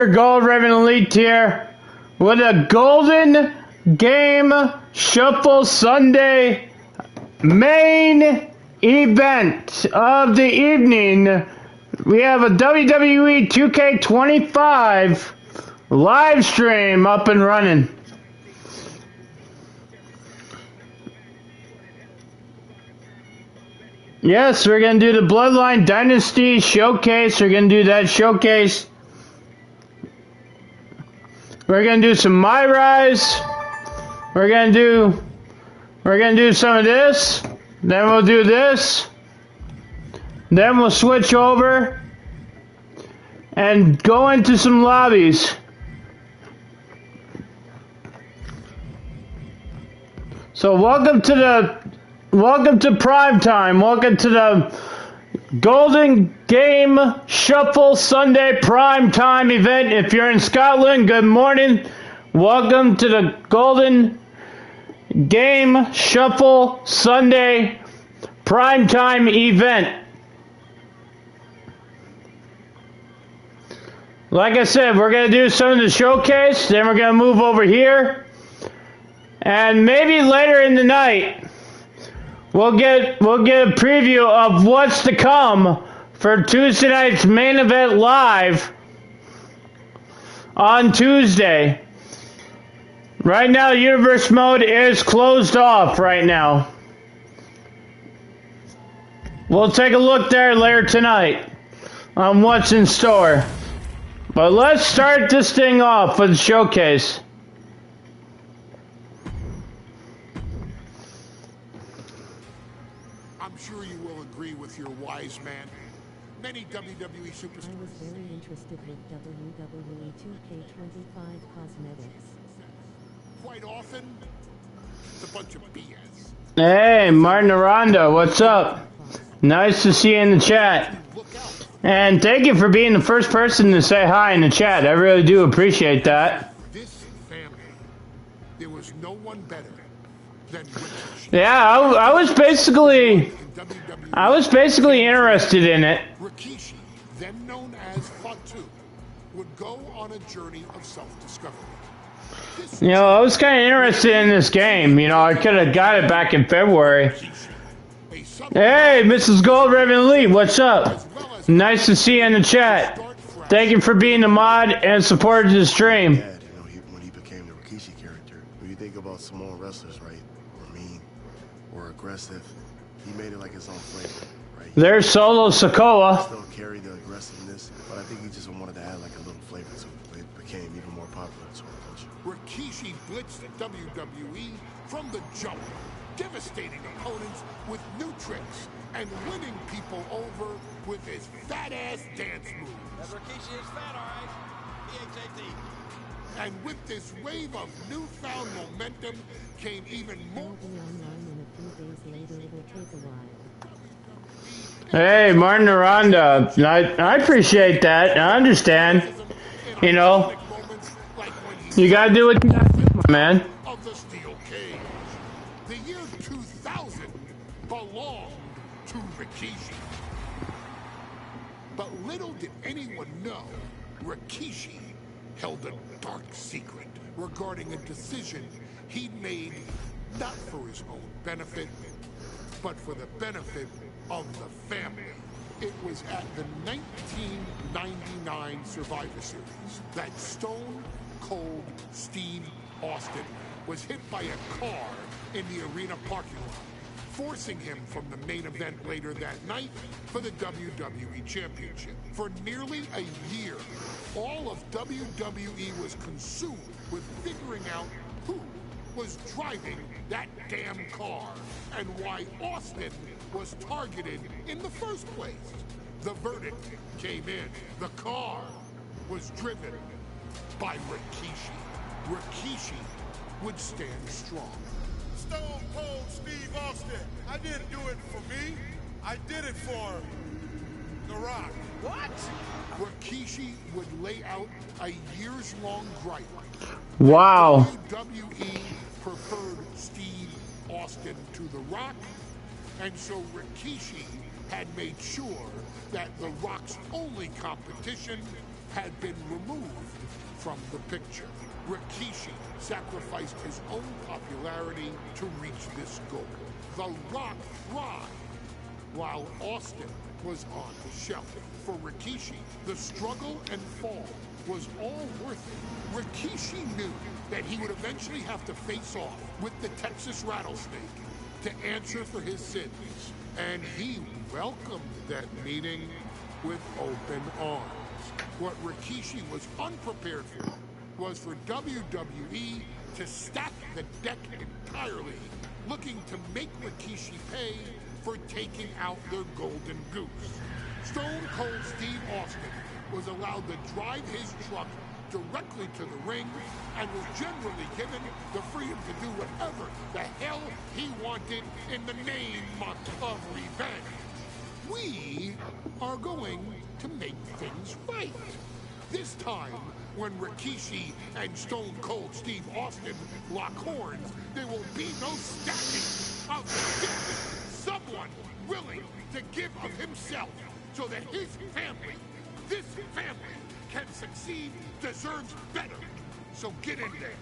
Gold Raven Elite here with a Golden Game Shuffle Sunday main event of the evening. We have a WWE 2K25 live stream up and running. Yes, we're going to do the Bloodline Dynasty showcase. We're going to do that showcase. We're gonna do some MyRise. We're gonna do some of this. Then we'll do this. Then we'll switch over and go into some lobbies. So welcome to prime time. Welcome to the Golden Game Shuffle Sunday Prime Time event. If you're in Scotland, good morning. Welcome to the Golden Game Shuffle Sunday Prime Time event. Like I said, we're going to do some of the showcase, then we're going to move over here. And maybe later in the night, we'll get a preview of what's to come for Tuesday night's main event live on Tuesday. Right now, Universe Mode is closed off right now. We'll take a look there later tonight on what's in store. But let's start this thing off with the showcase. I'm sure you will agree with your wise man. Many WWE superstars. I was very interested with WWE 2K25 cosmetics. Quite often, it's a bunch of BS. Hey, Martin Aranda, what's up? Nice to see you in the chat. And thank you for being the first person to say hi in the chat. I really do appreciate that. This family, there was no one better than Rikishi. Yeah, I was basically interested in it. Rikishi, then known as Fatu, would go on a journey of self-discovery. You know, I was kind of interested in this game. You know, I could have got it back in February. Hey, Mrs. Gold Raven Elite, what's up? Nice to see you in the chat. Thank you for being the mod and supporting the stream. Yeah, you know, when he became the Rikishi character, when you think about Samoan wrestlers, right, or mean, or aggressive, he made it like his own flavor, right? There's Solo Sikoa. Still carry the aggressiveness, but I think he just wanted to add like a little flavor to it. It became even more popular in our culture. Rikishi blitzed WWE from the jump, devastating opponents with new tricks and winning people over with his fat-ass dance moves. That Rikishi is fat, all right. EXAT. And with this wave of newfound momentum came even more. I'll be online in a few days later. It will take a while. Hey, Martin Aranda. I appreciate that. I understand. You know, you gotta do what you gotta do, my man. Of the steel cage. The year 2000 belonged to Rikishi. But little did anyone know, Rikishi held a dark secret regarding a decision he'd made not for his own benefit, but for the benefit of the family. It was at the 1999 Survivor Series that Stone Cold Steve Austin was hit by a car in the arena parking lot, forcing him from the main event later that night for the WWE Championship. For nearly a year, all of WWE was consumed with figuring out who was driving that damn car and why Austin was targeted in the first place. The verdict came in. The car was driven by Rikishi. Rikishi would stand strong. Stone Cold Steve Austin. I didn't do it for me. I did it for The Rock. What? Rikishi would lay out a years-long gripe. Wow. WWE preferred Steve Austin to The Rock, and so Rikishi had made sure that The Rock's only competition had been removed from the picture. Rikishi sacrificed his own popularity to reach this goal. The Rock thrived while Austin was on the shelf. For Rikishi, the struggle and fall was all worth it. Rikishi knew that he would eventually have to face off with the Texas Rattlesnake to answer for his sins, and he welcomed that meeting with open arms. What Rikishi was unprepared for was for WWE to stack the deck entirely, looking to make Rikishi pay for taking out their golden goose. Stone Cold Steve Austin was allowed to drive his truck directly to the ring and was generally given the freedom to do whatever the hell he wanted in the name of revenge. We are going to make things right. This time, when Rikishi and Stone Cold Steve Austin lock horns, there will be no stacking of the deck. Someone willing to give of himself so that his family, this family, can succeed, deserves better. So get in there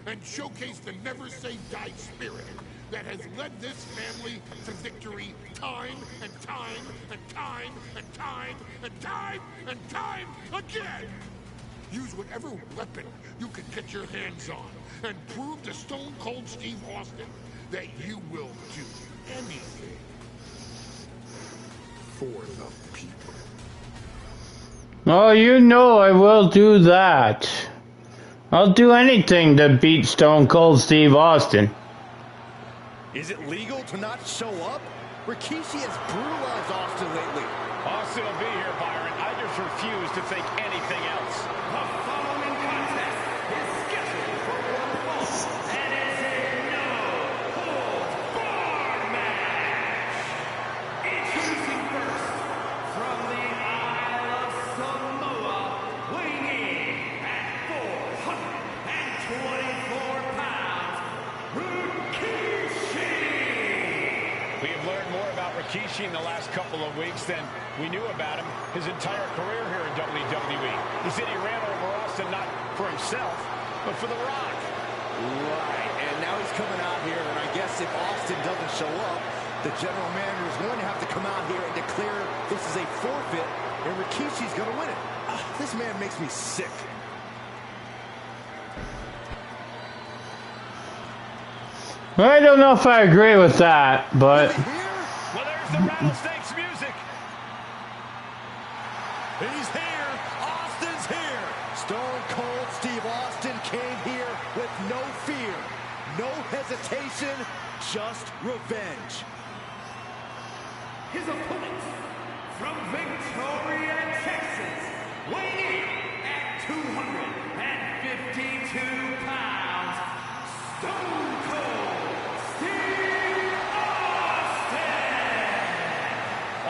and showcase the never say die spirit that has led this family to victory time and time and time and time and time and time again. Use whatever weapon you can get your hands on and prove to Stone Cold Steve Austin that you will do anything for the people. Oh, you know I will do that. I'll do anything to beat Stone Cold Steve Austin. Is it legal to not show up? Rikishi has brutalized Austin lately. Austin will be here, Byron. I just refuse to think anything else. The following contest is scheduled for one fall and is a no-holds-barred match. Introducing first, from the Isle of Samoa, weighing in at 424 pounds, Rikishi. We have learned more about Rikishi in the last couple of weeks than we knew about him his entire career here in WWE. He said he ran over Austin not for himself, but for The Rock. Right, and now he's coming out here, and I guess if Austin doesn't show up, the general manager is going to have to come out here and declare this is a forfeit, and Rikishi's going to win it. This man makes me sick. I don't know if I agree with that, but... Well, there's the Rattlesnake's music. He's here. Austin's here. Stone Cold Steve Austin came here with no fear, no hesitation, just revenge. His opponent, from Victoria, Texas, weighing in at 252 pounds, Stone Cold Steve Austin.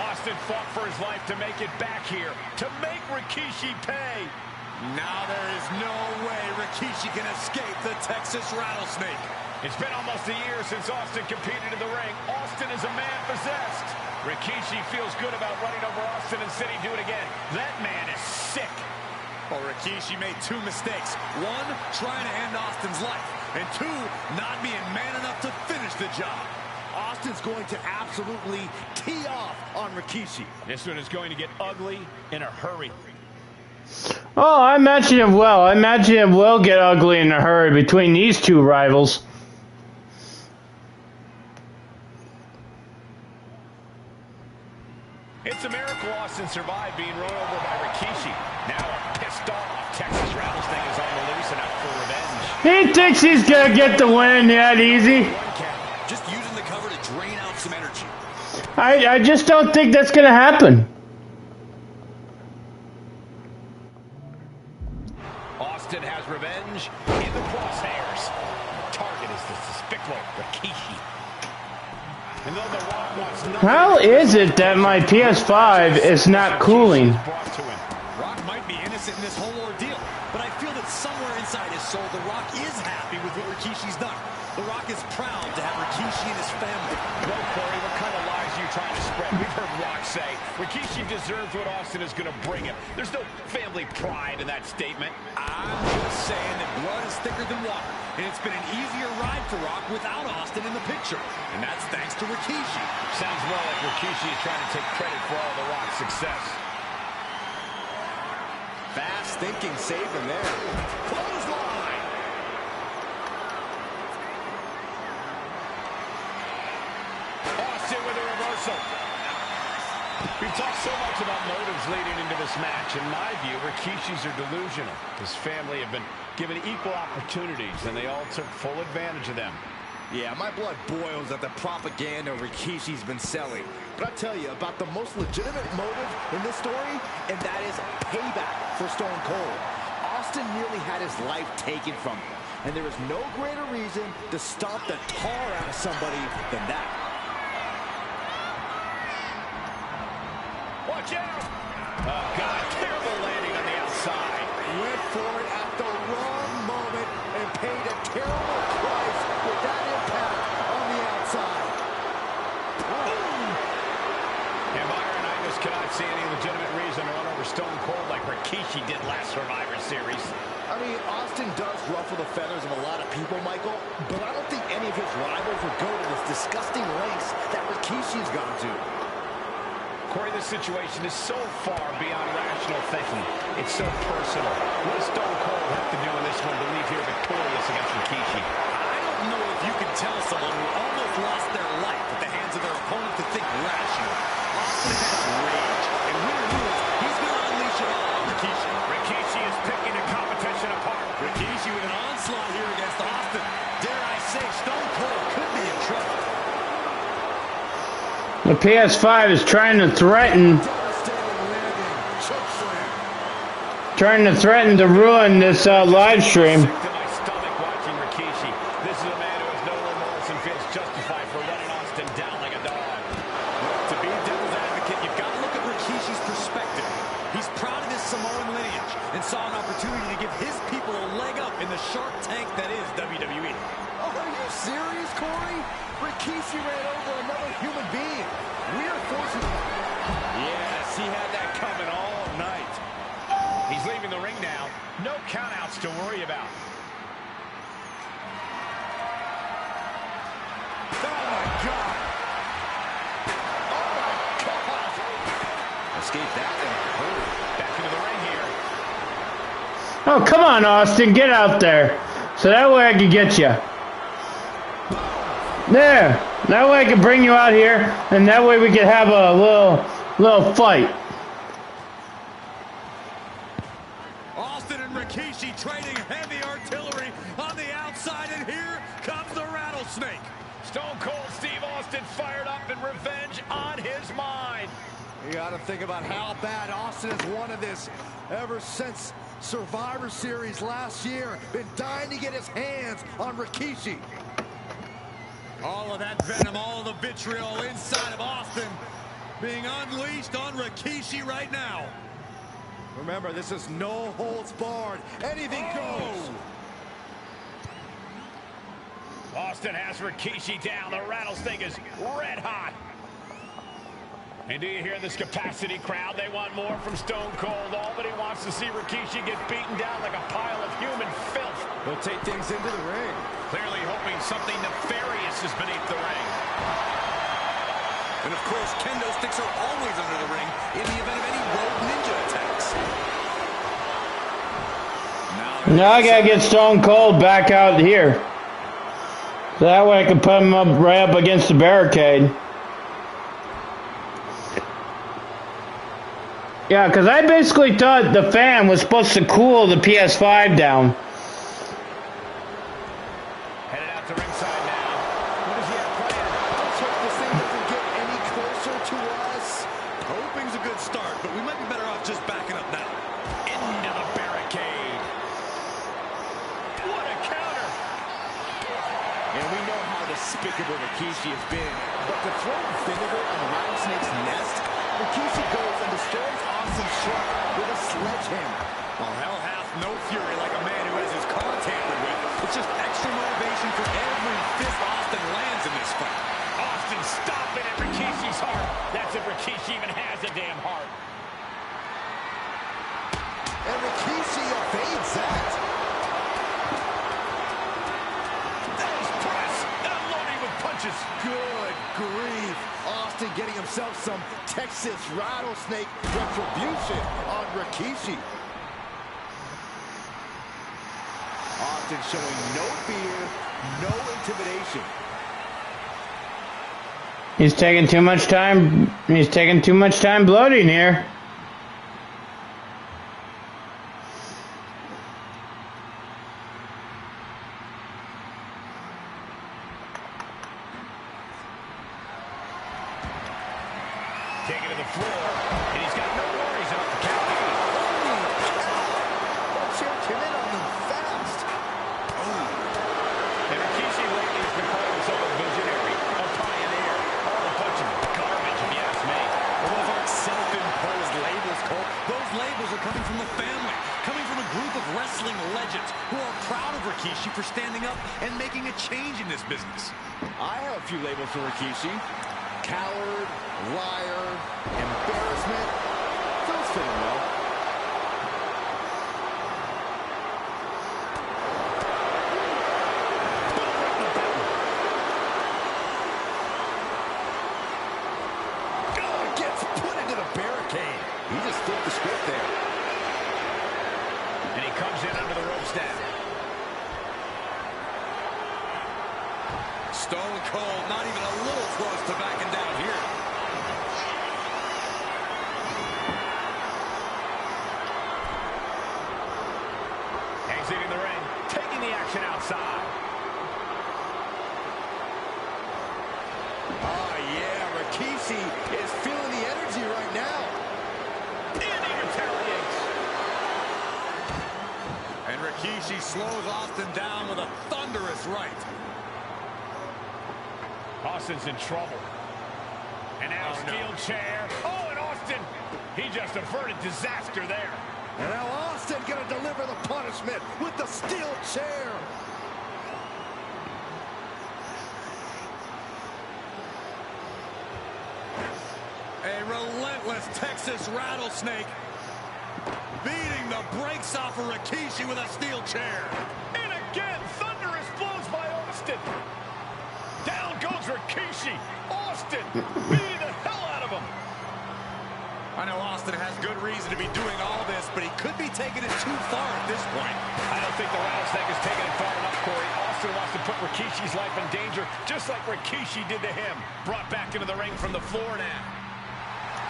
Austin fought for his life to make it back here, to make Rikishi pay. Now there is no way Rikishi can escape the Texas Rattlesnake. It's been almost a year since Austin competed in the ring. Austin is a man possessed. Rikishi feels good about running over Austin and said he'd do it again. That man is sick. Well, Rikishi made two mistakes. One, trying to end Austin's life. And two, not being man enough to finish the job. Austin's going to absolutely tee off on Rikishi. This one is going to get ugly in a hurry. Oh, I imagine it will. I imagine it will get ugly in a hurry between these two rivals. It's a miracle Austin survived being run over by Rikishi. Now a pissed off Texas Rattlesnake is on the loose and out for revenge. He thinks he's going to get the win that easy. Just using the cover to drain out some energy. I just don't think that's going to happen. Austin has revenge in the crosshairs. Target is the despicable Rikishi. And though the Rock wants nothing, How is it that my PS5 is not cooling? Rock might be innocent in this whole ordeal, but I I feel that somewhere inside his soul, The Rock is happy with what Rikishi's done. The Rock is proud to have Rikishi and his family. Well, Corey, what kind of lies are you trying to spread? We've heard Rock say Rikishi deserves what Austin is going to bring him. There's no family pride in that statement. I'm just saying that blood is thicker than water, and it's been an easier ride for Rock without Austin in the picture, and that's thanks to Rikishi. Sounds more like Rikishi is trying to take credit for all the Rock's success. Fast thinking save him there. Clothesline. Austin with a reversal. We've talked so much about motives leading into this match. In my view, Rikishis are delusional. His family have been given equal opportunities, and they all took full advantage of them. Yeah, my blood boils at the propaganda Rikishi's been selling. But I'll tell you about the most legitimate motive in this story, and that is payback for Stone Cold. Austin nearly had his life taken from him, and there is no greater reason to stomp the tar out of somebody than that. Watch out! Oh, God, terrible landing on the outside. Went for it at the wrong moment and paid a terrible price with that impact on the outside. And Byron, I just cannot see any legitimate reason to run over Stone Cold like Rikishi did last Survivor Series. I mean, Austin does ruffle the feathers of a lot of people, Michael, but I don't think any of his rivals would go to this disgusting lengths that Rikishi's gone to. Corey, this situation is so far beyond rational thinking. It's so personal. What does Stone Cold have to do in this one to leave here victorious against Rikishi? I don't know if you can tell someone who almost lost their life at the hands of their opponent to think rational. Austin has rage, and win or lose, he's going to unleash it all on Rikishi. Rikishi is picking the competition apart. Rikishi with an onslaught here against Austin. Dare I say, Stone Cold could be in trouble. The PS5 is trying to threaten to ruin this live stream. Sick to my stomach watching Rikishi. This is a man who has no remorse and feels justified for running Austin down like a dog. To be devil's advocate, you've got to look at Rikishi's perspective. He's proud of his Samoan lineage and saw an opportunity to give his people a leg up in the Shark Tank that is WWE. Oh, are you serious, Corey? Rikishi ran over another human being. We are forcing him. Yes, he had that coming all night. He's leaving the ring now. No countouts to worry about. Oh, my God. Oh, my God. Escape that one. Back into the ring here. Oh, come on, Austin, get out there. So that way I can get you. There. That way I can bring you out here, and that way we can have a little fight. Austin and Rikishi trading heavy artillery on the outside, and here comes the rattlesnake. Stone Cold Steve Austin fired up and revenge on his mind. You got to think about how bad Austin has wanted this ever since Survivor Series last year. Been dying to get his hands on Rikishi. All of that venom, all of the vitriol inside of Austin being unleashed on Rikishi right now. Remember, this is no holds barred. Anything goes. Austin has Rikishi down. The rattlesnake is red hot. And do you hear this capacity crowd? They want more from Stone Cold. Albany wants to see Rikishi get beaten down like a pile of human filth. He'll take things into the ring. Clearly hoping something nefarious is beneath the ring. And of course, kendo sticks are always under the ring in the event of any rogue ninja attacks. Now I gotta get Stone Cold back out here. So that way I can put him up right up against the barricade. Yeah, because I basically thought the fan was supposed to cool the PS5 down. Headed out to ringside now. What does he have planned? Let's hope this thing doesn't get any closer to us. Hoping's a good start, but we might be better off just backing up now. Into the barricade. What a counter. And we know how despicable Rikishi has been, but to throw vinegar on the rattlesnake's nest, Rikishi goes and destroys Austin's truck with a sledgehammer. Well, hell hath no fury like a man who has his car tampered with. It's just extra motivation for every fist Austin lands in this fight. Austin stomping at Rikishi's heart. That's if Rikishi even has a damn heart. And Rikishi evades that. Nice press. Unloading with punches. Good grief. Austin getting himself some Texas rattlesnake retribution on Rikishi. Austin showing no fear, no intimidation. He's taking too much time. He's taking too much time bloating here. Taking to the floor, and he's got no worries about the count. That chair came in on them fast. And Rikishi lately has been calling himself a visionary, a pioneer. All a bunch of garbage, if you ask me. Well, those aren't self-imposed labels, Cole. Those labels are coming from the family, coming from a group of wrestling legends who are proud of Rikishi for standing up and making a change in this business. I have a few labels for Rikishi. Coward, liar, embarrassment. Those fit him well. Oh, gets put into the barricade. He just flipped the script there. And he comes in under the rope stack. Stone Cold, not even a little close to backing down here. Exiting the ring, taking the action outside. Oh, yeah, Rikishi is feeling the energy right now. And he retaliates. And Rikishi slows Austin down with a thunderous right. Austin's in trouble. And now steel chair. Oh, and Austin, he just averted disaster there. And now Austin gonna deliver the punishment with the steel chair. A relentless Texas rattlesnake beating the brakes off of Rikishi with a steel chair. And again, thunderous blows by Austin. Down goes Rikishi. Austin beating the hell out of him. I know Austin has good reason to be doing all this, but he could be taking it too far at this point. I don't think the rattlesnake is taking it far enough, Corey. Austin wants to put Rikishi's life in danger, just like Rikishi did to him. Brought back into the ring from the floor now.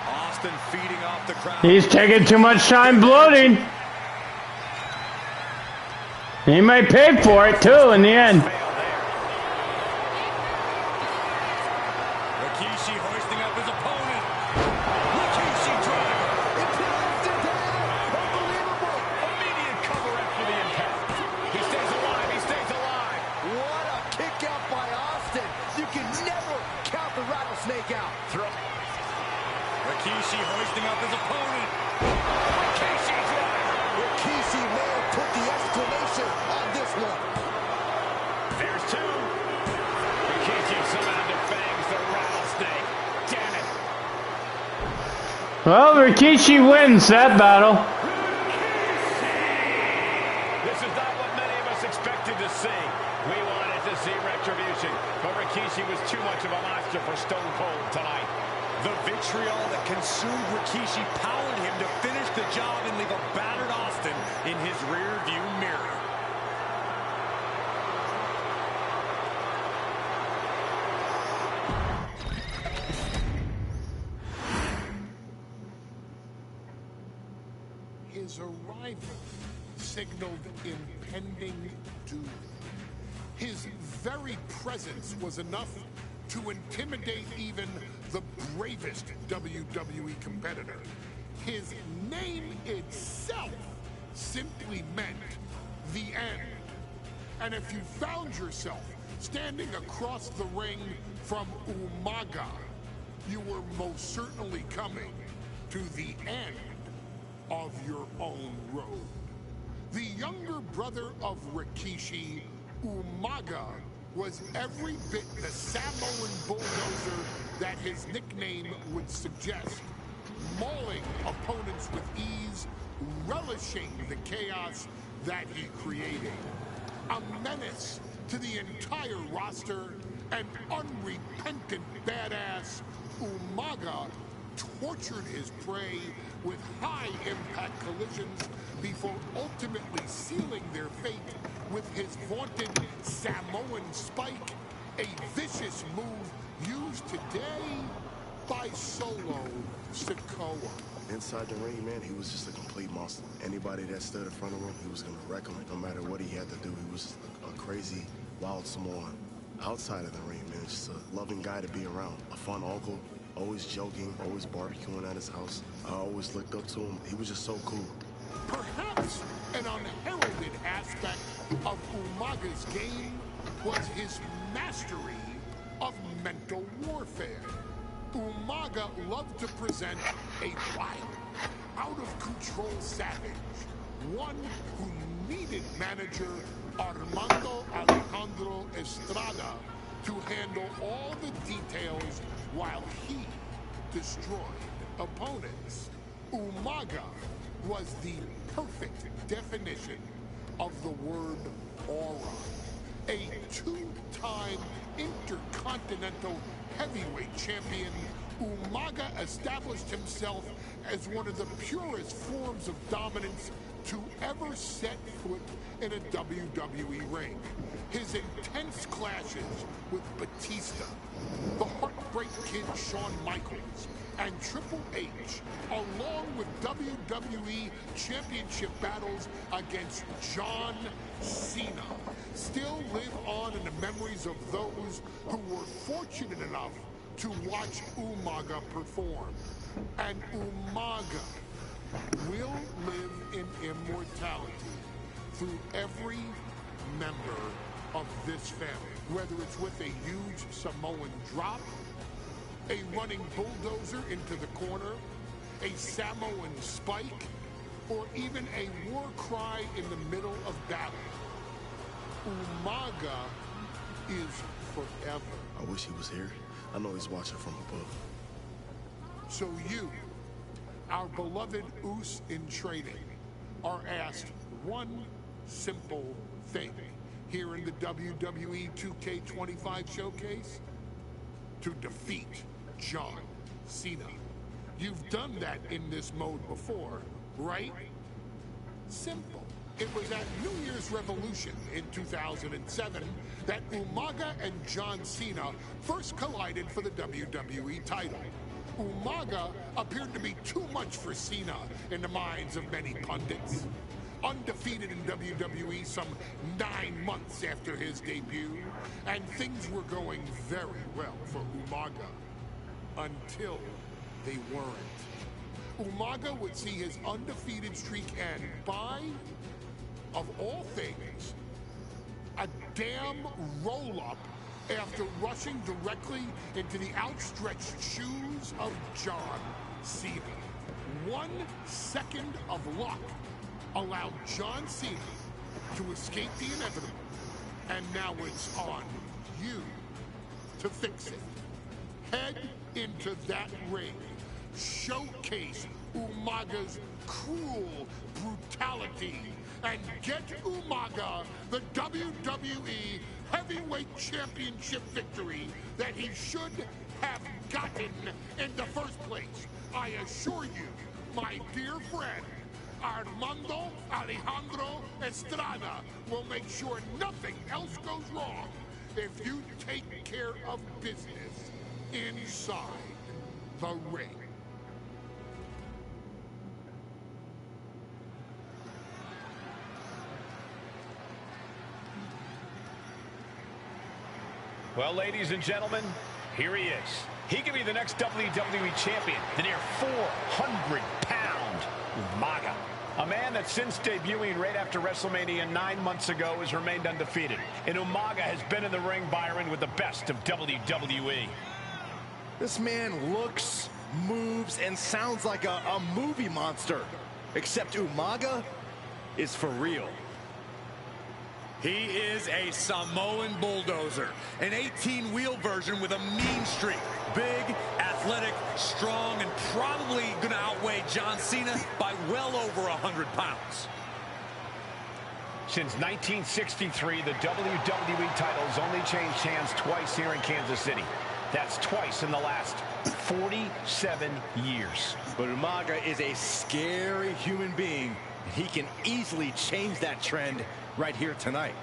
Austin feeding off the crowd. He's taking too much time bloating. He might pay for it too in the end. Rikishi hoisting up his opponent. Rikishi driver. It put Austin down. Unbelievable. Immediate cover after the impact. He stays alive. He stays alive. What a kick out by Austin. You can never count the rattlesnake out. Throw. Rikishi hoisting up his opponent. Rikishi driver. Rikishi may have put the exclamation on this one. There's two. Rikishi somehow defangs the rattlesnake. Damn it. Well, Rikishi wins that battle. This is not what many of us expected to see. We wanted to see retribution, but Rikishi was too much of a monster for Stone Cold tonight. The vitriol that consumed Rikishi powered him to finish the job and leave a battered Austin in his rear-view mirror. His arrival signaled impending doom. His very presence was enough to intimidate even the bravest WWE competitor. His name itself simply meant the end. And if you found yourself standing across the ring from Umaga, you were most certainly coming to the end of your own road. The younger brother of Rikishi, Umaga, was every bit the Samoan bulldozer that his nickname would suggest, mauling opponents with ease, relishing the chaos that he created. A menace to the entire roster, an unrepentant badass, Umaga tortured his prey with high-impact collisions before ultimately sealing their fate with his vaunted Samoan spike, a vicious move used today by Solo Sikoa. Inside the ring, man, he was just a complete monster. Anybody that stood in front of him, he was going to wreck him. No matter what he had to do, he was just a crazy, wild Samoan. Outside of the ring, man, just a loving guy to be around. A fun uncle, always joking, always barbecuing at his house. I always looked up to him. He was just so cool. Perhaps an unheralded aspect of Umaga's game was his mastery of mental warfare. Umaga loved to present a wild, out-of-control savage, one who needed manager Armando Alejandro Estrada to handle all the details while he destroyed opponents. Umaga was the perfect definition of the word aura. A two-time intercontinental heavyweight champion, Umaga established himself as one of the purest forms of dominance to ever set foot in a WWE ring. His intense clashes with Batista, the Heartbreak Kid Shawn Michaels, and Triple H, along with WWE Championship battles against John Cena, still live on in the memories of those who were fortunate enough to watch Umaga perform. And Umaga will live in immortality through every member of this family, whether it's with a huge Samoan drop, a running bulldozer into the corner, a Samoan spike, or even a war cry in the middle of battle. Umaga is forever. I wish he was here. I know he's watching from above. So you, our beloved Us in training, are asked one simple thing here in the WWE 2K25 showcase: to defeat John Cena. You've done that in this mode before, right? Simple. It was at New Year's Revolution in 2007 that Umaga and John Cena first collided for the WWE title. Umaga appeared to be too much for Cena in the minds of many pundits. Undefeated in WWE some 9 months after his debut, and things were going very well for Umaga. Until they weren't. Umaga would see his undefeated streak end by, of all things, a damn roll-up after rushing directly into the outstretched shoes of John Cena. 1 second of luck allowed John Cena to escape the inevitable, and now it's on you to fix it. Head into that ring, showcase Umaga's cruel brutality, and get Umaga the WWE Heavyweight Championship victory that he should have gotten in the first place. I assure you, my dear friend, Armando Alejandro Estrada will make sure nothing else goes wrong if you take care of business inside the ring. Well, ladies and gentlemen, here he is. He could be the next WWE champion, the near 400-pound Umaga. A man that since debuting right after WrestleMania 9 months ago has remained undefeated. And Umaga has been in the ring, Byron, with the best of WWE. This man looks, moves, and sounds like a movie monster. Except Umaga, is for real. He is a Samoan bulldozer, an 18-wheel version with a mean streak. Big, athletic, strong, and probably going to outweigh John Cena by well over 100 pounds. Since 1963, the WWE titles only changed hands twice here in Kansas City. That's twice in the last 47 years. But Umaga is a scary human being. He can easily change that trend right here tonight.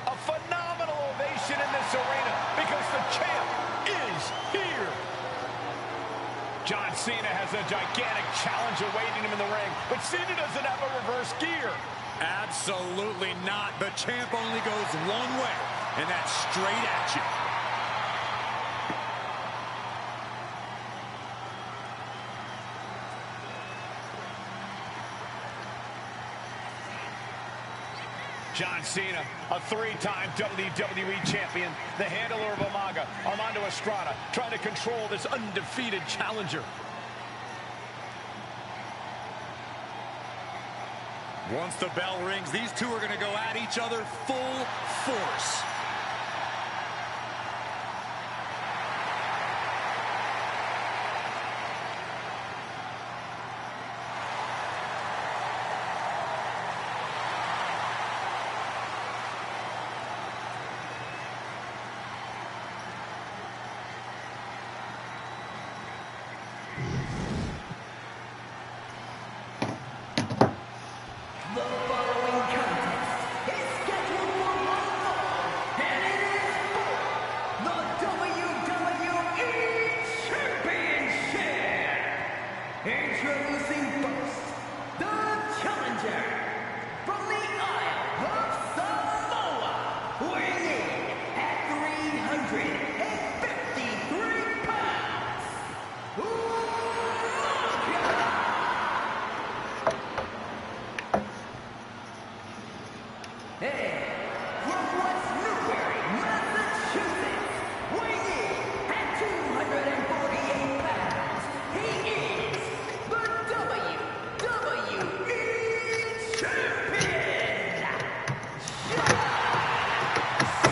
A phenomenal ovation in this arena because the champ is here. John Cena has a gigantic challenge awaiting him in the ring, but Cena doesn't have a reverse gear. Absolutely not. The champ only goes one way, and that's straight at you. John Cena, a three-time WWE champion, the handler of Umaga, Armando Estrada, trying to control this undefeated challenger. Once the bell rings, these two are going to go at each other full force. Introducing first, the challenger from the Isle of Samoa, weighing in at 353 pounds, and from West Newbury, Massachusetts, weighing in at 248 pounds, he is the WWE Champion, John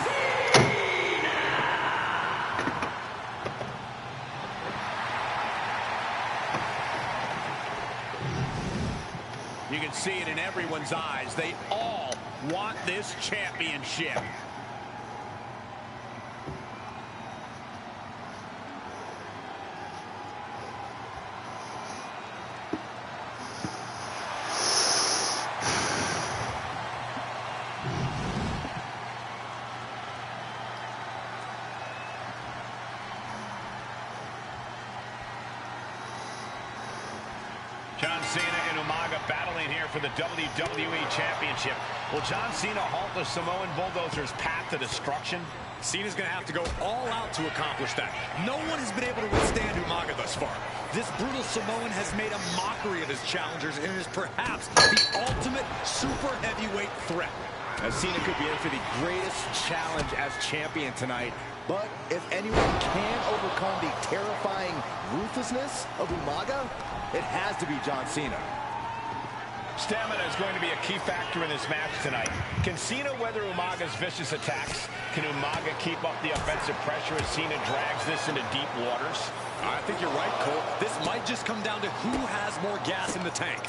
Cena! You can see it in everyone's eyes. They all want this championship. John Cena and Umaga battling here for the WWE Championship. Will John Cena halt the Samoan Bulldozer's path to destruction? Cena's going to have to go all out to accomplish that. No one has been able to withstand Umaga thus far. This brutal Samoan has made a mockery of his challengers and is perhaps the ultimate super heavyweight threat. Now, Cena could be in for the greatest challenge as champion tonight. But if anyone can overcome the terrifying ruthlessness of Umaga, it has to be John Cena. Stamina is going to be a key factor in this match tonight. Can Cena weather Umaga's vicious attacks? Can Umaga keep up the offensive pressure as Cena drags this into deep waters? I think you're right, Cole. This might just come down to who has more gas in the tank.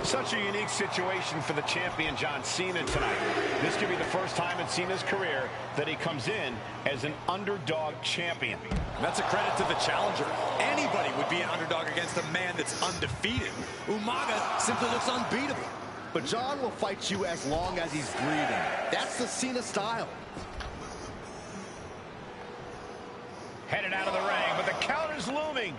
Such a unique situation for the champion John Cena tonight. This could be the first time in Cena's career that he comes in as an underdog champion. And that's a credit to the challenger. Anybody would be an underdog against a man that's undefeated. Umaga simply looks unbeatable. But John will fight you as long as he's breathing. That's the Cena style. Headed out of the ring, but the counter's looming.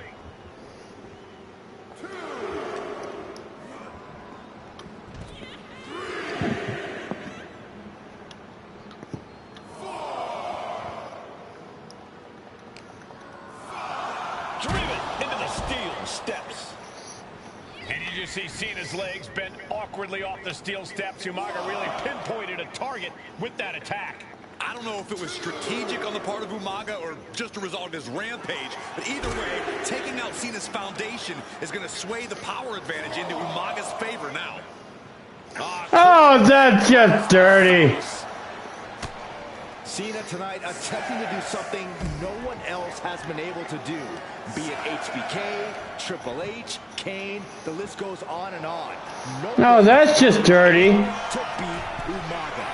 the steel steps. And you just see Cena's legs bent awkwardly off the steel steps. Umaga really pinpointed a target with that attack. I don't know if it was strategic on the part of Umaga or just a result of his rampage, but either way, taking out Cena's foundation is going to sway the power advantage into Umaga's favor now. Oh, that's just dirty. Cena tonight attempting to do something no one else has been able to do. Be it HBK, Triple H, Kane, the list goes on and on. No, that's just dirty. To beat Umaga.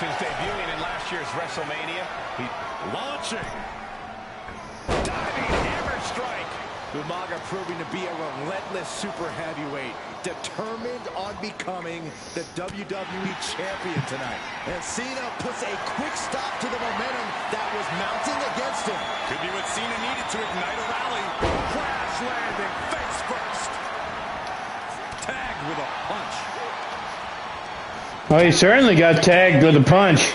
Since debuting in last year's WrestleMania, Launching. diving hammer strike. Umaga proving to be a relentless super heavyweight, determined on becoming the WWE champion tonight. And Cena puts a quick stop to the momentum that was mounting against him. Could be what Cena needed to ignite a rally. Crash landing, face first. Tagged with a punch. Well, he certainly got tagged with a punch.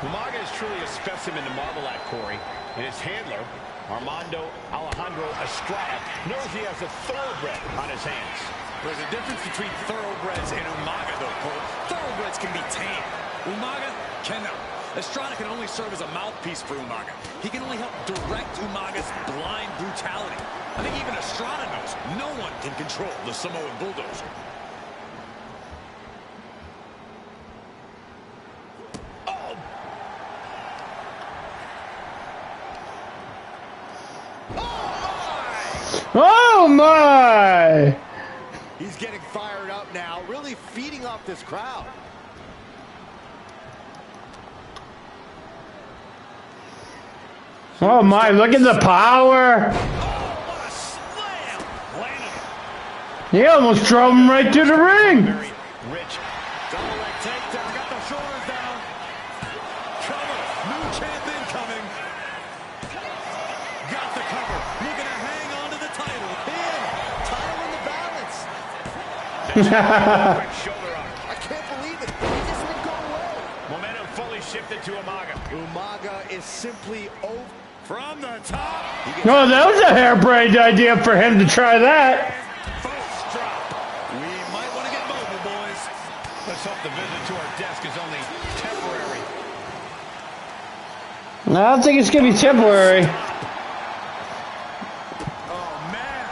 Umaga is truly a specimen to marvel at, Corey. And his handler, Armando Alejandro Estrada, knows he has a thoroughbred on his hands. There's a difference between thoroughbreds and Umaga, though, Cole. Thoroughbreds can be tamed. Umaga cannot. Estrada can only serve as a mouthpiece for Umaga. He can only help direct Umaga's blind brutality. I think even Estrada knows no one can control the Samoan bulldozer. Oh my! He's getting fired up now, really feeding off this crowd. Oh my, look at the power! What a slam! Landed. He almost drove him right to the ring! Very rich. Double leg takedown, got the shoulders down. Cover, new champ incoming. Got the cover, looking to hang on to the title. Pin, title in the balance. Quick shoulder up. I can't believe it, he just went go away. Momentum fully shifted to Umaga. Umaga is simply over. From the top. Oh, that was a harebrained idea for him to try that. First drop. We might want to get mobile, boys. Let's hope the visit to our desk is only temporary. I don't think it's going to be temporary. Oh, man.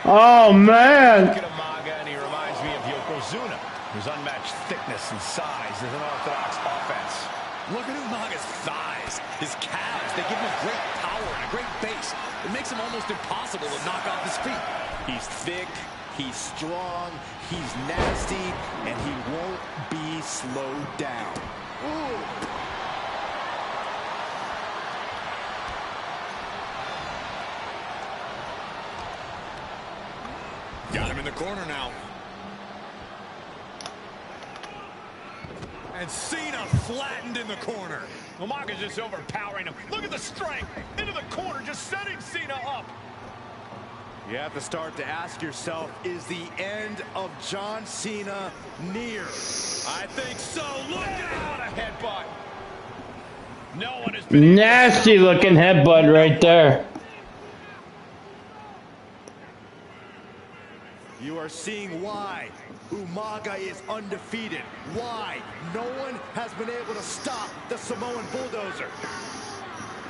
Oh, man. Look at Umaga, and he reminds me of Yokozuna, whose unmatched thickness and size is an orthodox offense. Look at Umaga's thighs, his calves. They give him a great power and a great base. It makes him almost impossible to knock off his feet. He's thick, he's strong, he's nasty, and he won't be slowed down. Ooh. Got him in the corner now. And Cena flattened in the corner. Umaga's just overpowering him. Look at the strength. Into the corner, just setting Cena up. You have to start to ask yourself, is the end of John Cena near? I think so. Look out! A headbutt. No one has been Nasty looking headbutt right there. You are seeing why Umaga is undefeated. Why no one has been able to stop the Samoan bulldozer.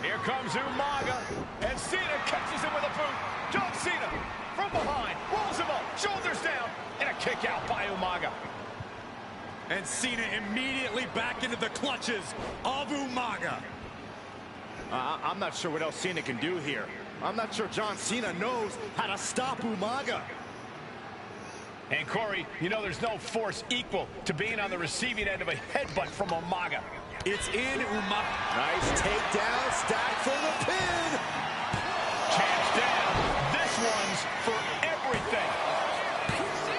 Here comes Umaga, and Cena catches him with a boot. John Cena from behind, rolls him up, shoulders down, and a kick out by Umaga. And Cena immediately back into the clutches of Umaga. I'm not sure what else Cena can do here. I'm not sure John Cena knows how to stop Umaga. And Corey, you know there's no force equal to being on the receiving end of a headbutt from Umaga. It's in Umaga. Nice takedown, stack for the pin. Champ's down. This one's for everything.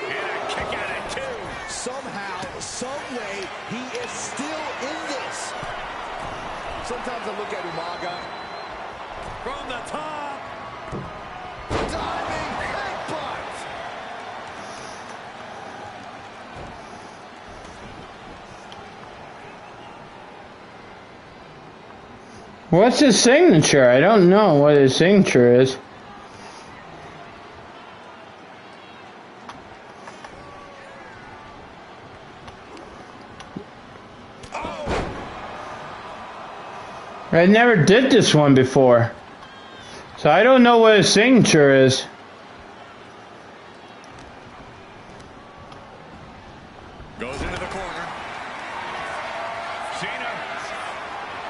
And a kick out at two. Somehow, some way, he is still in this. Sometimes I look at Umaga from the top. Diving headbutt. What's his signature? I don't know what his signature is. I never did this one before, so I don't know what his signature is. Goes into the corner. Cena.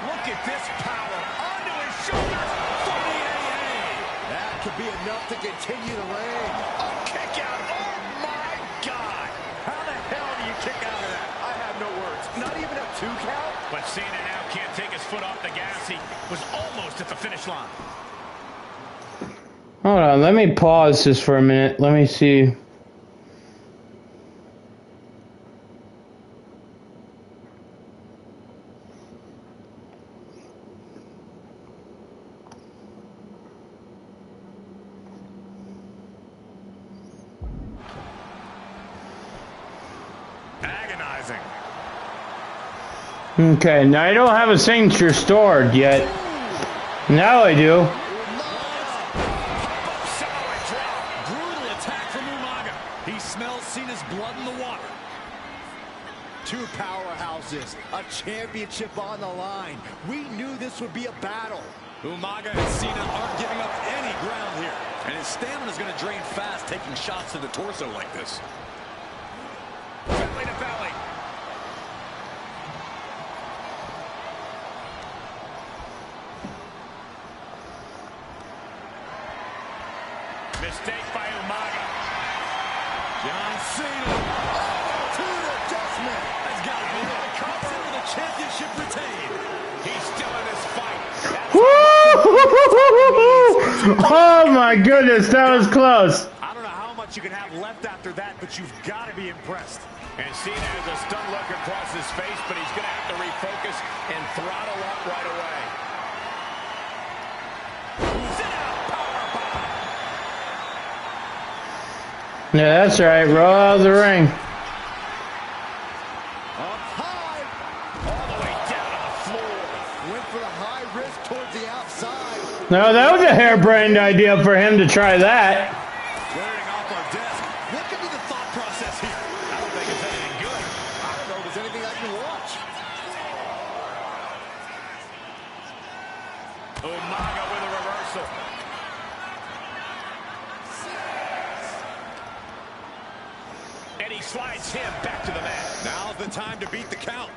Look at this power. Onto his shoulders. From the AA. That could be enough to continue the reign. A kick out. Oh, my God. How the hell do you kick out of that? I have no words. Not even a 2 count? But Cena now can't take his foot off the gas. He was almost at the finish line. Hold on, let me pause this for a minute. Let me see. Agonizing. Okay, now I don't have a signature stored yet. Now I do. Solid drop. Brutal attack from Umaga. He smells Cena's blood in the water. Two powerhouses, a championship on the line. We knew this would be a battle. Umaga and Cena aren't giving up any ground here. And his stamina is going to drain fast taking shots to the torso like this. Belly to belly. Mistake by Umaga. John Cena. To the adjustment. Has got to be the cover of the championship retained. He's still in this fight. Oh my goodness, that was close. I don't know how much you can have left after that, but you've got to be impressed. And Cena has a stunned look across his face, but he's going to have to refocus and throttle up right away. Sit out, powerbomb. Yeah, that's right. Roll out of the ring. Up high. All the way down on the floor. Went for the high risk towards the outside. No, that was a harebrained idea for him to try that. Clearing off our desk. What could be the thought process here? I don't think it's anything good. I don't know if there's anything I can watch. Umaga with a reversal. And he slides him back to the mat. Now's the time to beat the count.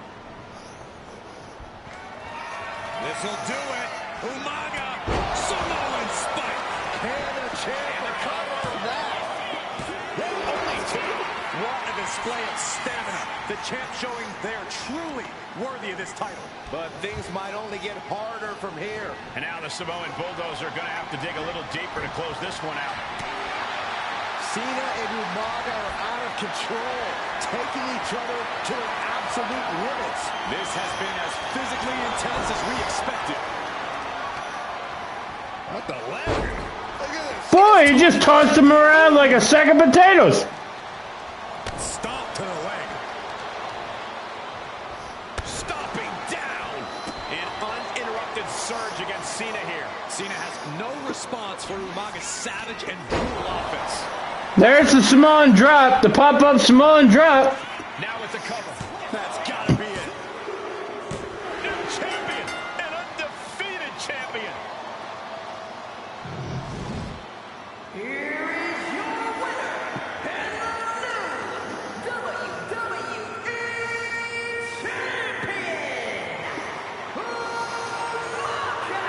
This'll do it. Umaga. Samoan spike. Can the champ recover from that? Only two. What a display of stamina. The champ showing they're truly worthy of this title. But things might only get harder from here. And now the Samoan Bulldozer are going to have to dig a little deeper to close this one out. Cena and Umaga are out of control, taking each other to their absolute limits. This has been as physically intense as we expected. What the leg? Look at this. Boy, he just tossed him around like a sack of potatoes. Stomp to the leg. Stomping down. An uninterrupted surge against Cena here. Cena has no response for Umaga's savage and brutal offense. There's the Samoan drop, the pop-up Samoan drop. Now with the cover. That's got to be it. New champion. An undefeated champion. Here is your winner, and the new WWE Champion, Umaga!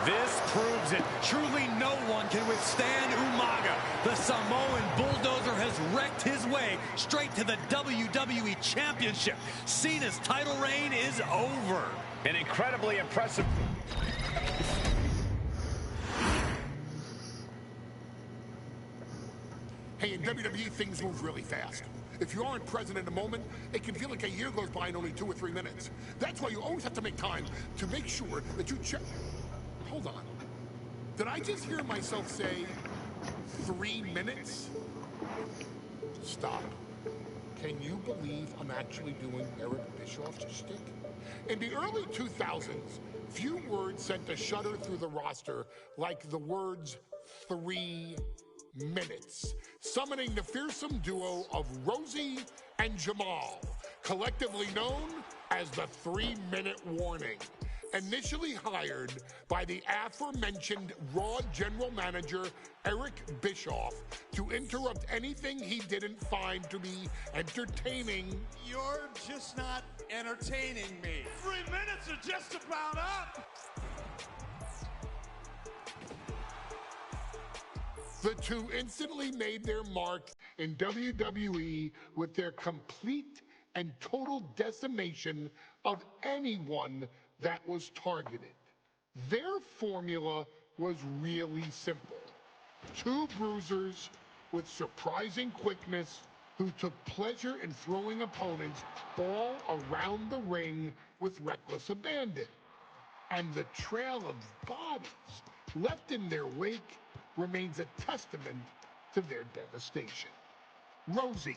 This proves it. Truly no one can withstand Umaga. The Samoan Bulldozer has wrecked his way straight to the WWE Championship. Cena's title reign is over. An incredibly impressive. Hey, in WWE, things move really fast. If you aren't present in the moment, it can feel like a year goes by in only 2 or 3 minutes. That's why you always have to make time to make sure that you check. Hold on. Did I just hear myself say 3 minutes? Stop. Can you believe I'm actually doing Eric Bischoff's shtick? In the early 2000s, few words sent a shudder through the roster like the words 3 minutes, summoning the fearsome duo of Rosie and Jamal, collectively known as the 3-minute warning. initially hired by the aforementioned Raw general manager Eric Bischoff to interrupt anything he didn't find to be entertaining. You're just not entertaining me. 3 minutes are just about up. The two instantly made their mark in WWE with their complete and total decimation of anyone that was targeted. Their formula was really simple. Two bruisers with surprising quickness who took pleasure in throwing opponents all around the ring with reckless abandon. And the trail of bodies left in their wake remains a testament to their devastation. Rosie,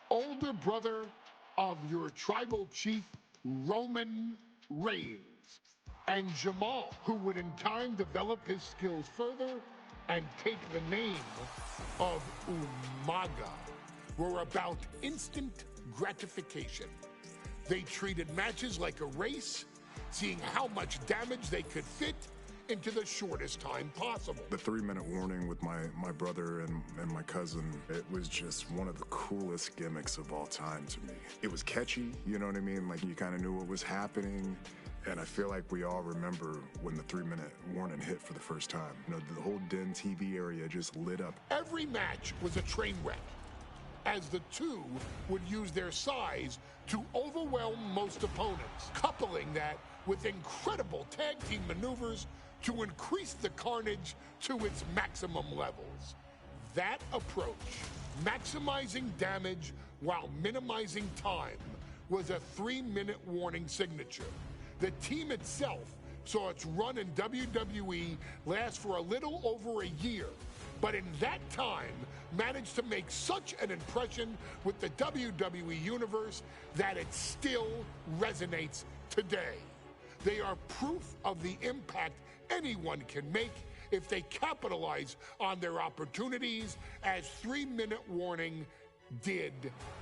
older brother of your tribal chief Roman Reigns, and Jamal, who would in time develop his skills further and take the name of Umaga, were about instant gratification. They treated matches like a race, seeing how much damage they could fit into the shortest time possible. The 3-minute warning with my brother and my cousin, it was just one of the coolest gimmicks of all time to me. It was catchy, you know what I mean? Like, you kind of knew what was happening. And I feel like we all remember when the 3-minute warning hit for the first time. You know, the whole Den TV area just lit up. Every match was a train wreck, as the two would use their size to overwhelm most opponents, coupling that with incredible tag team maneuvers to increase the carnage to its maximum levels. That approach, maximizing damage while minimizing time, was a 3-minute warning signature. The team itself saw its run in WWE last for a little over a year, but in that time managed to make such an impression with the WWE Universe that it still resonates today. They are proof of the impact anyone can make if they capitalize on their opportunities, as 3-minute warning did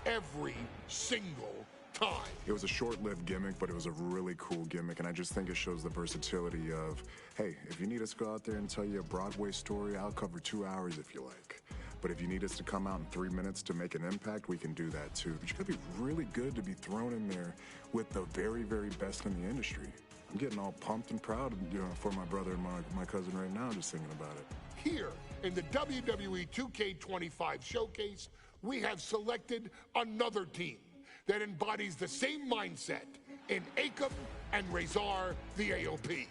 every single time. It was a short-lived gimmick, but it was a really cool gimmick, and I just think it shows the versatility of, hey, if you need us to go out there and tell you a Broadway story, I'll cover 2 hours if you like. But if you need us to come out in 3 minutes to make an impact, we can do that too. But you gotta be really good to be thrown in there with the very, very best in the industry. I'm getting all pumped and proud, you know, for my brother and my cousin right now, just thinking about it. Here in the WWE 2K25 showcase, we have selected another team that embodies the same mindset in Akam and Razor the AOP.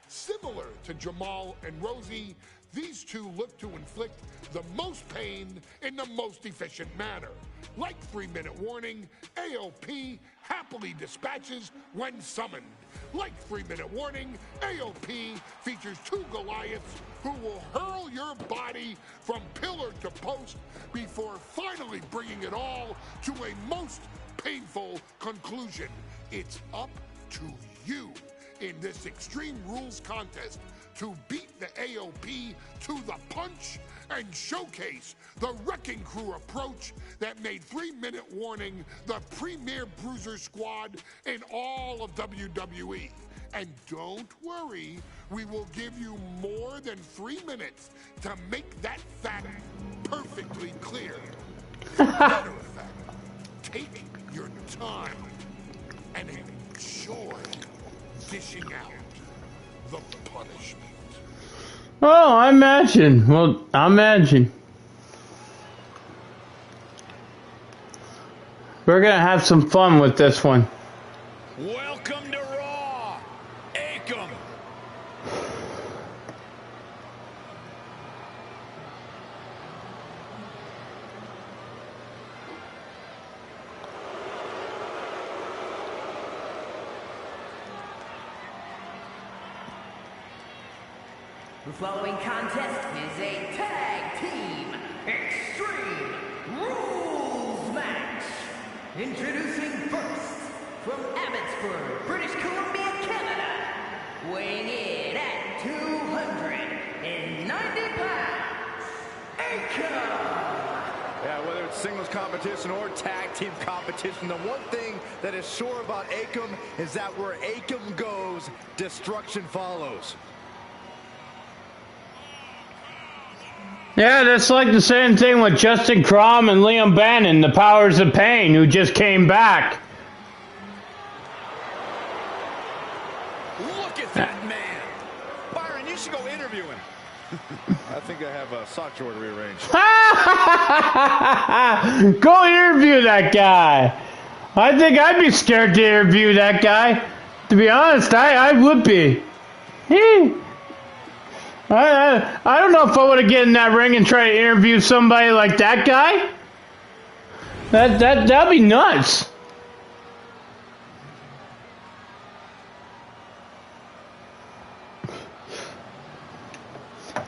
Similar to Jamal and Rosie, these two look to inflict the most pain in the most efficient manner. Like 3-minute warning, AOP happily dispatches when summoned. Like 3-minute warning, AOP features two Goliaths who will hurl your body from pillar to post before finally bringing it all to a most painful conclusion. It's up to you in this Extreme Rules contest to beat the AOP to the punch and showcase the Wrecking Crew approach that made 3-minute warning the premier bruiser squad in all of WWE. And don't worry, we will give you more than 3 minutes to make that fact perfectly clear. Matter of fact, take your time and enjoy dishing out the punishment. Oh, I imagine. Well, I imagine. We're gonna have some fun with this one. Welcome to Raw, Akam. The following contest is a tag team Extreme Rules match. Introducing first, from Abbotsford, British Columbia, Canada, weighing in at 290 pounds, Akam. Yeah, whether it's singles competition or tag team competition, the one thing that is sure about Akam is that where Akam goes, destruction follows. Yeah, that's like the same thing with Justin Crom and Liam Bannon, the Powers of Pain, who just came back. Look at that man. Byron, you should go interview him. I think I have a sock drawer to rearrange. Go interview that guy. I think I'd be scared to interview that guy. To be honest, I would be. I don't know if I would have get in that ring and try to interview somebody like that guy. That'd be nuts.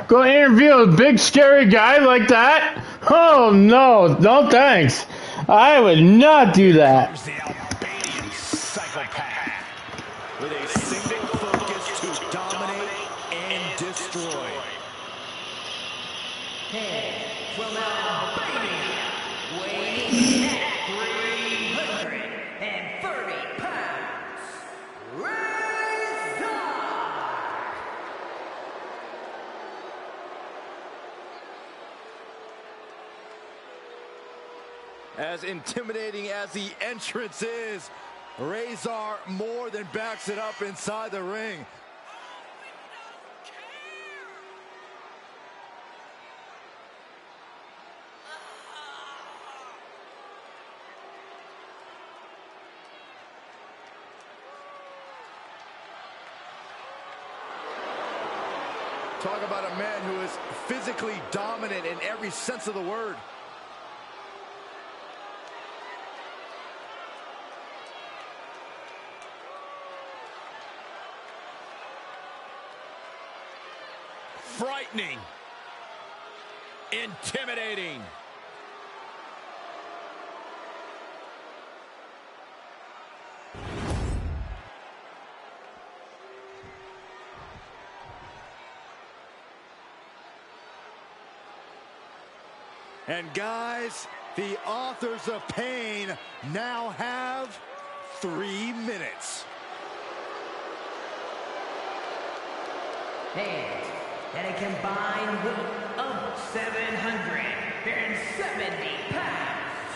Go interview a big scary guy like that? Oh no, no thanks. I would not do that. Here's the Albanian psychopath with a single focus to dominate and destroy. Hey, from Albania, weighing at 330 pounds, Rise Up! As intimidating as the entrance is, Razor more than backs it up inside the ring. Talk about a man who is physically dominant in every sense of the word. Frightening. Intimidating. And guys, the authors of pain now have 3 minutes. And at a combined weight of 770 pounds,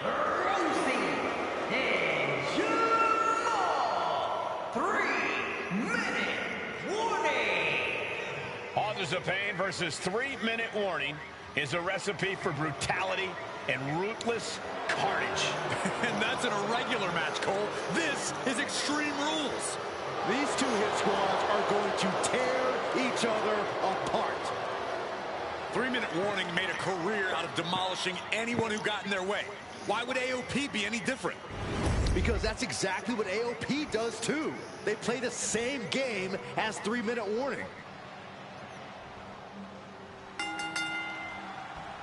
Rosie and Jamal. 3-minute warning. Authors of Pain versus 3-minute warning is a recipe for brutality and ruthless carnage. And that's an irregular match, Cole. This is Extreme Rules. These two hit squads are going to tear each other apart. 3-minute warning made a career out of demolishing anyone who got in their way. Why would AOP be any different? Because that's exactly what AOP does too. They play the same game as 3-minute warning.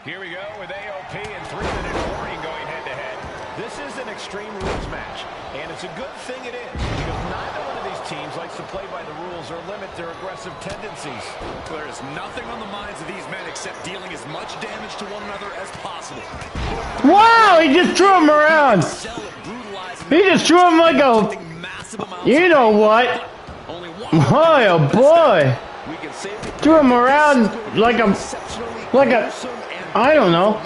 Here we go with AOP and 3-minute warning going head-to-head. This is an Extreme Rules match, and it's a good thing it is, because neither one of these teams likes to play by the rules or limit their aggressive tendencies. There is nothing on the minds of these men except dealing as much damage to one another as possible. Wow, he just threw him around. He just threw him like a... You know what? Oh boy. Threw him around like a... I don't know.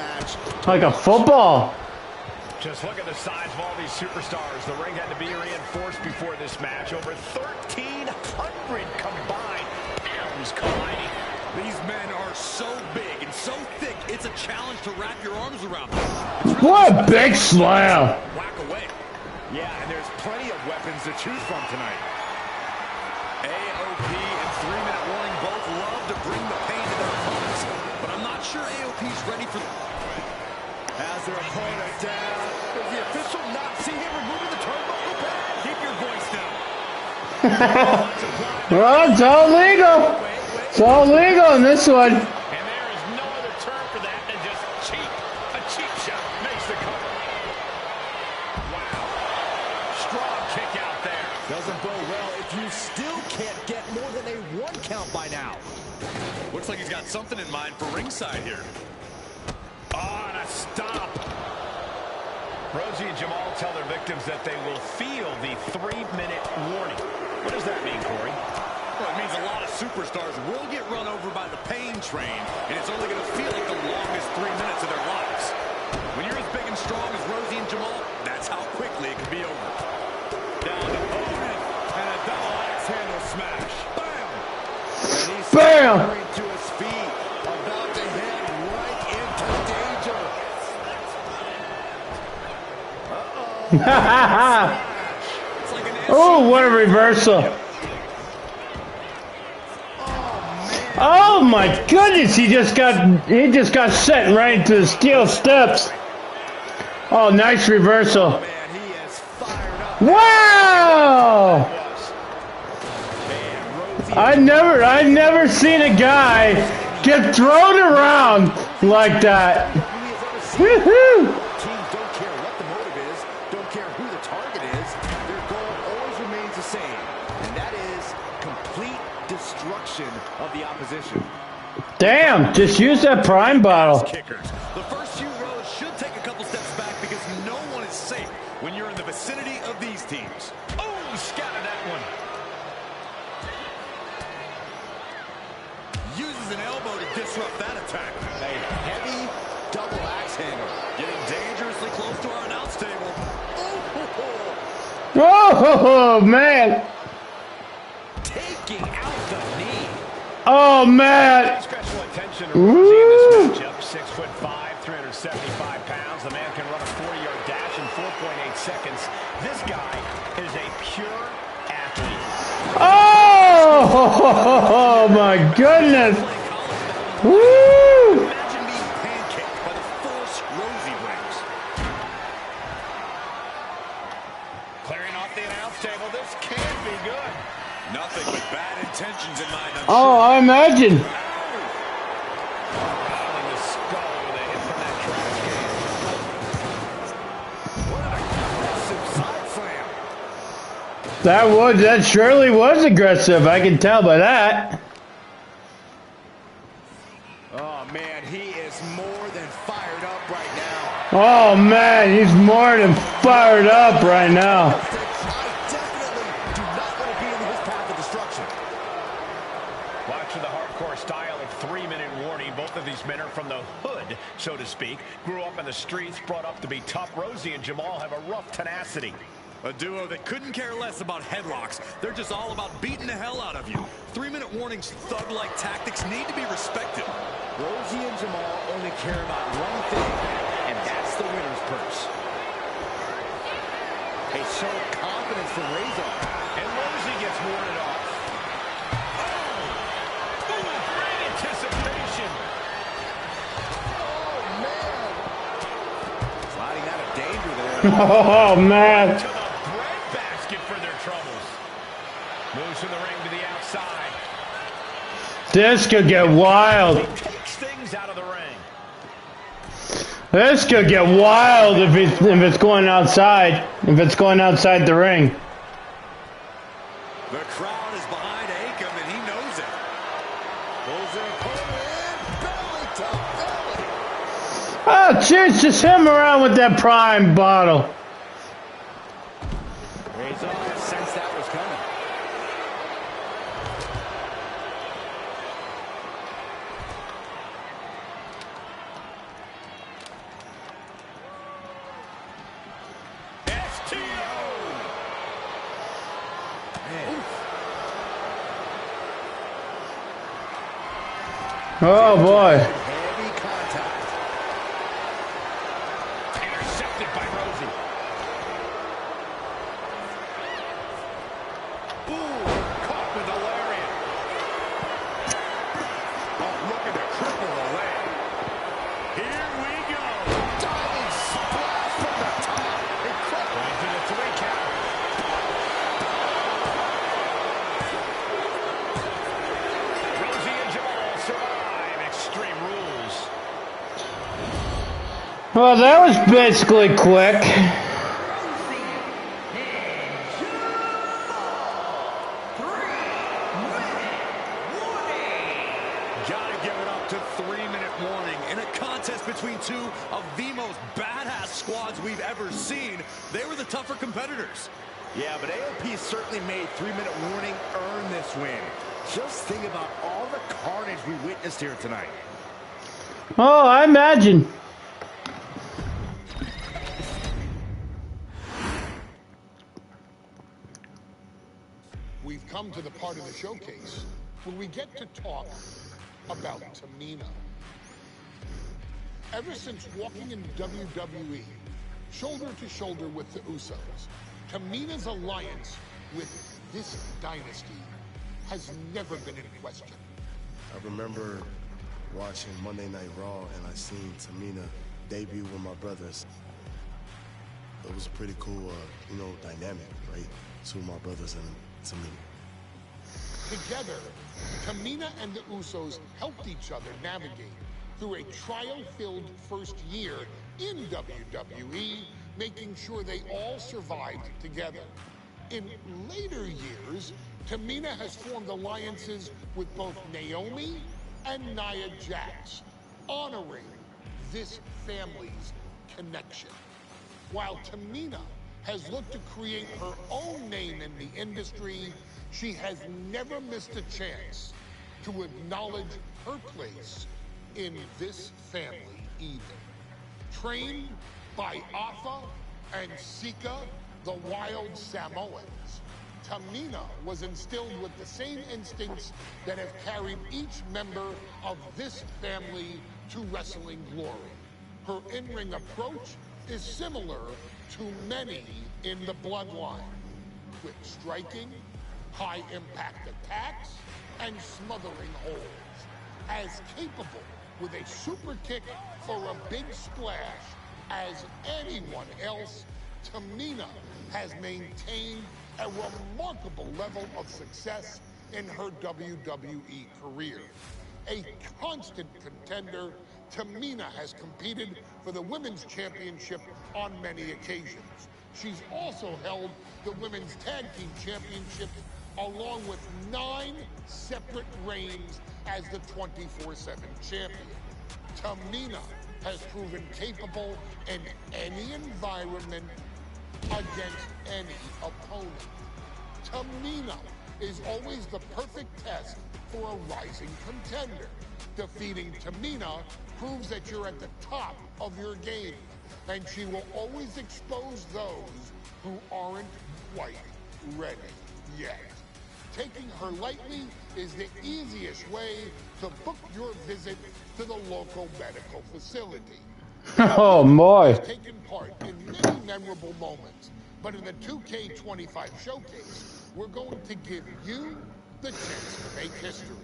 Like a football. Just look at the size of all these superstars. The ring had to be reinforced before this match. Over 1,300 combined pounds colliding. These men are so big and so thick, it's a challenge to wrap your arms around them. What a big slam. Whack away. Yeah, and there's plenty of weapons to choose from tonight. AOP and 3-minute warning both love to bring the pain to their opponents, but I'm not sure AOP's ready for... As their opponent down, does the official not see him removing the turnbuckle pad? Keep your voice down. Well, it's all legal. It's all legal in this one. And there is no other term for that than just cheap. A cheap shot makes the cover. Wow. Strong kick out there. Doesn't bode well if you still can't get more than a 1 count by now. Looks like he's got something in mind for ringside here. Oh, and a stop. Rosie and Jamal tell their victims that they will feel the 3-minute warning. What does that mean, Corey? Well, it means a lot of superstars will get run over by the pain train, and it's only going to feel like the longest 3 minutes of their lives. When you're as big and strong as Rosie and Jamal, that's how quickly it can be over. Down to opponent, and a double axe handle smash. Bam! And he's Bam! to his feet, about to head right into danger. Oh, what a reversal. Oh my goodness, he just got set right into the steel steps. Oh, nice reversal. Wow! I never seen a guy get thrown around like that. Woohoo! Teams don't care what the motive is, don't care who the target is. Their goal always remains the same, and that is complete destruction of the opposition. Damn, just use that prime bottle. Kickers. The first few rows should take a couple steps back because no one is safe when you're in the vicinity of these teams. Oh, scattered that one. Uses an elbow to disrupt that attack. A heavy double axe handle. Getting dangerously close to our announce table. Oh, man. Taking out the knee. Oh, man. Special attention to Rosie in this matchup. 6'5", 375 pounds. The man can run a 40-yard dash in 4.8 seconds. This guy is a pure athlete. Oh, my goodness. Woo! Imagine being pancaked by the force Rosie brings. Clearing off the announce table. This can't be good. Nothing but bad intentions in mind. Oh, I imagine. Rattling the skull with a hit from that trash can. What an aggressive side slam. That surely was aggressive. I can tell by that. Oh, man, he is more than fired up right now. Oh, man, he's more than fired up right now. I definitely do not want to be in his path of destruction. Watching the hardcore style of 3-minute warning. Both of these men are from the hood, so to speak. Grew up in the streets, brought up to be tough. Rosie and Jamal have a rough tenacity. A duo that couldn't care less about headlocks. They're just all about beating the hell out of you. 3-minute warnings, thug-like tactics need to be respected. Rosie and Jamal only care about one thing, and that's the winner's purse. A show of confidence from Razor. And Rosie gets warded off. Oh! Ooh, great anticipation. Oh, man. Sliding out of danger there. Oh, man. To the breadbasket for their troubles. Moves from the ring to the outside. This could get wild. Takes things out of the ring. This could get wild if it's going outside. If it's going outside the ring. The crowd is behind Akam, and he knows it. Pulls in, belly to belly. Oh, jeez, just him around with that prime bottle. Razor sensed that was coming. Oh, boy. Heavy contact. Intercepted by Rosie. Ooh, caught with a lariat. Oh, looking to cripple the leg. Here we go. Diving splash from the top. Incredible. Into the 3 count. Rosie and Jamal survive Extreme Rules. Well, that was basically quick. Gotta give it up to 3-minute warning. In a contest between two of the most badass squads we've ever seen, they were the tougher competitors. Yeah, but AOP certainly made 3-minute warning earn this win. Just think about all the carnage we witnessed here tonight. Oh, I imagine. We've come to the part of the showcase where we get to talk about Tamina. Ever since walking in WWE, shoulder to shoulder with the Usos, Tamina's alliance with this dynasty has never been in question. I remember watching Monday Night Raw and I seen Tamina debut with my brothers. It was a pretty cool, dynamic, right? Two of my brothers and Tamina. Together, Tamina and the Usos helped each other navigate through a trial-filled first year in WWE, making sure they all survived together. In later years, Tamina has formed alliances with both Naomi and Nia Jax, honoring this family's connection. While Tamina has looked to create her own name in the industry, she has never missed a chance to acknowledge her place in this family either. Trained by Afa and Sika, the wild Samoans, Tamina was instilled with the same instincts that have carried each member of this family to wrestling glory. Her in-ring approach is similar to many in the Bloodline, quick striking, high-impact attacks, and smothering holds. As capable with a super kick or a big splash as anyone else, Tamina has maintained a remarkable level of success in her WWE career. A constant contender, Tamina has competed for the Women's Championship on many occasions. She's also held the Women's Tag Team Championship along with 9 separate reigns as the 24/7 champion. Tamina has proven capable in any environment against any opponent. Tamina is always the perfect test for a rising contender. Defeating Tamina proves that you're at the top of your game, and she will always expose those who aren't quite ready yet. Taking her lightly is the easiest way to book your visit to the local medical facility. Oh, boy. Has taken part in many memorable moments, but in the 2K25 showcase, we're going to give you the chance to make history.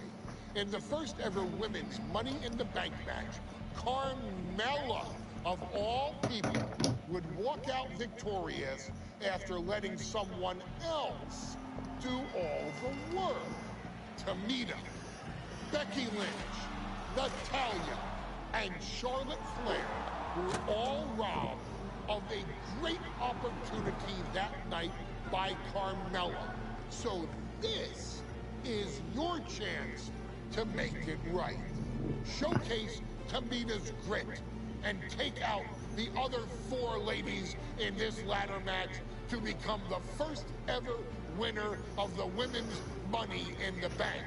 In the first ever women's Money in the Bank match, Carmella, of all people, would walk out victorious after letting someone else do all the work. Tamina, Becky Lynch, Natalya, and Charlotte Flair were all robbed of a great opportunity that night by Carmella. So this is your chance to make it right. Showcase Tamina's grit and take out the other 4 ladies in this ladder match to become the first ever winner of the Women's Money in the Bank.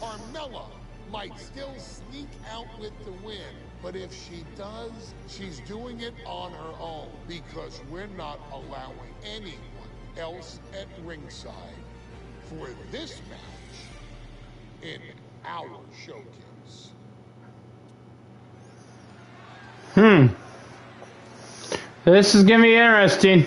Carmella might still sneak out with the win, but if she does, she's doing it on her own because we're not allowing anyone else at ringside for this match in our showcase. This is gonna be interesting.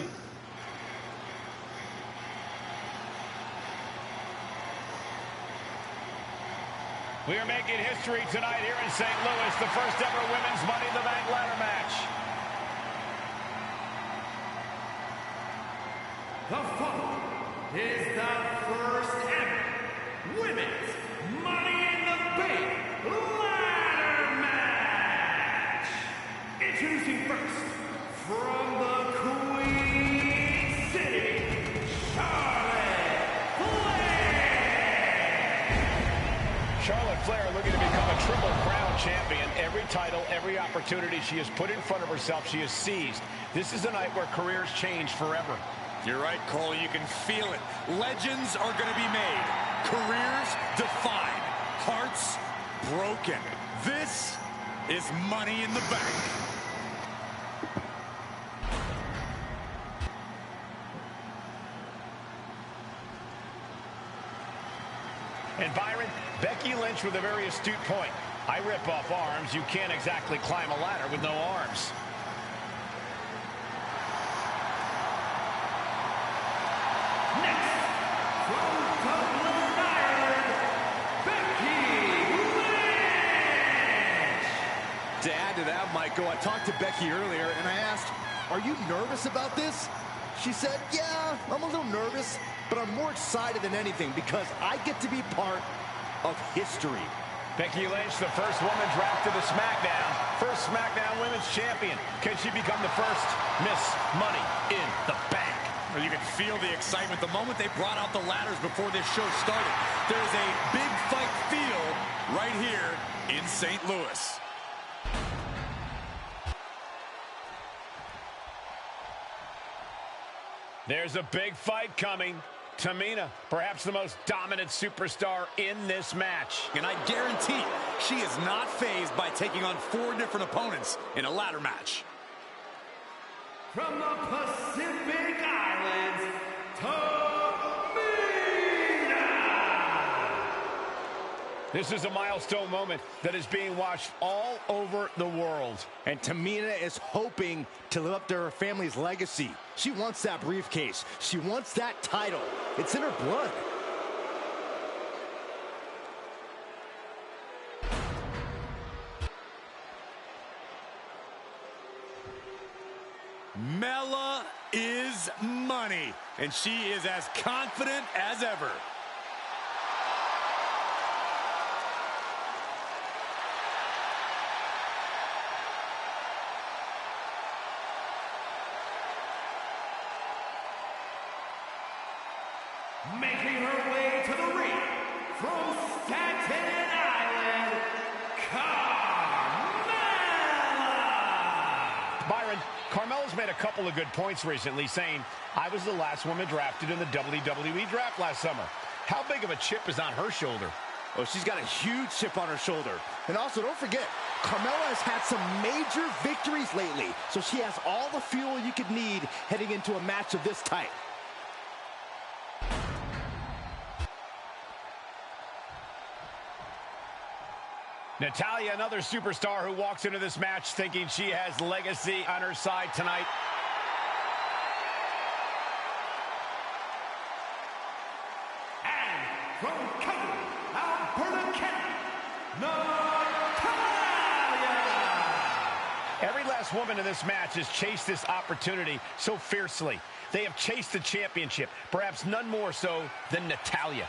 We are making history tonight here in St. Louis, the first ever Women's Money in the Bank ladder match. The following is the first ever Women's Money in the Bank ladder match. Introducing first, from the Queen City, Charlotte Flair. Charlotte Flair looking to become a champion. Every title, every opportunity she has put in front of herself, she has seized. This is a night where careers change forever. You're right, Cole. You can feel it. Legends are going to be made. Careers defined. Hearts broken. This is Money in the Bank. And Byron, Becky Lynch with a very astute point. I rip off arms. You can't exactly climb a ladder with no arms. Next, from Dublin, Ireland, Becky Lynch. To add to that, Michael, I talked to Becky earlier and I asked, are you nervous about this? She said, yeah, I'm a little nervous, but I'm more excited than anything because I get to be part of history. Becky Lynch, the first woman drafted to SmackDown. First SmackDown Women's Champion. Can she become the first Miss Money in the Bank? Well, you can feel the excitement the moment they brought out the ladders before this show started. There's a big fight feel right here in St. Louis. There's a big fight coming. Tamina, perhaps the most dominant superstar in this match. And I guarantee she is not fazed by taking on 4 different opponents in a ladder match. From the Pacific Islands, Tamina. This is a milestone moment that is being watched all over the world. And Tamina is hoping to live up to her family's legacy. She wants that briefcase. She wants that title. It's in her blood. Mela is money, and she is as confident as ever. Making her way to the ring from Staten Island, Carmella. Byron, Carmella's made a couple of good points recently, saying, I was the last woman drafted in the WWE draft last summer. How big of a chip is on her shoulder? Oh, she's got a huge chip on her shoulder. And also, don't forget, Carmella has had some major victories lately, so she has all the fuel you could need heading into a match of this type. Natalya, another superstar who walks into this match thinking she has legacy on her side tonight. And from Calgary, Alberta, Canada, Natalya. Every last woman in this match has chased this opportunity so fiercely. They have chased the championship, perhaps none more so than Natalya.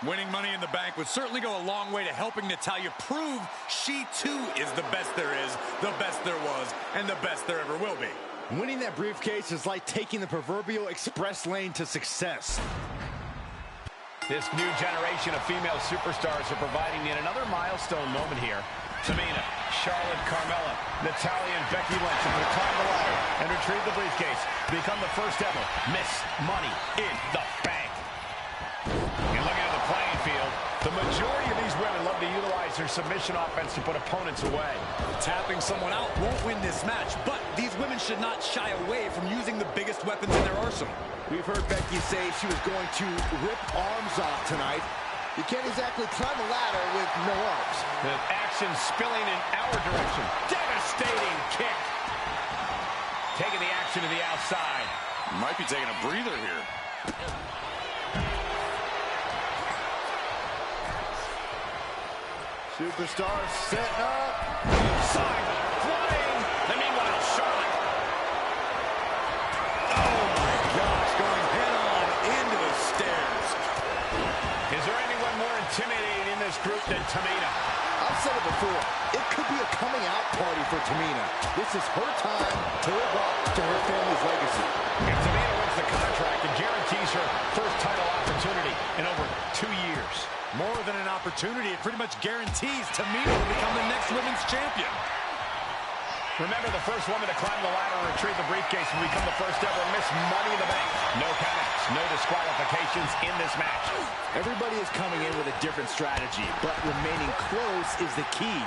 Winning Money in the Bank would certainly go a long way to helping Natalya prove she too is the best there is, the best there was, and the best there ever will be. Winning that briefcase is like taking the proverbial express lane to success. This new generation of female superstars are providing yet another milestone moment here. Tamina, Charlotte, Carmella, Natalya, and Becky Lynch have climbed the ladder and retrieved the briefcase to become the first ever Miss Money in the Bank. And looking at the playing field, the majority of these women love to utilize their submission offense to put opponents away. Tapping someone out won't win this match, but these women should not shy away from using the biggest weapons in their arsenal. We've heard Becky say she was going to rip arms off tonight. You can't exactly climb a ladder with no arms. The action spilling in our direction. Devastating kick. Taking the action to the outside. Might be taking a breather here. Superstar setting up. Side flying. And meanwhile, Charlotte. Oh my gosh, going head on into the stairs. Is there anyone more intimidating in this group than Tamina? I've said it before. It could be a coming out out party for Tamina. This is her time to live up to her family's legacy. If Tamina wins the contract, it guarantees her first title opportunity in over 2 years. More than an opportunity, it pretty much guarantees Tamina to become the next women's champion. Remember, the first woman to climb the ladder and retrieve the briefcase will become the first ever Miss Money in the Bank. No countouts, no disqualifications in this match. Everybody is coming in with a different strategy, but remaining close is the key.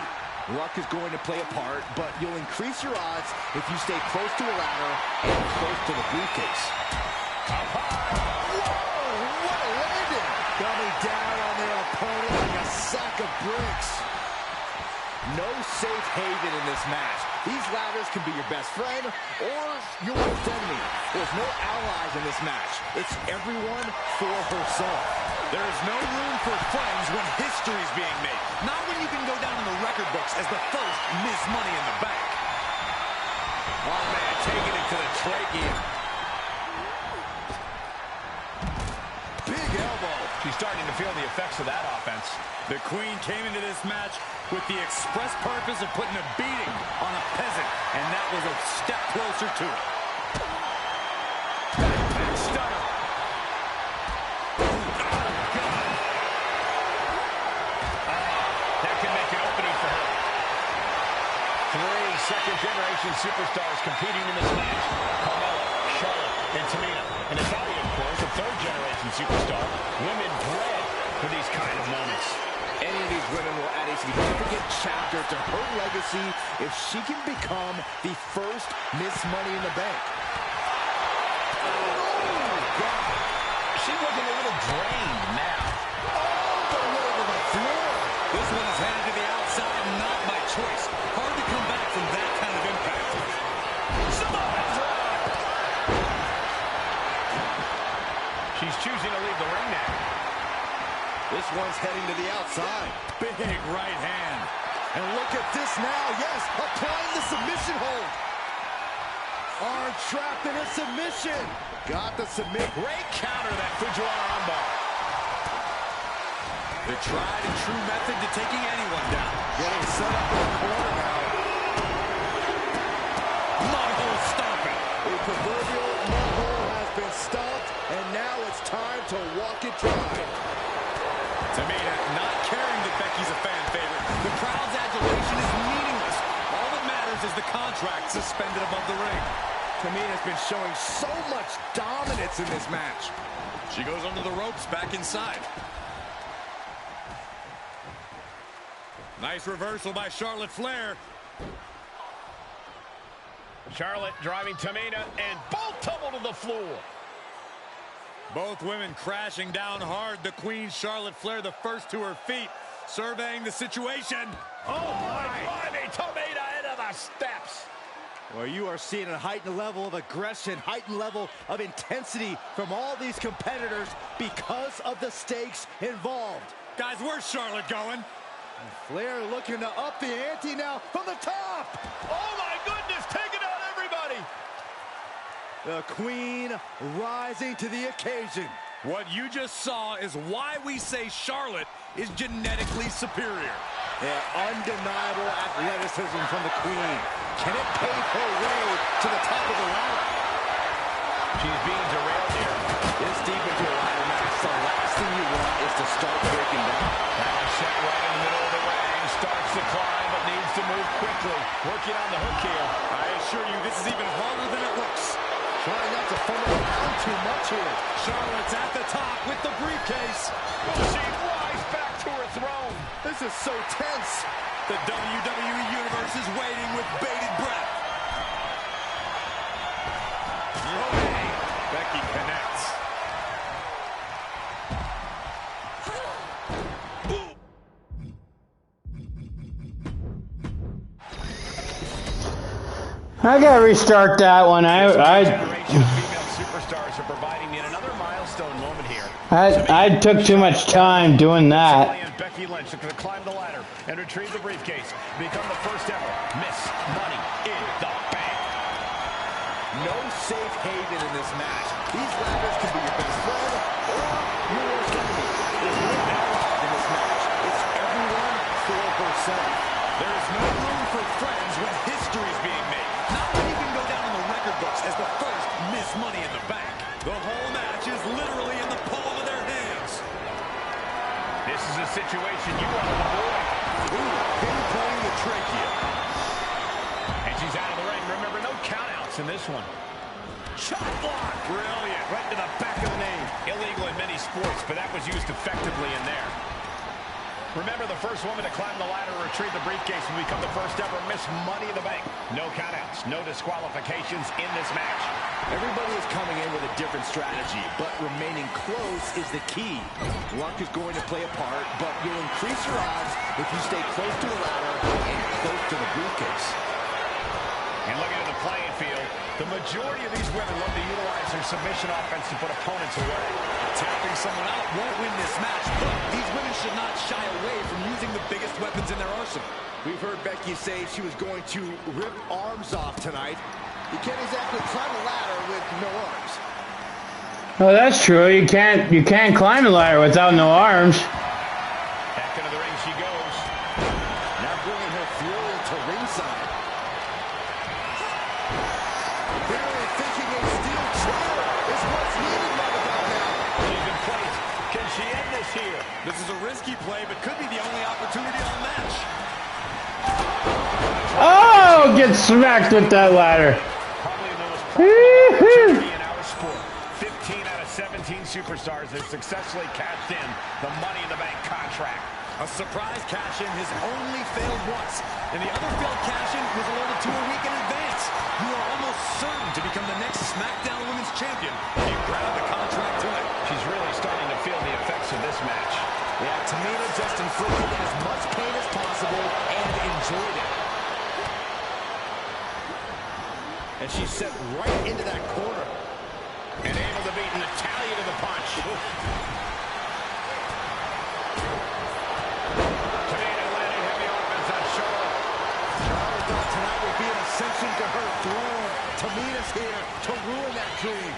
Luck is going to play a part, but you'll increase your odds if you stay close to a ladder and close to the briefcase. Up high. Whoa, what a landing! Coming down on their opponent like a sack of bricks. No safe haven in this match. These ladders can be your best friend or your worst enemy. There's no allies in this match. It's everyone for herself. There is no room for friends when history is being made. Not when you can go down in the record books as the first Miss Money in the Bank. Oh, man, taking it to the trachea. Big elbow. She's starting to feel the effects of that offense. The Queen came into this match with the express purpose of putting a beating on a peasant, and that was a step closer to it. Back stunner. That could make an opening for her. 3 second-generation superstars competing in this match. Carmella, Charlotte, and Tamina. And Natalia, of course, a third-generation superstar. Women bred for these kind of moments. Any of these women will add a significant chapter to her legacy if she can become the first Miss Money in the Bank. Oh, God. She looking a little drained now. All the way to the floor. This one is headed to the outside, not by choice. Hard to come back from that kind of impact. Samoa drop. She's choosing to leave the ring now. This one's heading to the outside. Big right hand. And look at this now. Yes, applying the submission hold. Arm trapped in a submission. Got the submit. Great counter, that Fujiwara armbar. The tried and true method to taking anyone down. Getting set up in the corner now. Mudhole stomping. The proverbial mudhole has been stomped, and now it's time to walk it dry. Tamina not caring that Becky's a fan favorite. The crowd's adulation is meaningless. All that matters is the contract suspended above the ring. Tamina's been showing so much dominance in this match. She goes under the ropes, back inside. Nice reversal by Charlotte Flair. Charlotte driving Tamina, and both tumble to the floor. Both women crashing down hard. The Queen, Charlotte Flair, the first to her feet, surveying the situation. Oh, my God, Tamina into the steps. Well, you are seeing a heightened level of aggression, heightened level of intensity from all these competitors because of the stakes involved. Guys, where's Charlotte going? Flair looking to up the ante now from the top. Oh, my goodness, taking out everybody. The Queen rising to the occasion. What you just saw is why we say Charlotte is genetically superior. Yeah, undeniable athleticism from the Queen. Can it pave her way to the top of the ladder? She's being derailed here. This deep into a ladder match, the last thing you want is to start breaking down. Now set right in the middle of the ring. Starts to climb, but needs to move quickly. Working on the hook here. I assure you, this is even harder than it looks. Trying not to fumble around too much here. Charlotte's at the top with the briefcase. Will she rise back to her throne? This is so tense. The WWE Universe is waiting with bated breath. Okay. Becky connects. I gotta restart that one. Superstars are providing yet another milestone moment here. I took too much time doing that. Becky Lynch looking to climb the ladder and retrieve the briefcase. Become the first ever Miss Money in the Bank. No safe haven in this match. These ladders can be your best friend or your worst enemy. There's no allies in this match. It's everyone for herself. There is no room for friends in this one. Shot block. Brilliant. Right to the back of the name. Illegal in many sports, but that was used effectively in there. Remember, the first woman to climb the ladder or retrieve the briefcase will become the first ever Miss Money in the Bank. No countouts, no disqualifications in this match. Everybody is coming in with a different strategy, but remaining close is the key. Luck is going to play a part, but you'll increase your odds if you stay close to the ladder and close to the briefcase. And looking at the playing field, the majority of these women love to utilize their submission offense to put opponents away. Tapping someone out won't win this match, but these women should not shy away from using the biggest weapons in their arsenal. We've heard Becky say she was going to rip arms off tonight. You can't exactly climb a ladder with no arms. Oh, that's true. You can't climb a ladder without no arms. Back into the ring she goes. Now bringing her fury to ringside. Barely thinking a steel chair is what's needed right about now. She's in place. Can she end this here? This is a risky play, but could be the only opportunity on the match. Oh, get smacked with that ladder. Probably the most popular opportunity in our sport. 15 out of 17 superstars have successfully cashed in the Money in the Bank contract. A surprise cash-in has only failed once, and the other failed cash-in was alerted to a week in advance. You are almost certain to become the next SmackDown Women's Champion if you grab the contract tonight. She's really starting to feel the effects of this match. Yeah, Tamina just inflicted as much pain as possible and enjoyed it. And she's set right into that corner. And able to beat Natalya to the punch. Tamina landing heavy offense on Charlotte. Charlotte thought tonight would be an ascension to her throne. Tamina's here to ruin that dream.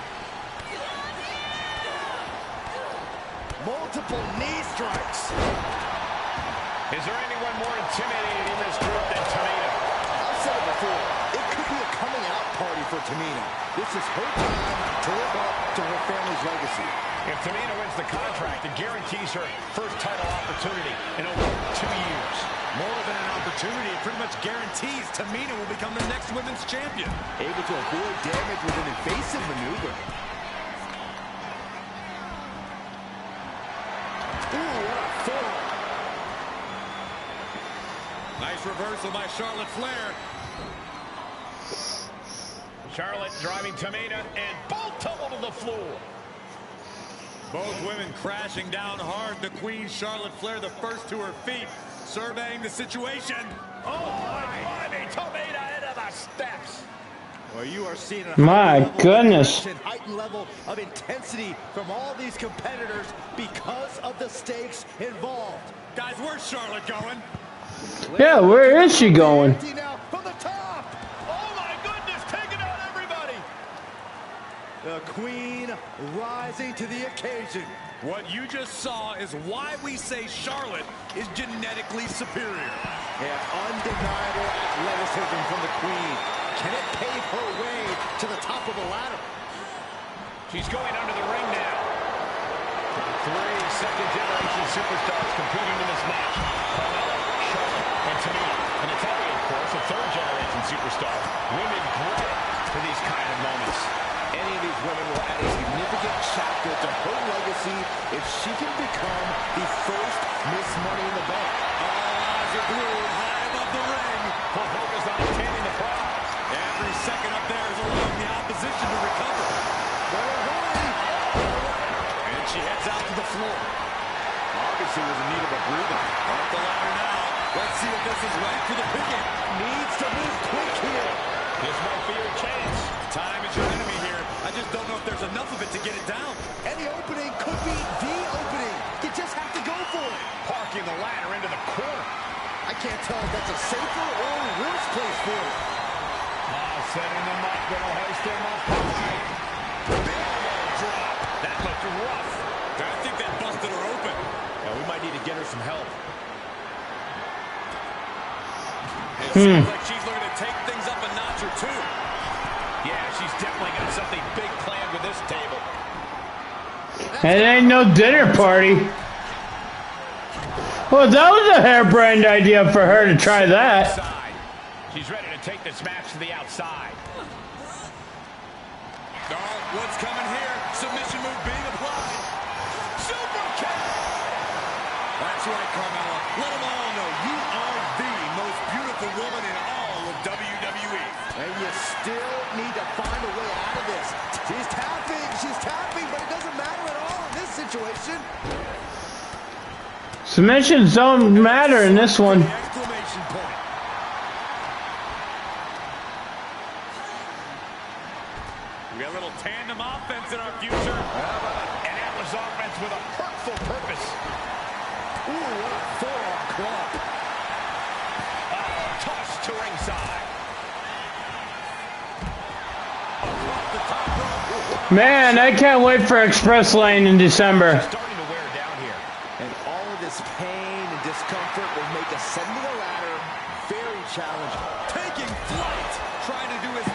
Multiple knee strikes. Is there anyone more intimidating in this group than Tamina? I've said it before. It could be a coming out party for Tamina. This is her time to live up to her family's legacy. If Tamina wins the contract, it guarantees her first title opportunity in over 2 years. More than an opportunity, it pretty much guarantees Tamina will become the next women's champion. Able to avoid damage with an evasive maneuver. Ooh, what a forearm. Nice reversal by Charlotte Flair. Charlotte driving Tamina, and both tumble to the floor. Both women crashing down hard. The Queen, Charlotte Flair, the first to her feet, surveying the situation. Oh, my Tamina into the steps. Well, you are seeing a My goodness. heightened level of intensity from all these competitors because of the stakes involved. Guys, where's Charlotte going? Yeah, where is she going? Now from the top. Oh, my goodness, taking out everybody. The Queen rising to the occasion. What you just saw is why we say Charlotte is genetically superior. And undeniable athleticism from the Queen. Can it pave her way to the top of the ladder? She's going under the ring now. 3 second-generation superstars competing in this match. Carmella, Charlotte, and Tamina. And Natalya, of course, a third-generation superstar. Women bred for these kind of moments. Any of these women will add a significant chapter to her legacy if she can become the first Miss Money in the Bank. As a groove high above the ring. Full focus on obtaining the prize. Every second up there is allowing the opposition to recover. And she heads out to the floor. Obviously was in need of a breather. Off the ladder now. Let's see if this is right for the picking. Needs to move quick here. This might be your chance. Time is your enemy here. I just don't know if there's enough of it to get it down. And the opening could be the opening. You just have to go for it. Parking the ladder into the corner. I can't tell if that's a safer or worse place for it. Setting them up, gonna hoist them up high. Big drop. That looked rough. I think that busted her open. Yeah, we might need to get her some help. It seems like she's looking to take things up a notch or two. Yeah, she's definitely got something big planned with this table. It ain't no dinner party. Well, that was a harebrained idea for her to try that. She's ready to take this match to the outside. Oh, what's coming here? Submission move being applied. Super kick! That's right, Carmella. Let them all know you are the most beautiful woman in all of WWE. And you still need to find a way out of this. She's tapping, but it doesn't matter at all in this situation. Submissions don't matter in this one. Exclamation point. We got a little tandem offense in our future. An Atlas offense with a hurtful purpose. Ooh, what a forearm club. Toss to ringside. Man, I can't wait for Express Lane in December. Starting to wear down here. And all of this pain and discomfort will make ascending a ladder very challenging. Taking flight. Trying to do his...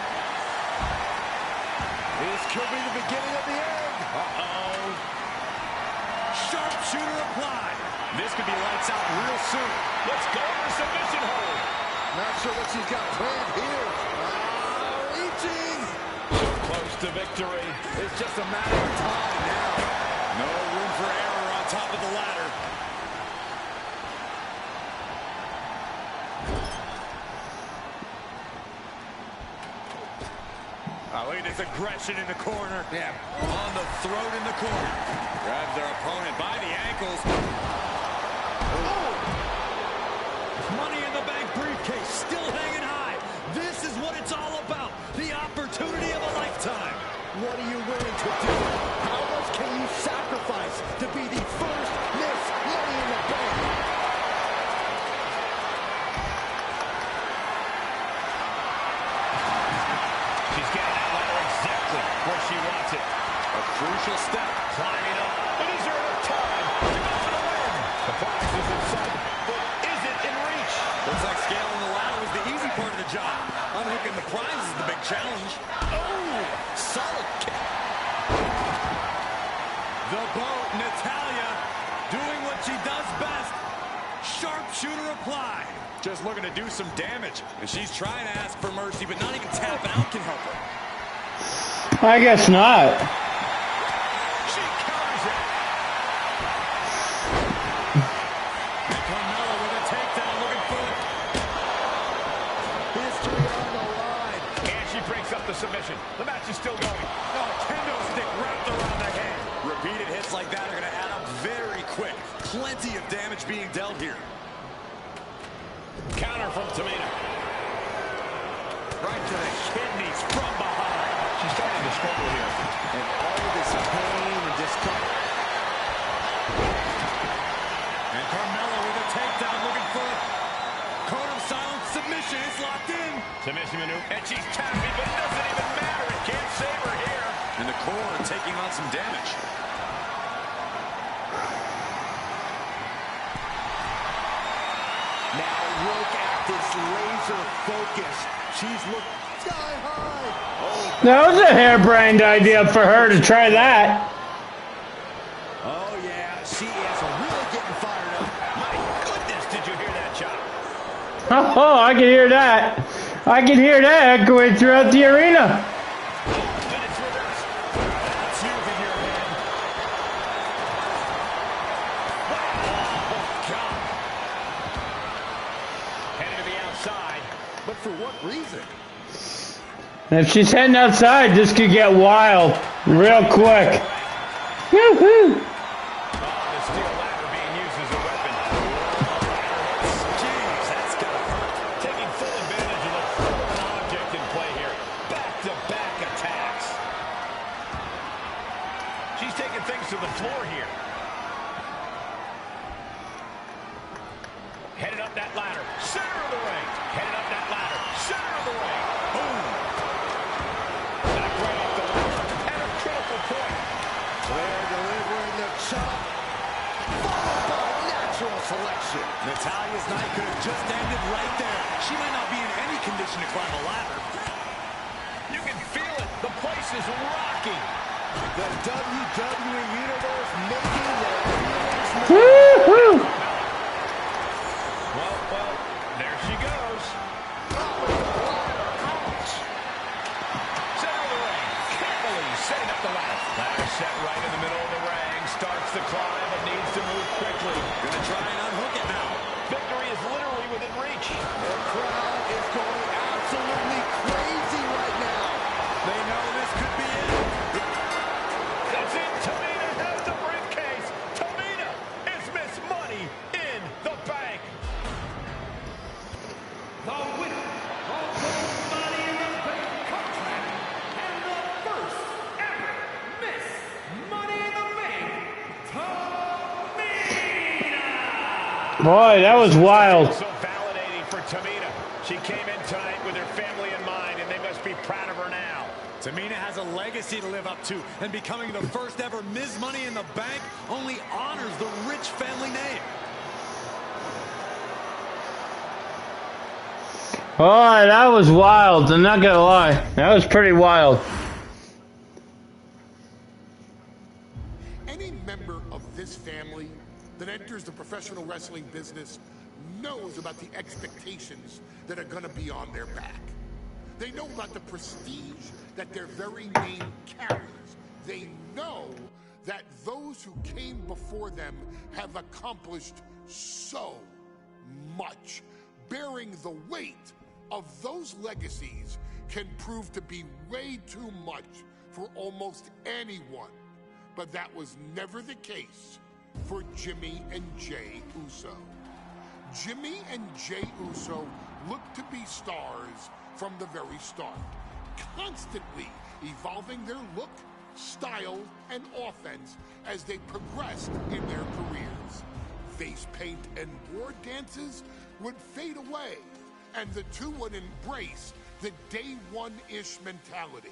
This could be the beginning of the end. Uh-oh. Sharpshooter applied. This could be lights out real soon. Let's go for submission hold. Not sure what she's got planned here. Reaching. Close to victory. It's just a matter of time now. No room for error on top of the ladder. Look at this aggression in the corner. Yeah, on the throat in the corner. Grabs their opponent by the ankles. Oh! Money in the Bank briefcase still hanging high. This is what it's all about. The opportunity of a lifetime. What are you willing to do? How much can you sacrifice to be the first Miss Money in the Bank? She's getting that ladder exactly where she wants it. A crucial step. Climbing up. But is there enough time to go for the win? The prize is in sight, but is it in reach? Looks like scaling the ladder was the easy part of the job. Unhooking the prize is the big challenge. Oh, solid kick. The boat, Natalya, doing what she does best. Sharpshooter applied. Just looking to do some damage. And she's trying to ask for mercy, but not even tapping out can help her. I guess not. She counters it. And Carmella with a takedown, looking for it. History on the line. And she breaks up the submission. The match is still going. Oh, kendo stick wrapped around the head. Repeated hits like that are going to add up very quick. Plenty of damage being dealt here. Counter from Tamina. Right to the kidneys from behind. She's starting to struggle here. And all of this pain and discomfort. And Carmella with a takedown, looking for it. Code of silence submission is locked in. Submission maneuver. And she's tapping, but it doesn't even matter. It can't save her here. And the core taking on some damage. Now look at this laser focus. She's looked sky high. Oh, That was a harebrained idea for her to try that. oh yeah, she is really getting fired up. My goodness, did you hear that shot? Oh, I can hear that. I can hear that echoing throughout the arena. Then it's reversed. That's you in your head. Oh, God. Heading to the outside. But for what reason? And if she's heading outside, this could get wild real quick. Woo-hoo. The steel ladder being used as a weapon. Jeez, that's gonna hurt. Taking full advantage of the foreign object in play here. Back-to-back attacks. She's taking things to the floor here. Headed up that ladder. Center of the ring. Headed up that ladder. Center of the ring. Boom. Back right off the ladder. At a critical point. They're delivering the chop. Followed by natural selection. Natalya's night could have just ended right there. She might not be in any condition to climb a ladder. You can feel it. The place is rocking. The WWE Universe making their appearance known. Woo-hoo. Well, there she goes. Oh, Boy, that was wild. So validating for Tamina. She came in tonight with her family in mind, and they must be proud of her now. Tamina has a legacy to live up to, and becoming the first ever Ms. Money in the Bank only honors the rich family name. Boy, that was wild. I'm not gonna lie. That was pretty wild. Any member of this family that enters the professional wrestling business knows about the expectations that are going to be on their back. They know about the prestige that their very name carries. They know that those who came before them have accomplished so much. Bearing the weight of those legacies can prove to be way too much for almost anyone. But that was never the case for Jimmy and Jey Uso. Jimmy and Jey Uso looked to be stars from the very start, constantly evolving their look, style, and offense as they progressed in their careers. Face paint and board dances would fade away, and the two would embrace the day one-ish mentality,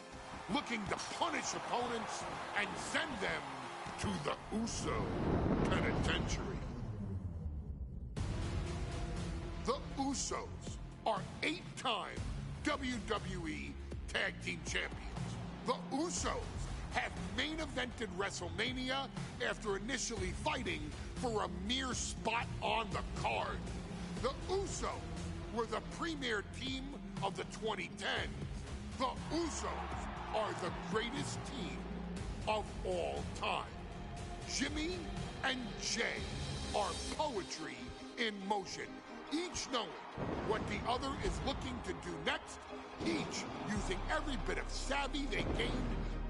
looking to punish opponents and send them to the Uso penitentiary. The Usos are 8-time WWE Tag Team Champions. The Usos have main evented WrestleMania after initially fighting for a mere spot on the card. The Usos were the premier team of the 2010s. The Usos are the greatest team of all time. Jimmy and Jey are poetry in motion, each knowing what the other is looking to do next, each using every bit of savvy they gained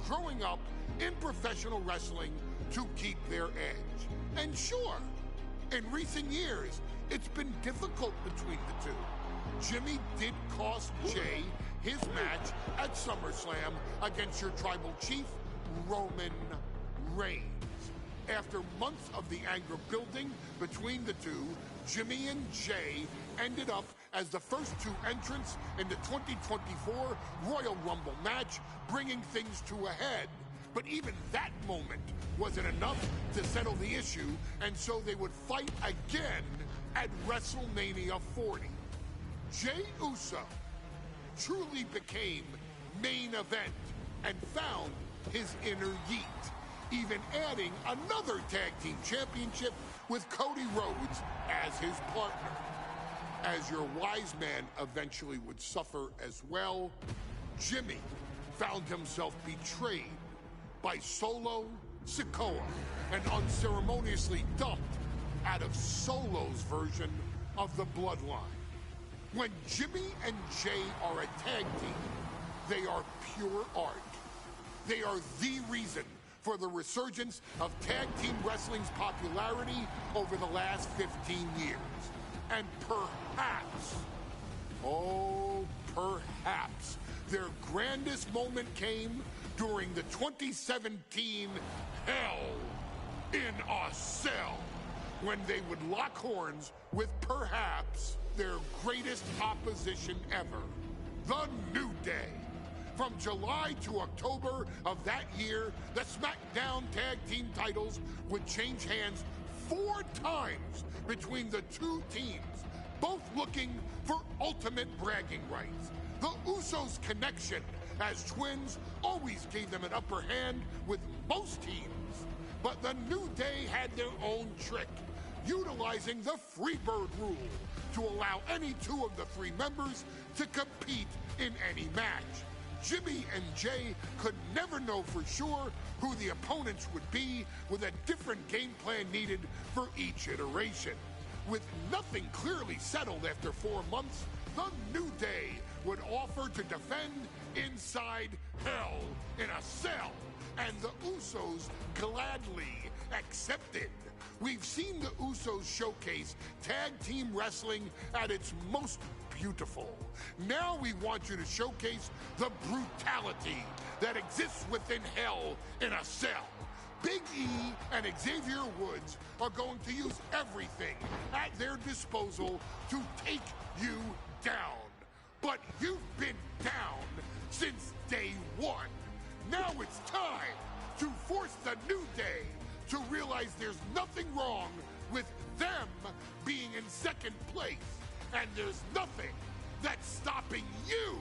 growing up in professional wrestling to keep their edge. And sure, in recent years, it's been difficult between the two. Jimmy did cost Jey his match at SummerSlam against your tribal chief, Roman Reigns. After months of the anger building between the two, Jimmy and Jey ended up as the first two entrants in the 2024 Royal Rumble match, bringing things to a head. But even that moment wasn't enough to settle the issue, and so they would fight again at WrestleMania 40. Jey Uso truly became main event and found his inner yeet, even adding another tag team championship with Cody Rhodes as his partner. As your wise man eventually would suffer as well, Jimmy found himself betrayed by Solo Sikoa and unceremoniously dumped out of Solo's version of the Bloodline. When Jimmy and Jey are a tag team, they are pure art. They are the reason for the resurgence of tag team wrestling's popularity over the last 15 years. And perhaps, oh, perhaps, their grandest moment came during the 2017 Hell in a Cell, when they would lock horns with perhaps their greatest opposition ever, The New Day. From July to October of that year, the SmackDown Tag Team titles would change hands 4 times between the two teams, both looking for ultimate bragging rights. The Usos' connection as twins always gave them an upper hand with most teams, but the New Day had their own trick, utilizing the Freebird rule to allow any 2 of the 3 members to compete in any match. Jimmy and Jey could never know for sure who the opponents would be, with a different game plan needed for each iteration. With nothing clearly settled after 4 months, the New Day would offer to defend inside Hell in a Cell, and the Usos gladly accepted. We've seen the Usos showcase tag team wrestling at its most beautiful. Now we want you to showcase the brutality that exists within Hell in a Cell. Big E and Xavier Woods are going to use everything at their disposal to take you down. But you've been down since day one. Now it's time to force the New Day to realize there's nothing wrong with them being in second place. And there's nothing that's stopping you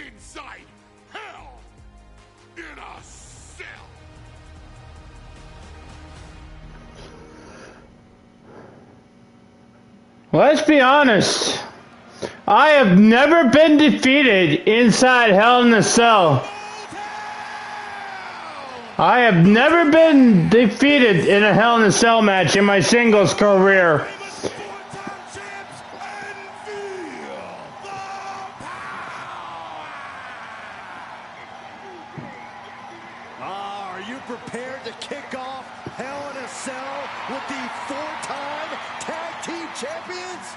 inside Hell in a Cell. Let's be honest. I have never been defeated inside Hell in a Cell. I have never been defeated in a Hell in a Cell match in my singles career. Are you prepared to kick off Hell in a Cell with the four-time tag team champions?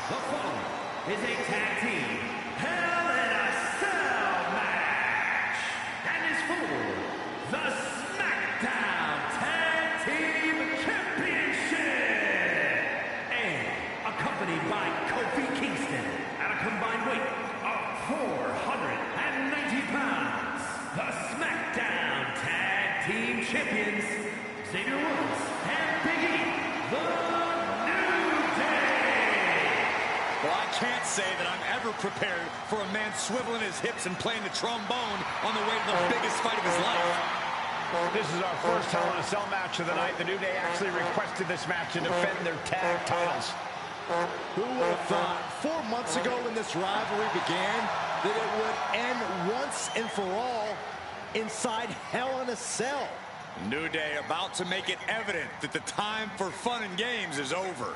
The following is a tag team Hell in a Cell match. That is for the SmackDown Tag Team Championship. And accompanied by Kofi Kingston at a combined weight of 490 pounds. The SmackDown Tag Team Champions, Xavier Woods and Big E, the New Day. Well, I can't say that I'm ever prepared for a man swiveling his hips and playing the trombone on the way to the biggest fight of his life. This is our first Hell in a Cell match of the night. The New Day actually requested this match to defend their tag titles. Who would have thought 4 months ago when this rivalry began that it would end once and for all inside Hell in a Cell? New Day about to make it evident that the time for fun and games is over.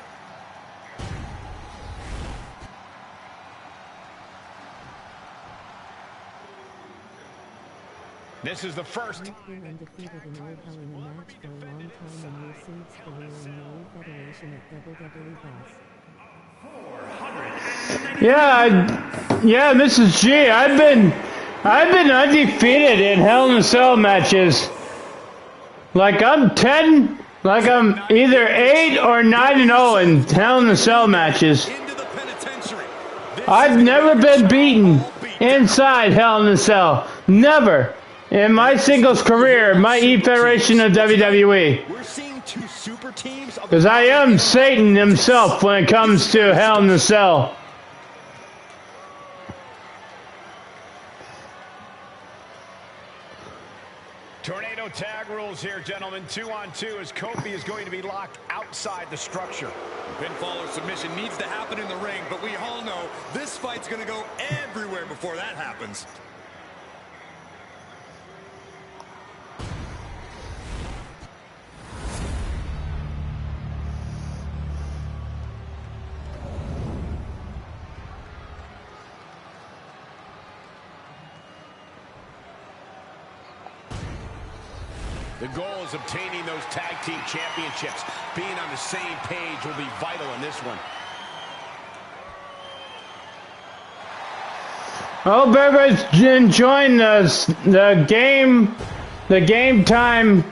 This is the first. Been undefeated in Old Hell in a match for a long time and received career in the Elite Federation at WWE Boss. Yeah, Mrs. G, I've been undefeated in Hell in a Cell matches. Like I'm either 8 or 9-0 in Hell in a Cell matches. I've never been beaten inside Hell in a Cell. Never. In my singles career, my E Federation of WWE. We're seeing two super teams. Because I am Satan himself when it comes to Hell in a Cell. Tornado tag rules here, gentlemen. 2-on-2 as Kofi is going to be locked outside the structure. Pinfall or submission needs to happen in the ring, but we all know this fight's going to go everywhere before that happens. The goal is obtaining those tag team championships. Being on the same page will be vital in this one. I hope everybody's enjoying the game time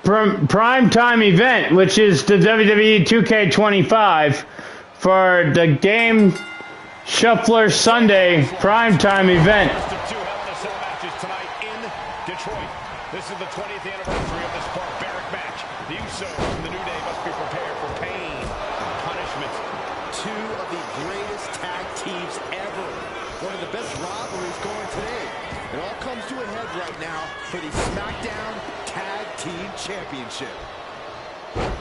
prime time event, which is the WWE 2K25 for the Game Shuffler Sunday prime time event. This is the 20th anniversary of this barbaric match. The Usos and the New Day must be prepared for pain, punishment. Two of the greatest tag teams ever. One of the best rivalries going today. It all comes to a head right now for the SmackDown Tag Team Championship.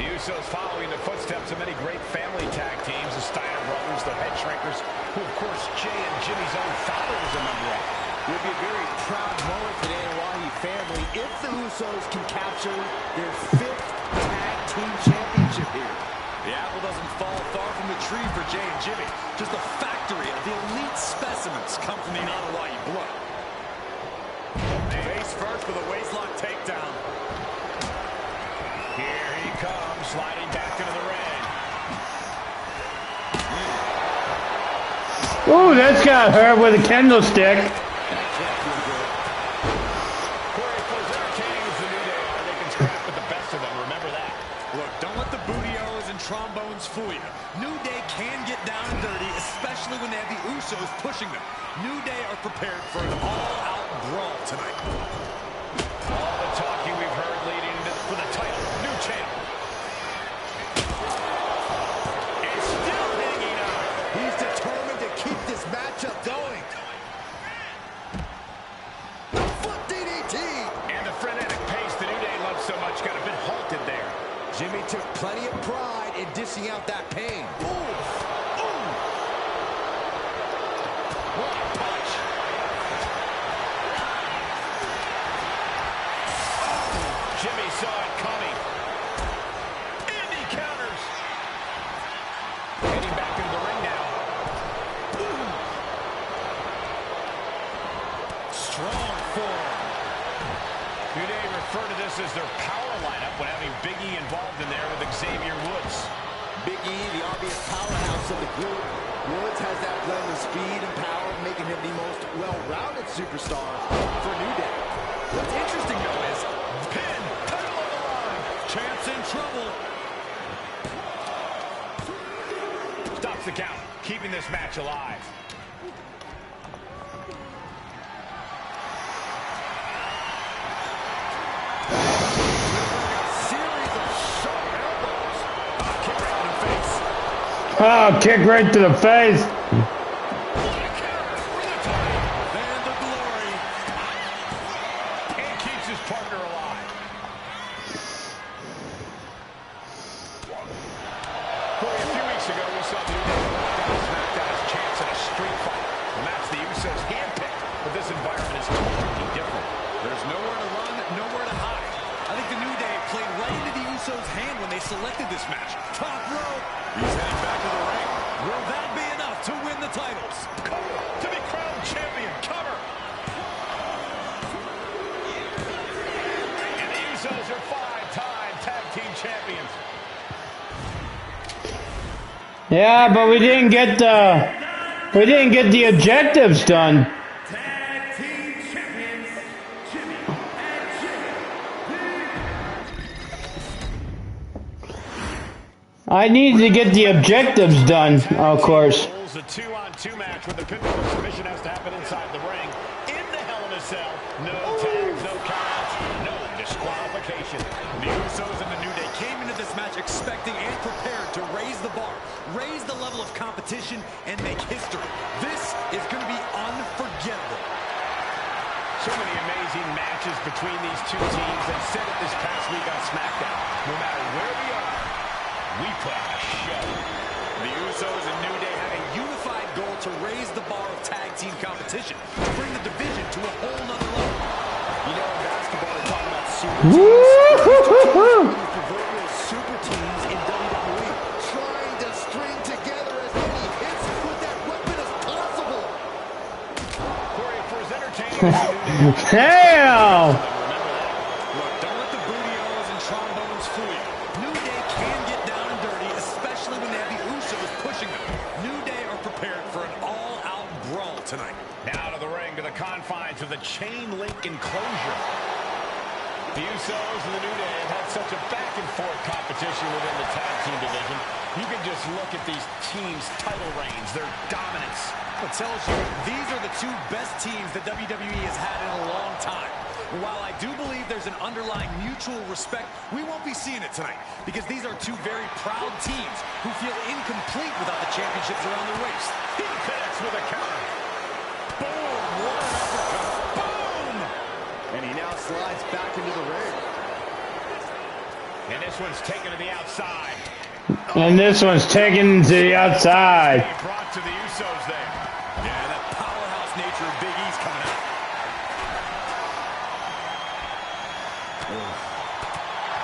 The Usos following the footsteps of many great family tag teams, the Steiner brothers, the Head Shrinkers, who of course Jay and Jimmy's own father was a member of. It would be a very proud moment for the Anoa'i family if the Usos can capture their 5th tag team championship here. The apple doesn't fall far from the tree for Jay and Jimmy. Just a factory of the elite specimens come from the Anoa'i blood. Face first with a waistlock takedown. Here he comes, sliding back into the ring. Ooh, that's got her with a candlestick. Trombones fool you. New Day can get down and dirty, especially when they have the Usos pushing them. New Day are prepared for an all-out brawl tonight. All the talking we've heard leading for the title. New champ. And still hanging on. He's determined to keep this matchup going. The foot DDT. And the frenetic pace the New Day loves so much got a bit halted there. Jimmy took plenty of pride in dishing out that pain. Ooh. Ooh. What a punch. Oh, Jimmy saw it coming. And he counters. Heading back into the ring now. Ooh. Strong form. New Day refer to this as their power lineup when having Big E involved in there with Xavier Woods. Big E, the obvious powerhouse of the group. Woods has that blend of speed and power, making him the most well-rounded superstar for New Day. What's interesting, though, is pin, title on the line. Champ's in trouble. Stops the count, keeping this match alive. Oh, kick right to the face. And the glory. And keeps his partner alive. Corey, a few weeks ago, we saw the New Day walk out SmackDown as champs in a street fight. The match the Usos handpicked, but this environment is totally different. There's nowhere to run, nowhere to hide. I think the New Day played right into the Usos' hand when they selected this match. Top rope. He's heading back to the ring. Will that be enough to win the titles? Cover to be crowned champion. Cover. And the Usos are 5-time tag team champions. Yeah, but we didn't get the objectives done. Tag team champions, Jimmy and Jimmy. I need to get the objectives done, of course. A 2-on-2 match with the pinfall submission has to happen inside the ring. In the Hell in a Cell. No tags, no counts, no disqualification. The Usos and the New Day came into this match expecting and prepared to raise the bar, raise the level of competition, and make history. This is going to be unforgettable. So many amazing matches between these two teams. They said it this past week on SmackDown. No matter where we are, we put on a show. The Usos and New Day have a unified goal to raise the bar of tag team competition, to bring the division to a whole nother level. You know, in basketball, they're talking about super teams. These proverbial super teams in WWE, trying to string together as many hits with that weapon as possible. Corey, for his entertainment, Damn! Look, don't let the booty-os and trombones fool you. New Day can get down and dirty, especially when they have the Usos pushing them. New Day are prepared for an all-out brawl tonight. Now to the ring, to the confines of the chain link enclosure. The Usos and the New Day have had such a back-and-forth competition within the tag team division. You can just look at these teams' title reigns, their dominance. It tells you these are the two best teams that WWE has had in a long time. While I do believe there's an underlying mutual respect, we won't be seeing it tonight because these are two very proud teams who feel incomplete without the championships around their waist. He connects with a counter. Boom! What an uppercut. Boom! And he now slides back into the ring. And this one's taken to the outside. And this one's taken to the outside. Brought to the Usos there. Yeah, that powerhouse nature of Big E's coming out.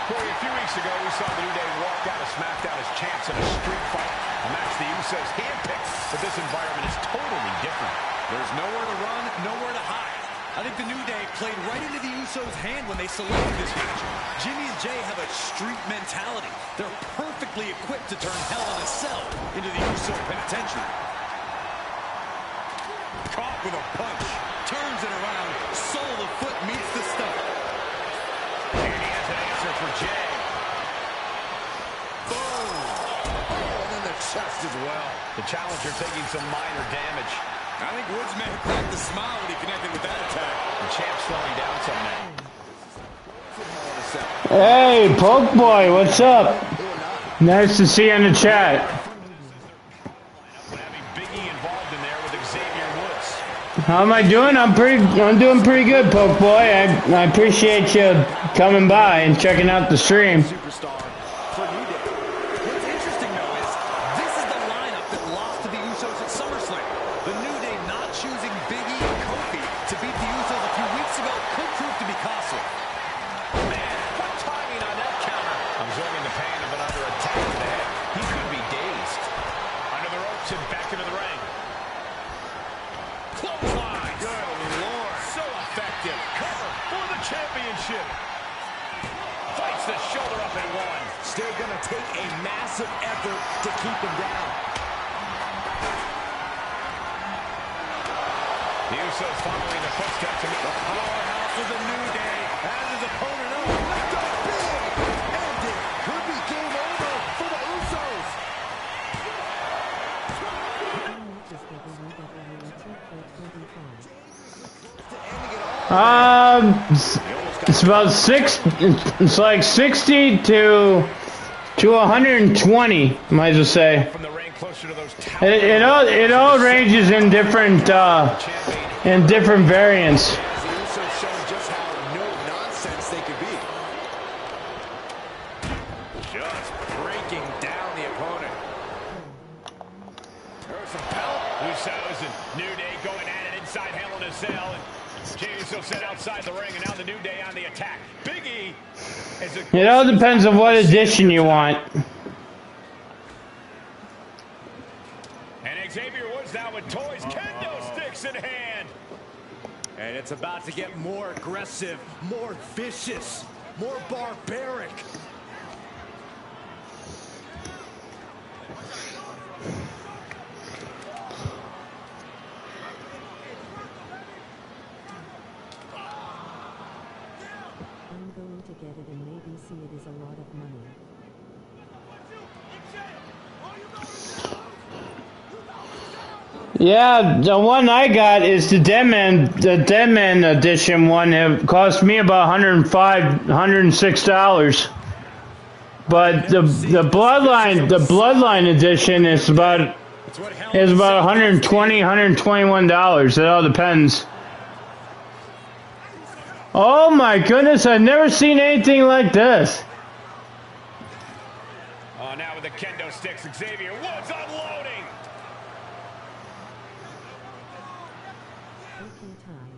Corey, a few weeks ago, we saw the New Day walk out of SmackDown as champs in a street fight. A match the Usos handpicked, but this environment is totally different. There's nowhere to run, nowhere to hide. I think the New Day played right into the Usos' hand when they selected this match. Jimmy and Jay have a street mentality. They're perfectly equipped to turn Hell in a Cell into the Uso penitentiary. Caught with a punch. Turns it around. Sole of foot meets the stump. And he has an answer for Jay. Boom. Oh, and then the chest as well. The challenger taking some minor damage. I think Woods may have cracked a smile when he connected with that attack. The champ's slowing down some now. Hey, Poke Boy, what's up? Nice to see you in the chat. Having Biggie involved in there with Xavier Woods. How am I doing? I'm doing pretty good, Poke Boy. I appreciate you coming by and checking out the stream. Superstar for New Day. What's interesting, though, is this is the lineup that lost to the Usos at SummerSlam. The New Day not choosing Biggie and Kofi to beat the Usos a few weeks ago could prove to be costly. Man, what timing on that counter. Absorbing the pain of another attack to the head. He could be dazed. Under the ropes and back into the ring. Clothesline. Good Lord. So effective. Cover for the championship. Fights the shoulder up and one. Still going to take a massive effort to keep him down. The Usos following the footsteps of the Powerhouse of the New Day has his opponent up. Lift up big. And it could be game over for the Usos. It's about it's like 60 to 120, might as well say. from the ring closer to those It all ranges in different variants. The Usos showing just how no-nonsense they could be. Just breaking down the opponent. There's some power. Usos and New Day going at it inside Hell in a Cell. And Jey Uso set outside the ring, and now the New Day on the attack. Big E is a... It all depends on what edition you want. And Xavier Woods now with toys, kendo sticks in hand. And it's about to get more aggressive, more vicious, more barbaric. I'm going to get it and maybe see it is a lot of money. Yeah, the one I got is the Dead Man edition one. It cost me about $106. But the Bloodline edition is about $120, $121. It all depends. Oh my goodness, I've never seen anything like this. Oh, now with the kendo sticks, Xavier Woods unloading. Taking time.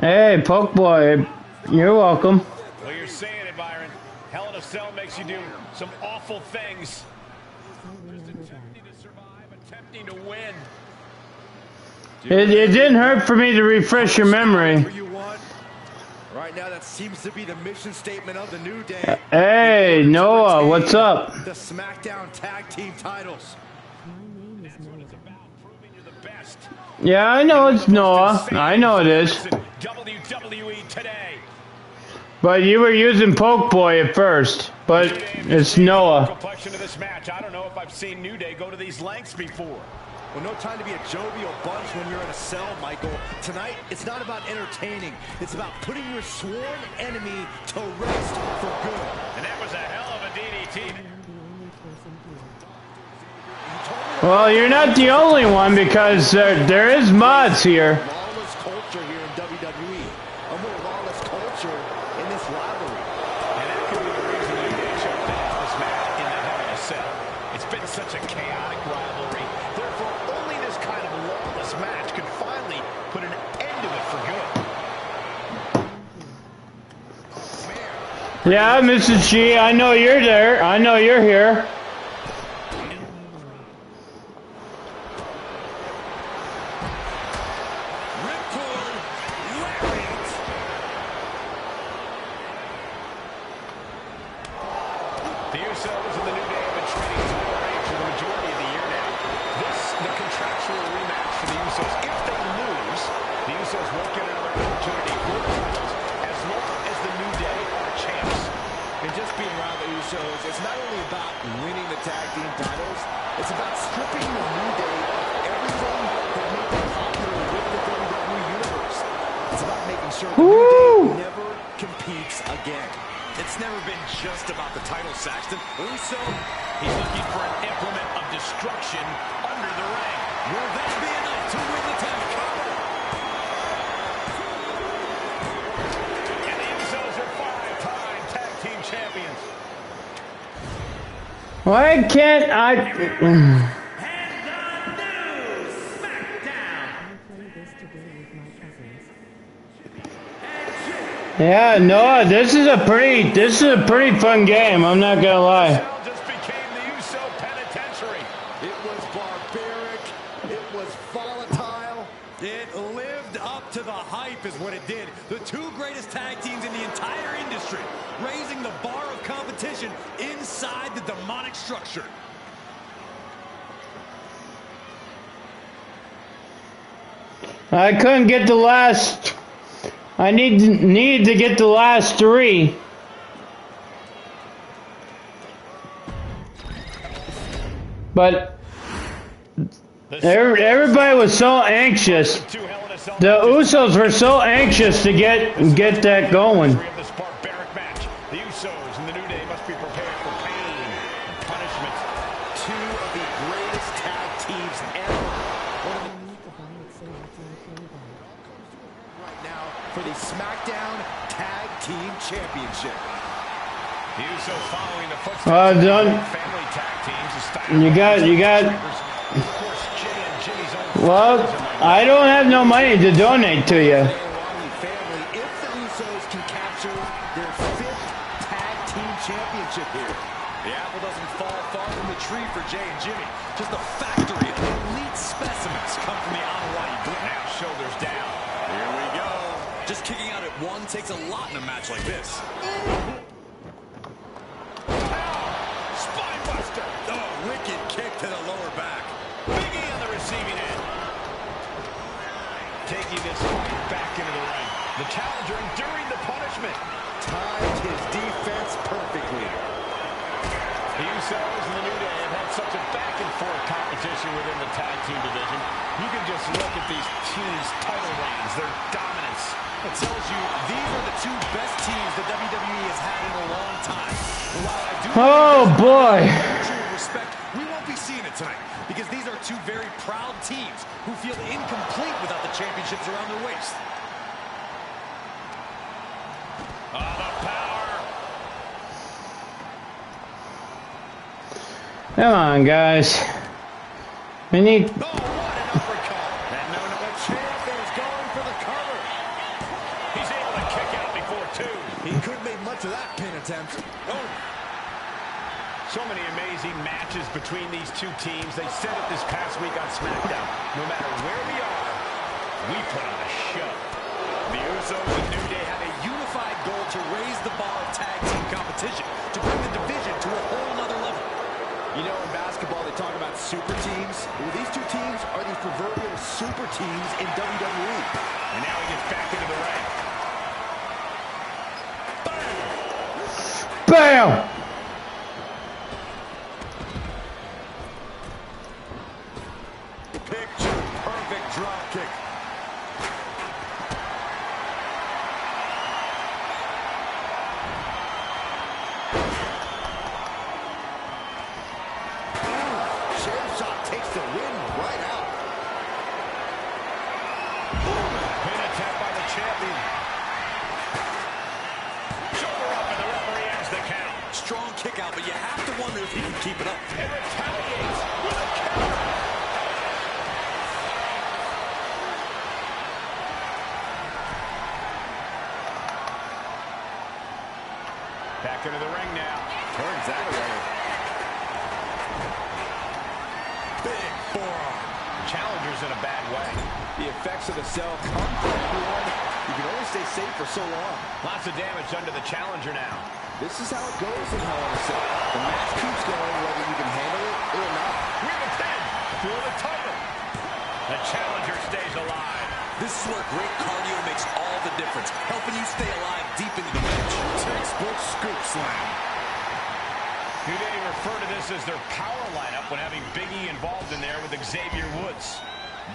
Hey, Poke Boy, you're welcome. Well, you're saying it, Byron. Hell in a Cell makes you do some awful things. I remember that. Attempting to survive, attempting to win. It didn't hurt for me to refresh your memory. Right now, that seems to be the mission statement of the New Day. Hey, Noah, what's up? The SmackDown Tag Team titles. My name is Noah. Yeah, I know it's Noah. I know it is. WWE today. But you were using Poke Boy at first. But it's Noah. Complexion of this match. I don't know if I've seen New Day go to these lengths before. Well, no time to be a jovial bunch when you're in a cell, Michael. Tonight, it's not about entertaining. It's about putting your sworn enemy to rest for good. And that was a hell of a DDT. I'm the only person here. Well, you're not the only one because there is mods here. Lawless culture here in WWE. A more lawless culture in this rivalry. And that could be the reason New Day showed up in this match in the Hell in a Cell. It's been such a chaotic rivalry. Therefore, only this kind of lawless match could finally put an end to it for good. Yeah, Mrs. G, I know you're there. I know you're here. Ripcord, lariat. The Usos and the New Day have been training to range for the majority of the year now. The potentially a rematch for the Usos. If they lose, the Usos won't get another opportunity for the titles as long as the New Day are champs. And just being around the Usos, it's not only about winning the tag team titles, it's about stripping the New Day of everything that made them popular with the WWE Universe. It's about making sure the New Day never competes again. It's never been just about the title, Saxton. Uso, he's looking for an implement of destruction under the ring. Will that be enough to win the tag? And the Usos are 5-time tag team champions. Why can't I? And the new SmackDown. I play this together with my cousins. Yeah, no, this is a pretty fun game. I'm not gonna lie. Just became the Uso penitentiary. It was barbaric. It was volatile. It lived up to the hype is what it did. The two greatest tag teams in the entire industry, raising the bar of competition inside the demonic structure. I couldn't get the last. I need to get the last 3. But everybody was so anxious. The Usos were so anxious to get that going. This barbaric match. The Usos and the New Day must be prepared for pain and punishment. Two of the greatest tag teams ever. Right now for the SmackDown Tag Team Championship. The Usos following the footsteps of family tag teams. You got. Well, I don't have no money to donate to you. If the Usos can capture their 5th tag team championship here. The apple doesn't fall far from the tree for Jay and Jimmy. Just a factory of elite specimens come from the Hawaii group. Now shoulders down. Here we go. Just kicking out at one takes a lot in a match like this. Spinebuster. Oh, wicked kick to the lower back. Biggie on the receiving end. Taking this back into the ring. The challenger enduring the punishment. Timed his defense perfectly. The Usos and the New Day have had such a back-and-forth competition within the tag team division. You can just look at these teams' title reigns, their dominance. It tells you these are the two best teams the WWE has had in a long time. And while I do boy. respect, we won't be seeing it tonight because these are two very proud teams who feel incomplete without the championships around their waist. Oh, the power. Come on, guys. We need. Oh, what an uppercut. And no, the champ is going for the cover. He's able to kick out before 2. He couldn't make much of that pin attempt. Oh. So many amazing matches between these two teams. They said it this past week on SmackDown. No matter where we are, we put on a show. The Usos and New Day have a unified goal to raise the bar of tag team competition, to bring the division to a whole nother level. You know, in basketball, they talk about super teams. Well, these two teams are the proverbial super teams in WWE. And now he gets back into the ring. Bam! Picture perfect drop kick. Chair shot takes the wind right out. Pin attempt by the champion. Shoulder up and the referee ends the count. Strong kick out, but you have to wonder if he can keep it up. And retaliates with a counter. Back into the ring now. Turns that way. Big forearm. Challenger's in a bad way. The effects of the cell come for everyone. You can only stay safe for so long. Lots of damage done to the challenger now. This is how it goes in Hell in a Cell. The match keeps going whether you can handle it or not. We have a pin for the title. The challenger stays alive. This is where great cardio makes all the difference, helping you stay alive deep into the match. Textbook scoop slam. New Day refer to this as their power lineup when having Big E involved in there with Xavier Woods.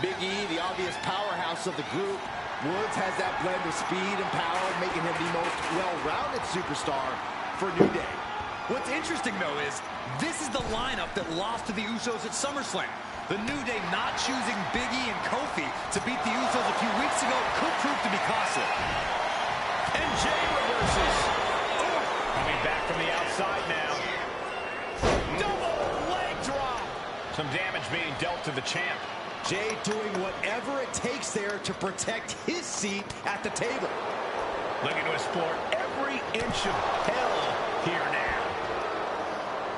Big E, the obvious powerhouse of the group. Woods has that blend of speed and power, making him the most well-rounded superstar for New Day. What's interesting, though, is this is the lineup that lost to the Usos at SummerSlam. The New Day not choosing Big E and Kofi to beat the Usos a few weeks ago could prove to be costly. And Jay reverses. Coming back from the outside now. Double leg drop. Some damage being dealt to the champ. Jay doing whatever it takes there to protect his seat at the table. Looking to explore every inch of hell here now.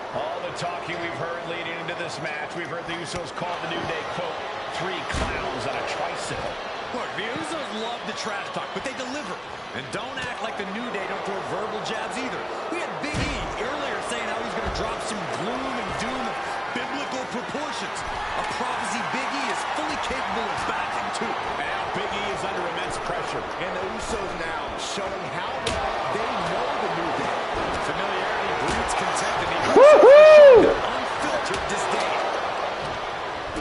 All the talking we've heard leading into this match, we've heard the Usos call the New Day, quote, 3 clowns on a tricycle. Look, the Usos love the trash talk, but they deliver. And don't act like the New Day don't throw verbal jabs either. We had Big E earlier saying how he's going to drop some gloom and doom of biblical proportions. A prophecy Big E is fully capable of backing, too. And now Big E is under immense pressure. And the Usos now showing how well they know the New Day. Familiarity breeds contempt, and he unfiltered disdain.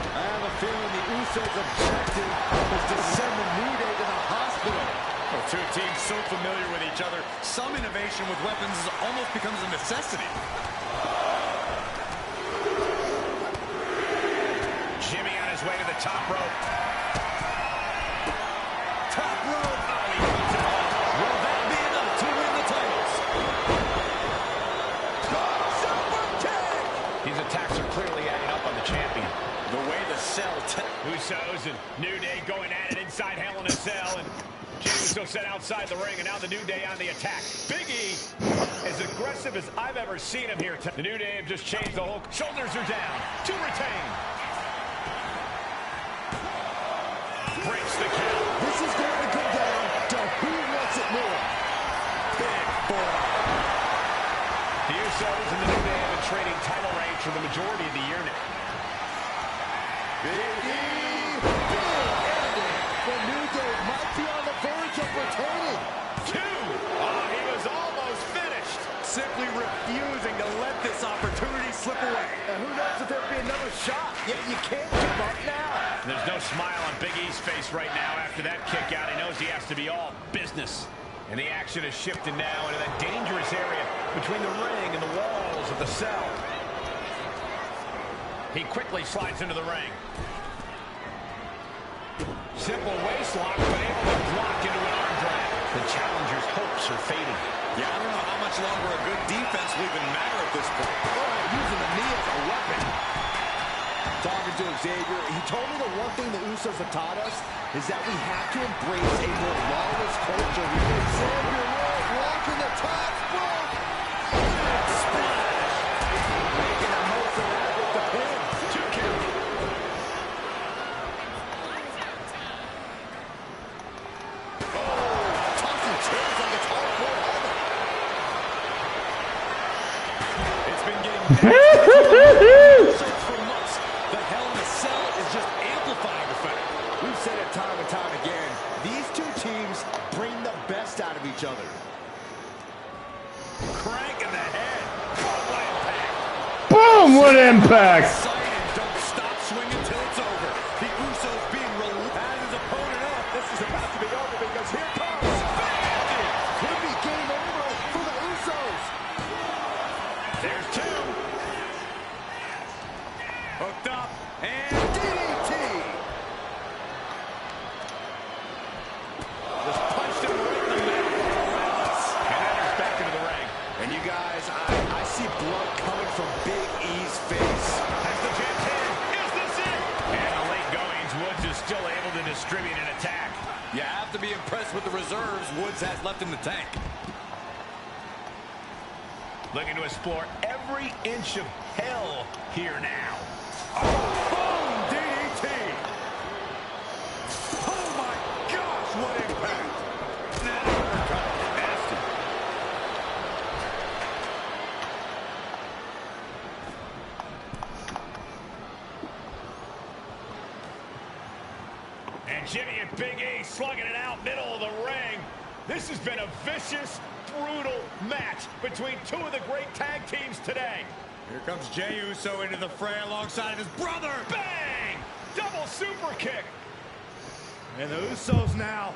I have a feeling the Usos' objective is to send the New Day to the hospital. Well, two teams so familiar with each other, some innovation with weapons almost becomes a necessity. Jimmy on his way to the top rope. Top rope. Oh, he puts it on. Will that be enough to win the titles? Super kick! These attacks are clearly adding up on the champion. The way the cell... Usos and New Day going at it inside Hell in a Cell, and Jey Uso set outside the ring, and now the New Day on the attack. Big E, as aggressive as I've ever seen him here. The New Day have just changed the whole... Shoulders are down to retain. Breaks the count. This is going to come down to who wants it more. Big boy. The Usos and the New Day have been trading title reigns for the majority of the year now. Big E, big ending. The New Day might be on the verge of returning. 2. Oh, he was almost finished. Simply refusing to let this opportunity slip away. And who knows if there'll be another shot. Yet you can't give up now. There's no smile on Big E's face right now after that kick out. He knows he has to be all business. And the action has shifted now into that dangerous area between the ring and the walls of the cell. He quickly slides into the ring. Simple waist lock, but able to block into an arm drag. The challenger's hopes are fading. Yeah, I don't know how much longer a good defense will even matter at this point. Oh, using the knee as a weapon. Talking to Xavier, he told me the one thing the Usos have taught us is that we have to embrace a more lawless culture. Xavier walking the top rope. Splash. Making the most of that with the pin. 2 count. Tossing chairs like it's hardcore heaven. It's been getting better. For months, the Hell in a Cell is just amplifying the fact. We've said it time and time again. These two teams bring the best out of each other. Crank in the head. What impact. Boom! What impact! Excited, don't stop swinging till it's over. The Usos being released. Had his opponent up. This is about to be over because here comes. Could be game over for the Usos. There's 2. Hooked up. And DDT. just punched him right in the mouth. And then he's back into the ring. And you guys, I see blood coming from Big E's face. That's the champ pin. Is this it? And the late goings, Woods is still able to distribute an attack. You have to be impressed with the reserves Woods has left in the tank. Looking to explore every inch of hell here now. Boom! DDT! Oh my gosh, what impact! Nasty. And Jimmy and Big E slugging it out middle of the ring. This has been a vicious, brutal match between two of the great tag teams today. Here comes Jey Uso into the fray alongside of his brother. Bang! Double super kick. And the Usos now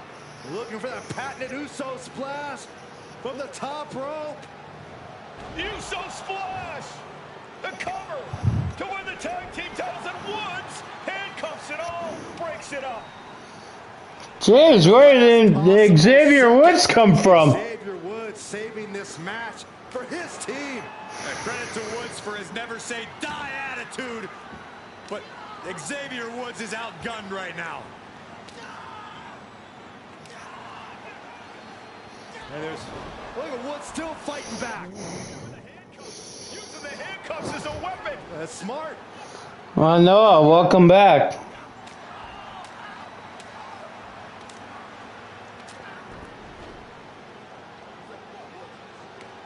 looking for that patented Uso splash from the top rope. Uso splash. The cover to win the tag team titles, and Woods handcuffs it all, breaks it up. Jeez, where did Xavier Woods come from? Xavier Woods saving this match for his team. And credit to Woods for his never say die attitude. But Xavier Woods is outgunned right now. And there's, look at Woods still fighting back. Using the handcuffs as a weapon. That's smart. Well, Noah, welcome back.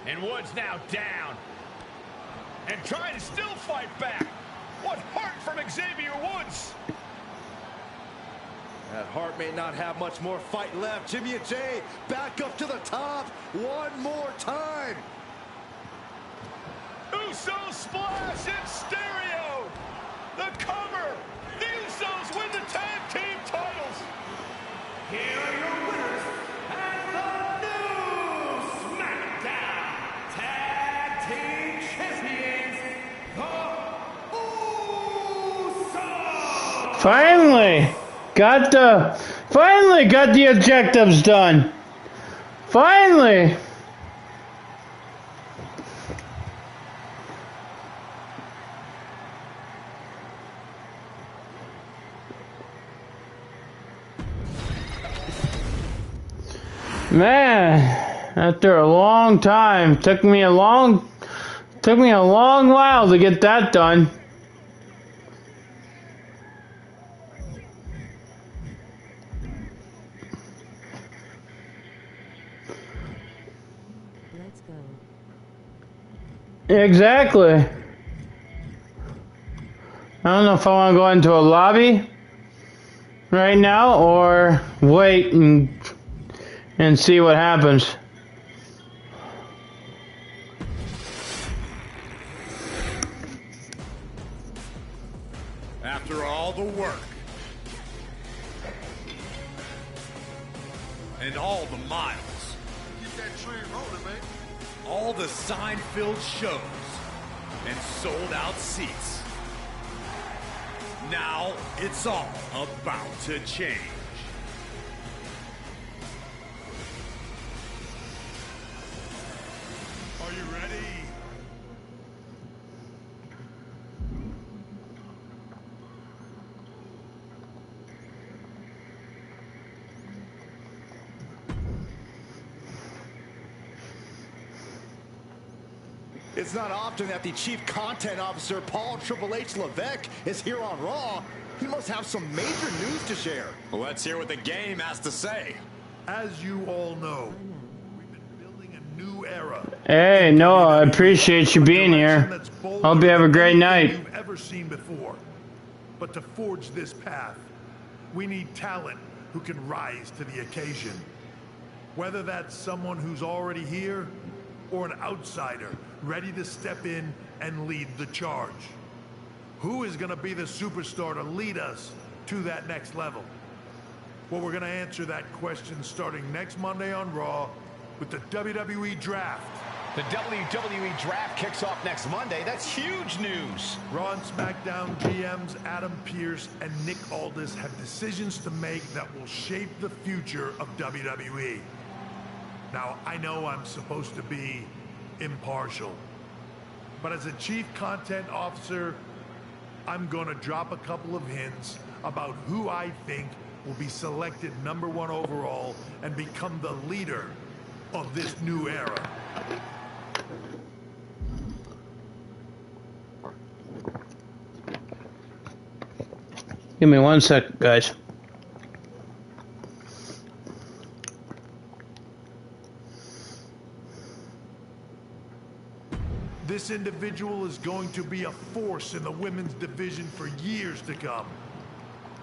And Woods now down. And trying to still fight back. What heart from Xavier Woods. That Hart may not have much more fight left. Jimmy and Jey back up to the top one more time. Uso splash in stereo. The cover. The Usos win the tag team titles. Here are your winners and the new SmackDown Tag Team Champions, the Usos. Finally got the objectives done. Finally. Man, after a long time, took me a long while to get that done. Let's go. Exactly. I don't know if I want to go into a lobby right now or wait and see what happens. After all the work and all the miles, Get that train rolling, man. all the sign-filled shows and sold-out seats, now it's all about to change. Are you ready? It's not often that the Chief Content Officer, Paul Triple H Levesque, is here on Raw. He must have some major news to share. Well, let's hear what the game has to say. As you all know, we've been building a new era. Hey, Noah, I appreciate you being here. That's bolder Hope you have a than great anything night. You've ever seen before. But to forge this path, we need talent who can rise to the occasion. Whether that's someone who's already here or an outsider ready to step in and lead the charge. Who is going to be the superstar to lead us to that next level? Well, we're going to answer that question starting next Monday on Raw with the WWE Draft. The WWE Draft kicks off next Monday. That's huge news. Raw and SmackDown GMs Adam Pearce and Nick Aldis have decisions to make that will shape the future of WWE. Now, I know I'm supposed to be impartial, but as a Chief Content Officer, I'm going to drop a couple of hints about who I think will be selected #1 overall and become the leader of this new era. Give me 1 sec, guys. This individual is going to be a force in the women's division for years to come.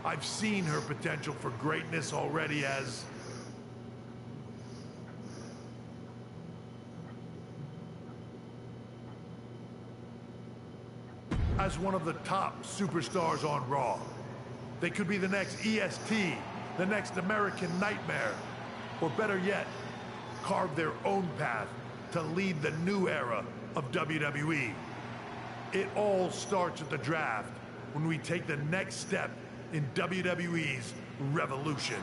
I've seen her potential for greatness already as one of the top superstars on Raw. They could be the next EST, the next American Nightmare, or better yet, carve their own path to lead the new era of WWE. It all starts at the draft when we take the next step in WWE's revolution.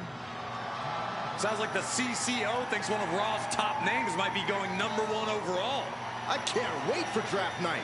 Sounds like the CCO thinks one of Raw's top names might be going #1 overall. I can't wait for draft night.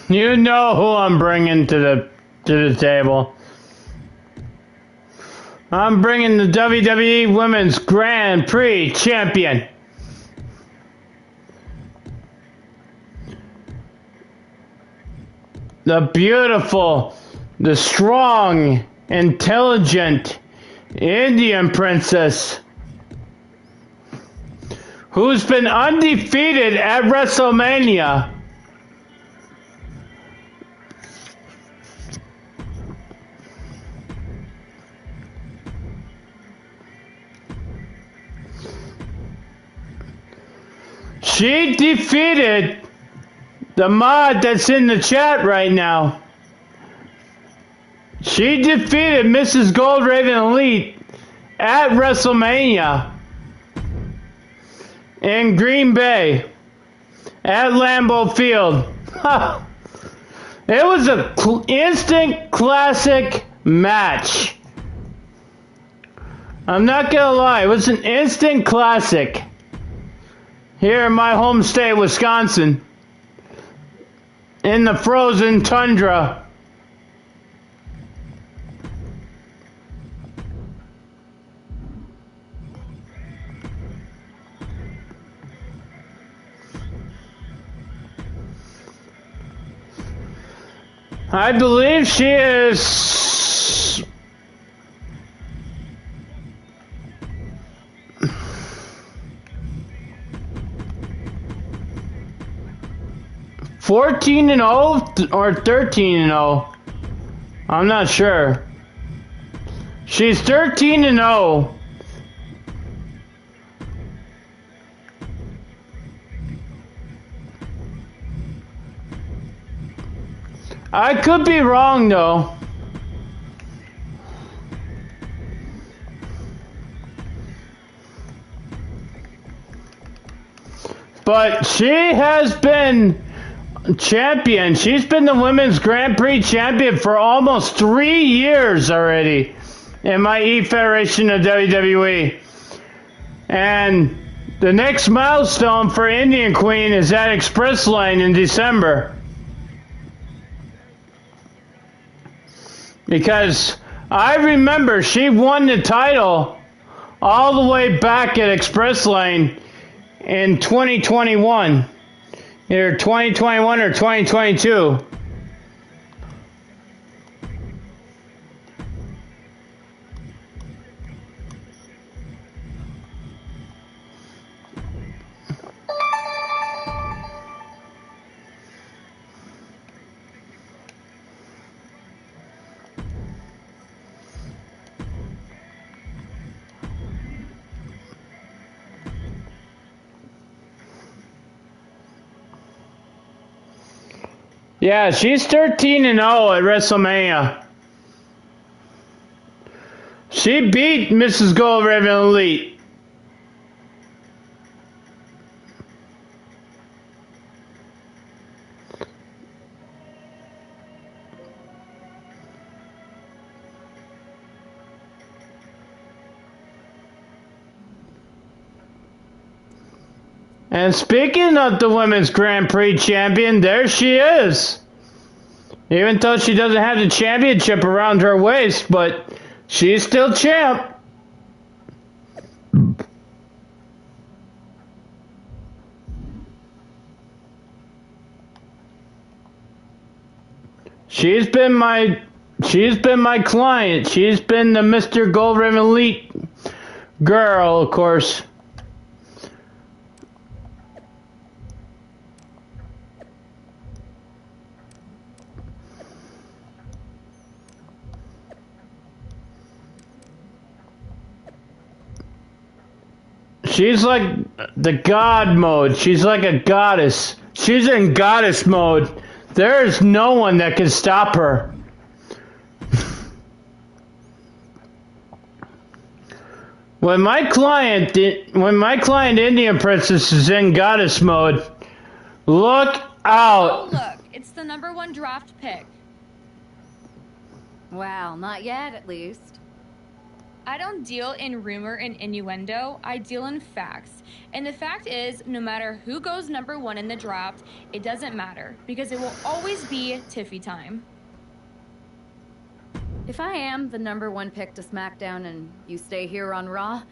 You know who I'm bringing to the table. I'm bringing the WWE Women's Grand Prix champion. The beautiful, the strong, intelligent Indian princess who's been undefeated at WrestleMania. She defeated the mod that's in the chat right now. She defeated Mrs. Gold Raven Elite at WrestleMania in Green Bay at Lambeau Field. It was an instant classic match. I'm not gonna lie, it was an instant classic. Here in my home state, Wisconsin, in the frozen tundra. I believe she is 14-0 or 13-0. I'm not sure. She's 13-0. I could be wrong though. But she has been champion. She's been the Women's Grand Prix champion for almost 3 years already in my E-Federation of WWE. And the next milestone for Indian Queen is at Express Lane in December. Because I remember she won the title all the way back at Express Lane in 2021. Either 2021 or 2022. Yeah, she's 13-0 at WrestleMania. She beat Mrs. Gold Raven Elite And speaking of the Women's Grand Prix champion, there she is. Even though she doesn't have the championship around her waist, but she's still champ. She's been my client. She's been the Mr. Gold Rim Elite girl, of course. She's like the god mode. She's like a goddess. She's in goddess mode. There's no one that can stop her. When my client Indian Princess is in goddess mode, look out. Oh, look, it's the #1 draft pick. Wow, not yet, at least. I don't deal in rumor and innuendo, I deal in facts. And the fact is, no matter who goes #1 in the draft, it doesn't matter, because it will always be Tiffy time. If I am the #1 pick to SmackDown and you stay here on Raw,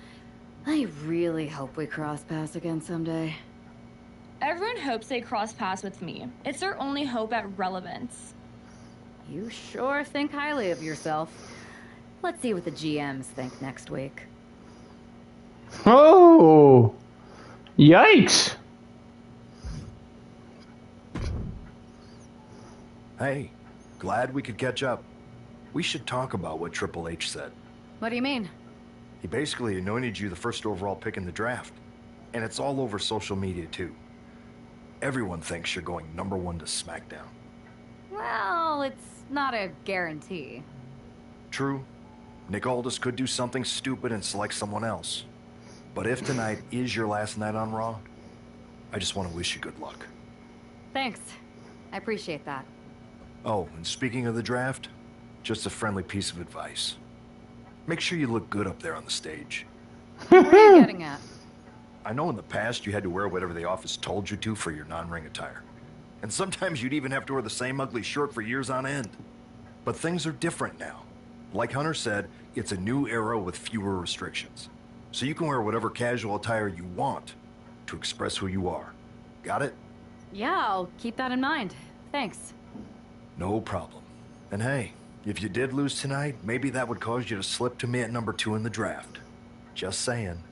I really hope we cross paths again someday. Everyone hopes they cross paths with me. It's their only hope at relevance. You sure think highly of yourself. Let's see what the GMs think next week. Oh, yikes. Hey, glad we could catch up. We should talk about what Triple H said. What do you mean? He basically anointed you the first overall pick in the draft. And it's all over social media, too. Everyone thinks you're going #1 to SmackDown. Well, it's not a guarantee. True. Nick Aldis could do something stupid and select someone else. But if tonight is your last night on Raw, I just want to wish you good luck. Thanks. I appreciate that. Oh, and speaking of the draft, just a friendly piece of advice. Make sure you look good up there on the stage. What are you getting at? I know in the past you had to wear whatever the office told you to for your non-ring attire. And sometimes you'd even have to wear the same ugly shirt for years on end. But things are different now. Like Hunter said, it's a new era with fewer restrictions. So you can wear whatever casual attire you want to express who you are. Got it? Yeah, I'll keep that in mind. Thanks. No problem. And hey, if you did lose tonight, maybe that would cause you to slip to me at #2 in the draft. Just saying.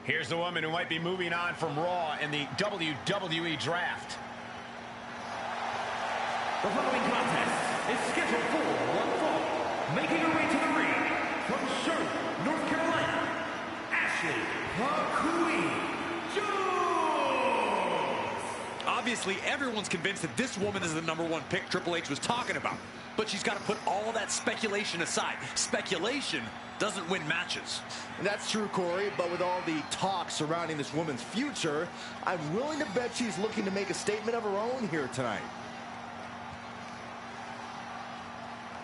Here's the woman who might be moving on from Raw in the WWE Draft. The following contest is scheduled for one fall. Making her way to the ring from Charlotte, North Carolina, Ashley Jones. Obviously, everyone's convinced that this woman is the #1 pick Triple H was talking about. But she's got to put all that speculation aside. Speculation doesn't win matches. That's true, Corey, but with all the talk surrounding this woman's future, I'm willing to bet she's looking to make a statement of her own here tonight.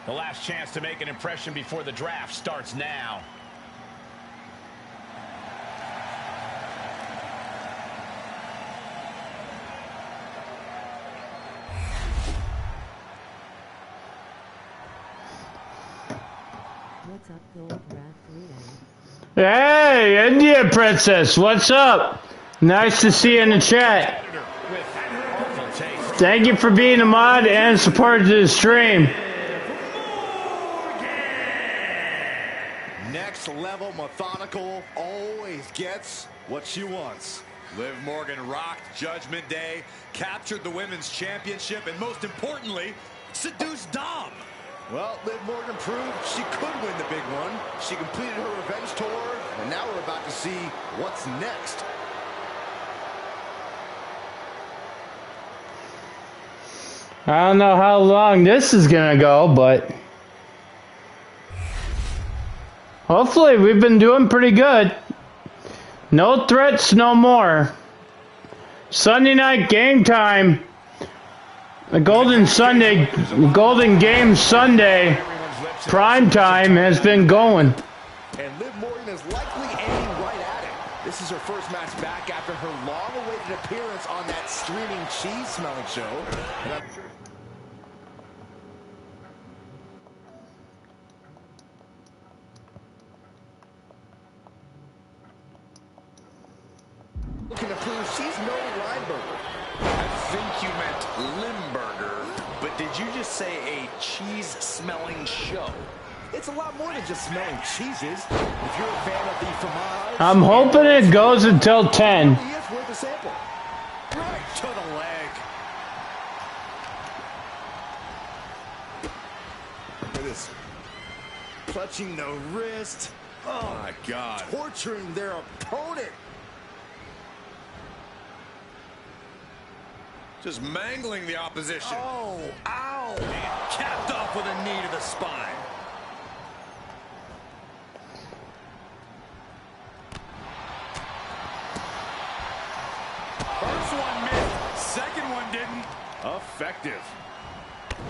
The last chance to make an impression before the draft starts now. What's up, Gold Draft Reader? Hey, Indian Princess, what's up? Nice to see you in the chat. Thank you for being a mod and supporting the stream. Next level methodical, always gets what she wants. Liv Morgan rocked Judgment Day, captured the Women's Championship, and most importantly, seduced Dom. Well, Liv Morgan proved she could win the big one. She completed her revenge tour, and now we're about to see what's next. I don't know how long this is gonna go, but hopefully we've been doing pretty good. No threats, no more. Sunday night game time. The Golden Game Sunday prime time has been going. And Liv Morgan is likely aiming right at it. This is her first match back after her long-awaited appearance on that streaming cheese-smelling show. And I'm sure looking to prove she's no Lineberger. I think you meant Limburger, but did you just say a cheese-smelling show? It's a lot more than just smelling cheeses. If you're a fan of the fromage, I'm hoping it goes until 10. he is worth a sample. Right to the leg. Look at this. Clutching the wrist. Oh, my God. Torturing their opponent. Just mangling the opposition. Oh, ow. And capped off with a knee to the spine. First one missed. Second one didn't. Effective.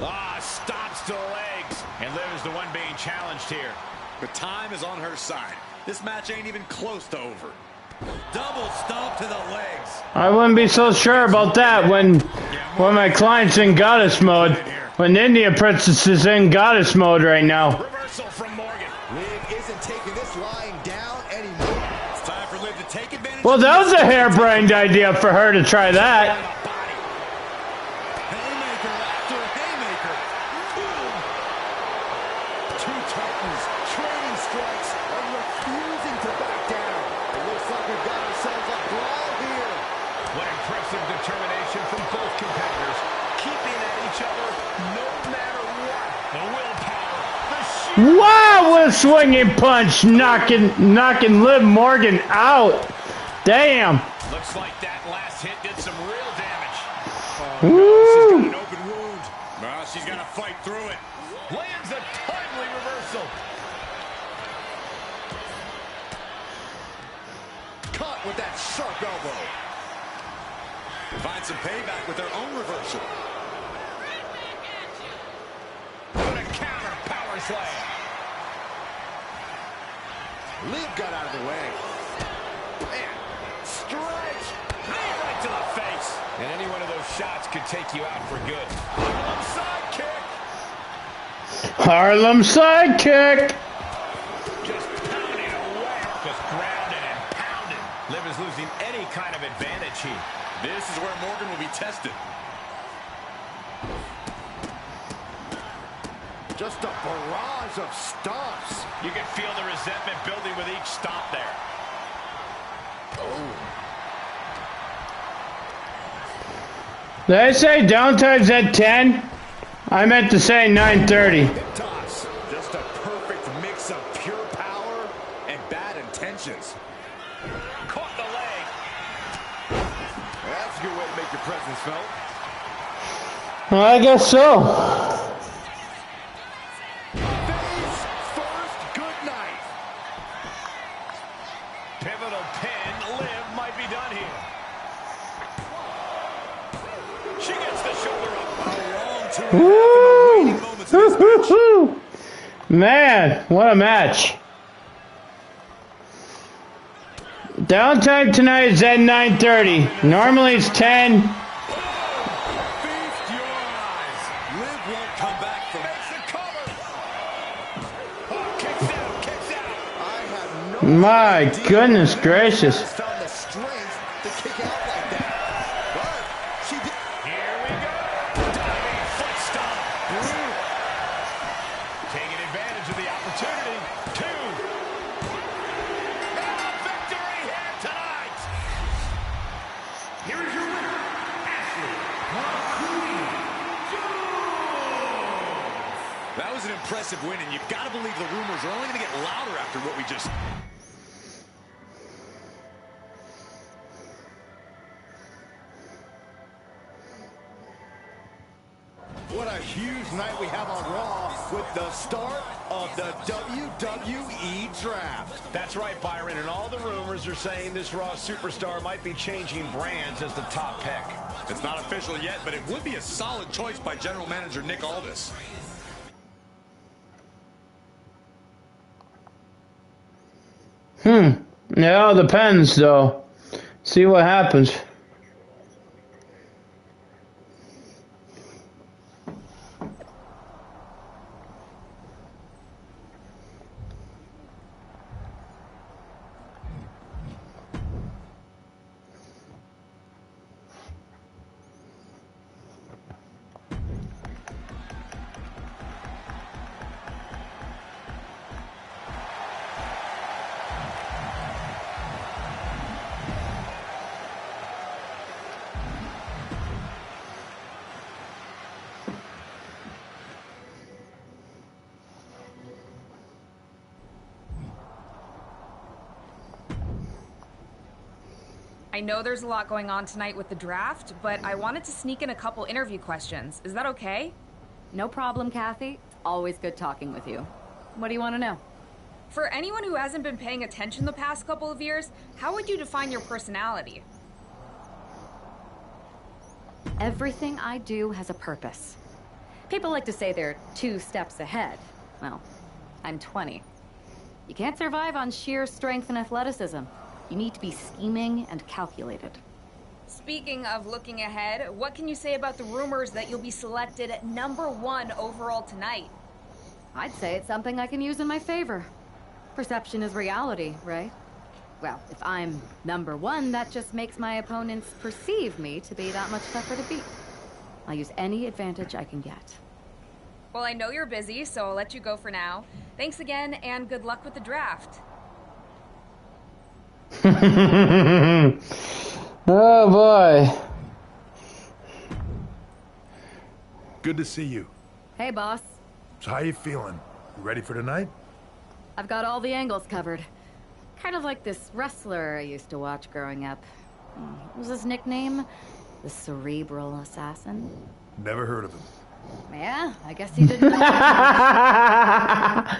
Ah, stops to the legs. And Liv is the one being challenged here. The time is on her side. This match ain't even close to over. Double stomp to the legs. I wouldn't be so sure about that when my client's in goddess mode. When India Princess is in goddess mode right now. Reversal from Morgan. Liv isn't taking this lying down anymore. It's time for Liv to take advantage. Well, that was a harebrained idea for her to try that. Haymaker after haymaker. Two Titans trading strikes and refusing to back down. It looks like we've got ourselves a brawl here. What impressive determination from both competitors. Keeping at each other no matter what. The willpower. The sheer... Wow, what a swinging punch, knocking Liv Morgan out. Damn. Looks like that last hit did some real damage. Woo. She's got an open wound. Well, she's got to fight through it. Lands a timely reversal. Caught with that sharp elbow. Find some payback with their own reversal. What a counter power slam. Liv got out of the way. Man, stretch. Knee right to the face. And any one of those shots could take you out for good. Sidekick. Harlem sidekick. Just pounding away. Just grounded and pounded. Liv is losing any kind of advantage here. This is where Morgan will be tested. Just a barrage of stomps. You can feel the resentment building with each stomp there. Did I say downtime's at 10? I meant to say 9:30. Hip toss. Just a perfect mix of pure power and bad intentions. Caught the leg. That's a good way to make your presence felt. Well, I guess so. Face first, good night. Pivotal pin. Liv might be done here. She gets the shoulder up. Woo! Woo-hoo-hoo! Man, what a match. Downtime tonight is at 9:30. Normally it's 10. Feast your eyes. Liv won't come back from Makes the cover. Oh, kicks out, kicks out. I have no My idea goodness how gracious. she's found the strength to kick out like that. But she did. Here we go. Diving foot stomp. Taking advantage of the opportunity. 2. And a victory here tonight. Here is your winner, Ashley McQueen Jones. That was an impressive win, and you've got to believe the rumors are only going to get louder after what we just... What a huge night we have on Raw with the start of the WWE Draft. That's right, Byron, and all the rumors are saying this Raw superstar might be changing brands as the top pick. It's not official yet, but it would be a solid choice by General Manager Nick Aldis. Yeah, it depends, though. See what happens. I know there's a lot going on tonight with the draft, but I wanted to sneak in a couple interview questions. Is that okay? No problem, Kathy. Always good talking with you. What do you want to know? For anyone who hasn't been paying attention the past couple of years, how would you define your personality? Everything I do has a purpose. People like to say they're 2 steps ahead. Well, I'm 20. You can't survive on sheer strength and athleticism. You need to be scheming and calculated. Speaking of looking ahead, what can you say about the rumors that you'll be selected at #1 overall tonight? I'd say it's something I can use in my favor. Perception is reality, right? Well, if I'm #1, that just makes my opponents perceive me to be that much tougher to beat. I'll use any advantage I can get. Well, I know you're busy, so I'll let you go for now. Thanks again, and good luck with the draft. Oh boy. Good to see you. Hey, boss. So how you feeling? You ready for tonight? I've got all the angles covered. Kind of like this wrestler I used to watch growing up. What was his nickname? The Cerebral Assassin? Never heard of him. Yeah, I guess you didn't.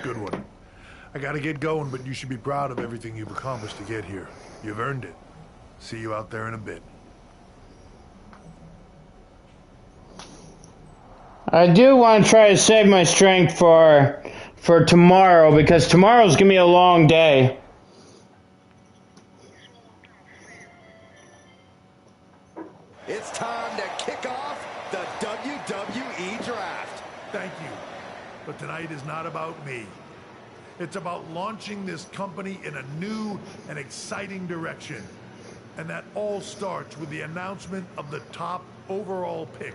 Good one. I gotta get going, but you should be proud of everything you've accomplished to get here. You've earned it. See you out there in a bit. I do want to try to save my strength for tomorrow, because tomorrow's gonna be a long day. It's time to kick off the WWE Draft. Thank you. But tonight is not about me. It's about launching this company in a new and exciting direction. And that all starts with the announcement of the top overall pick.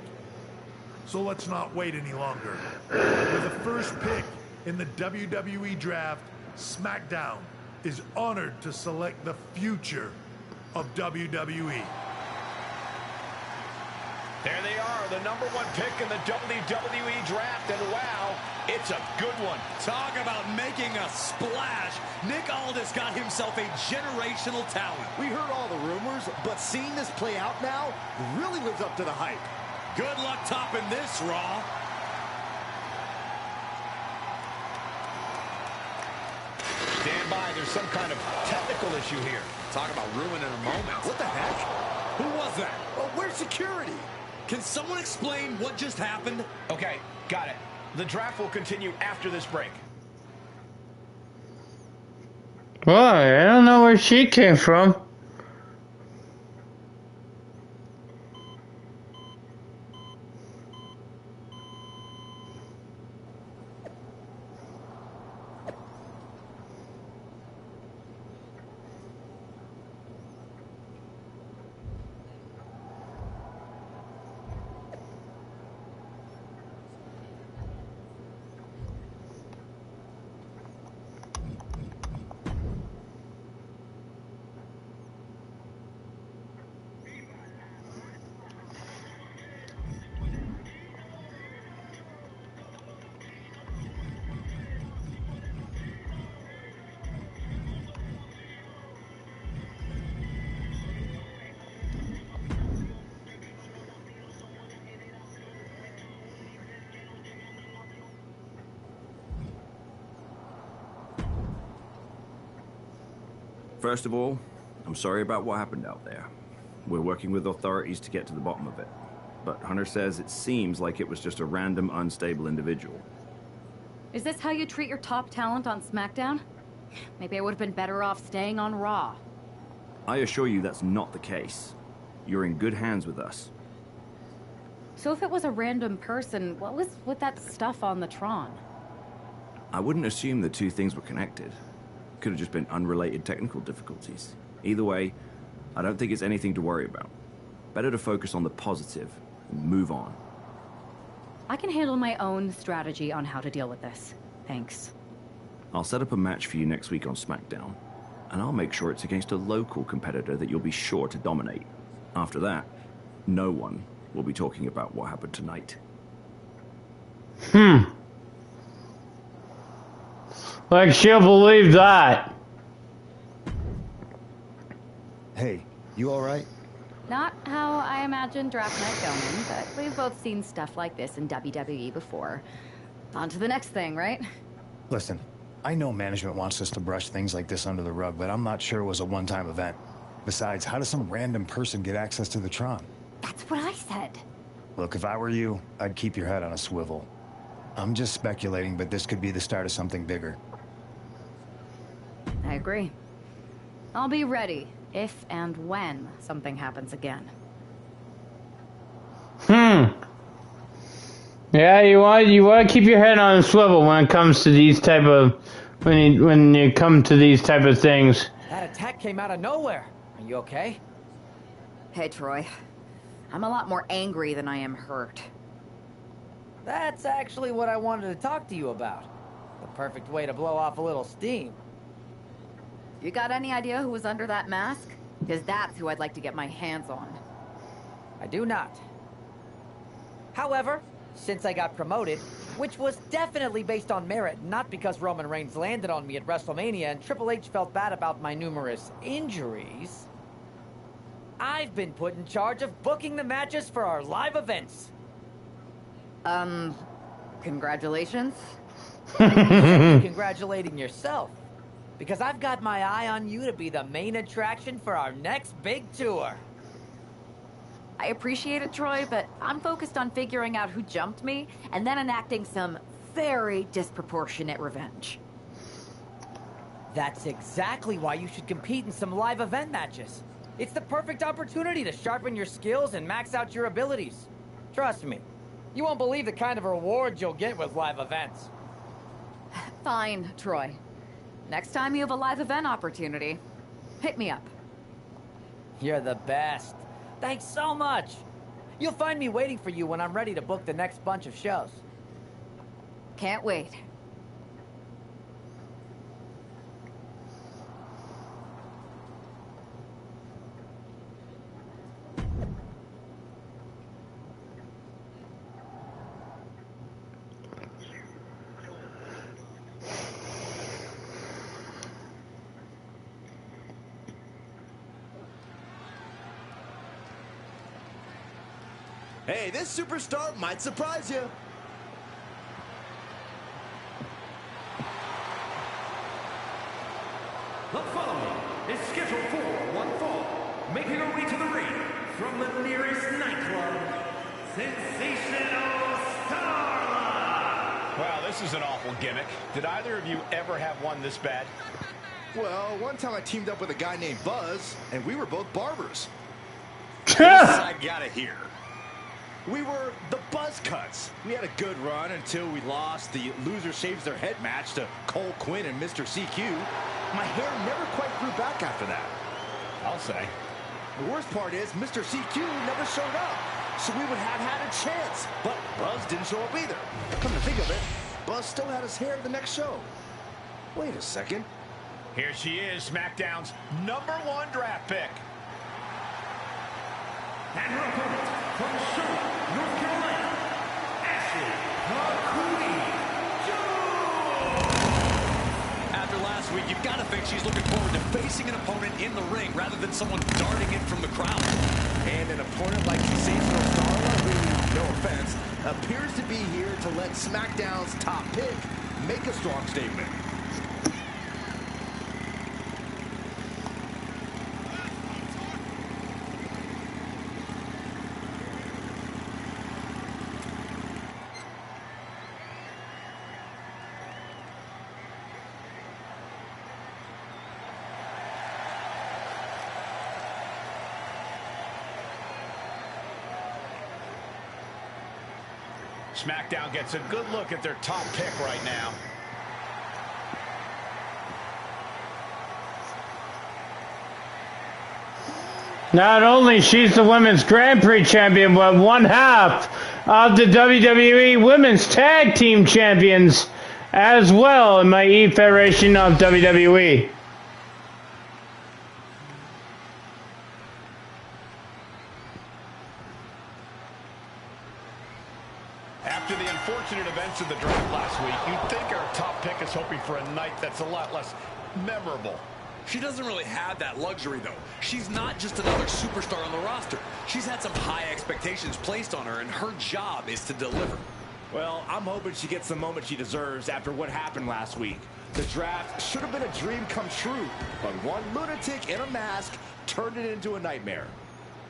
So let's not wait any longer. With the first pick in the WWE Draft, SmackDown is honored to select the future of WWE. There they are, the #1 pick in the WWE Draft, and wow, it's a good one. Talk about making a splash. Nick Aldis got himself a generational talent. We heard all the rumors, but seeing this play out now really lives up to the hype. Good luck topping this, Raw. Stand by, there's some kind of technical issue here. Talk about ruining a moment. What the heck? Who was that? Well, where's security? Can someone explain what just happened? Okay, got it. The draft will continue after this break. Why? I don't know where she came from. First of all, I'm sorry about what happened out there. We're working with authorities to get to the bottom of it. But Hunter says it seems like it was just a random, unstable individual. Is this how you treat your top talent on SmackDown? Maybe I would have been better off staying on Raw. I assure you that's not the case. You're in good hands with us. So if it was a random person, what was with that stuff on the Tron? I wouldn't assume the two things were connected. Could have just been unrelated technical difficulties. Either way, I don't think it's anything to worry about. Better to focus on the positive and move on. I can handle my own strategy on how to deal with this. Thanks. I'll set up a match for you next week on SmackDown, and I'll make sure it's against a local competitor that you'll be sure to dominate. After that, no one will be talking about what happened tonight. Like she'll believe that. Hey, you alright? Not how I imagined draft night going, but we've both seen stuff like this in WWE before. On to the next thing, right? Listen, I know management wants us to brush things like this under the rug, but I'm not sure it was a one-time event. Besides, how does some random person get access to the Tron? That's what I said. Look, if I were you, I'd keep your head on a swivel. I'm just speculating, but this could be the start of something bigger. I agree. I'll be ready if and when something happens again. Yeah, you want to keep your head on a swivel when it comes to these type of when you come to these type of things. That attack came out of nowhere. Are you okay? Hey, Troy. I'm a lot more angry than I am hurt. That's actually what I wanted to talk to you about. The perfect way to blow off a little steam. You got any idea who was under that mask? Because that's who I'd like to get my hands on. I do not. However, since I got promoted, which was definitely based on merit, not because Roman Reigns landed on me at WrestleMania and Triple H felt bad about my numerous injuries, I've been put in charge of booking the matches for our live events. Congratulations? You should be congratulating yourself. Because I've got my eye on you to be the main attraction for our next big tour. I appreciate it, Troy, but I'm focused on figuring out who jumped me and then enacting some very disproportionate revenge. That's exactly why you should compete in some live event matches. It's the perfect opportunity to sharpen your skills and max out your abilities. Trust me, you won't believe the kind of rewards you'll get with live events. Fine, Troy. Next time you have a live event opportunity, hit me up. You're the best. Thanks so much. You'll find me waiting for you when I'm ready to book the next bunch of shows. Can't wait. Hey, this superstar might surprise you. The following is scheduled for one fall, making her way to the ring from the nearest nightclub, Sensational Starla. Wow, this is an awful gimmick. Did either of you ever have one this bad? Well, one time I teamed up with a guy named Buzz, and we were both barbers. This I gotta hear. We were the Buzz Cuts. We had a good run until we lost the loser shaves their head match to Cole Quinn and Mr. CQ. My hair never quite grew back after that. I'll say. The worst part is Mr. CQ never showed up, so we would have had a chance. But Buzz didn't show up either. Come to think of it, Buzz still had his hair the next show. Wait a second. Here she is, SmackDown's #1 draft pick. And her opponent from Charlotte, North Carolina, Ashley Jones. After last week, you've got to think she's looking forward to facing an opponent in the ring rather than someone darting in from the crowd. And an opponent like Sensational Starla, who, no offense, appears to be here to let SmackDown's top pick make a strong statement. SmackDown gets a good look at their top pick right now. Not only she's the Women's Grand Prix champion, but one half of the WWE Women's Tag Team Champions as well in my E-Federation of WWE. After the unfortunate events of the draft last week, you'd think our top pick is hoping for a night that's a lot less memorable. She doesn't really have that luxury, though. She's not just another superstar on the roster. She's had some high expectations placed on her, and her job is to deliver. Well, I'm hoping she gets the moment she deserves after what happened last week. The draft should have been a dream come true, but one lunatic in a mask turned it into a nightmare.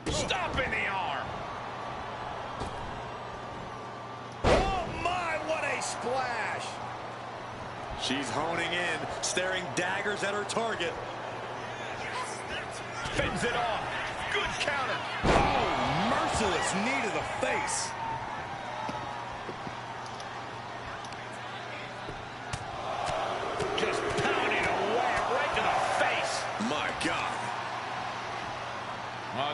Stop in the arm. Oh, my, what a splash! She's honing in, staring daggers at her target. Fends it off. Good counter. Oh, merciless knee to the face. Just pounding away right to the face. My God.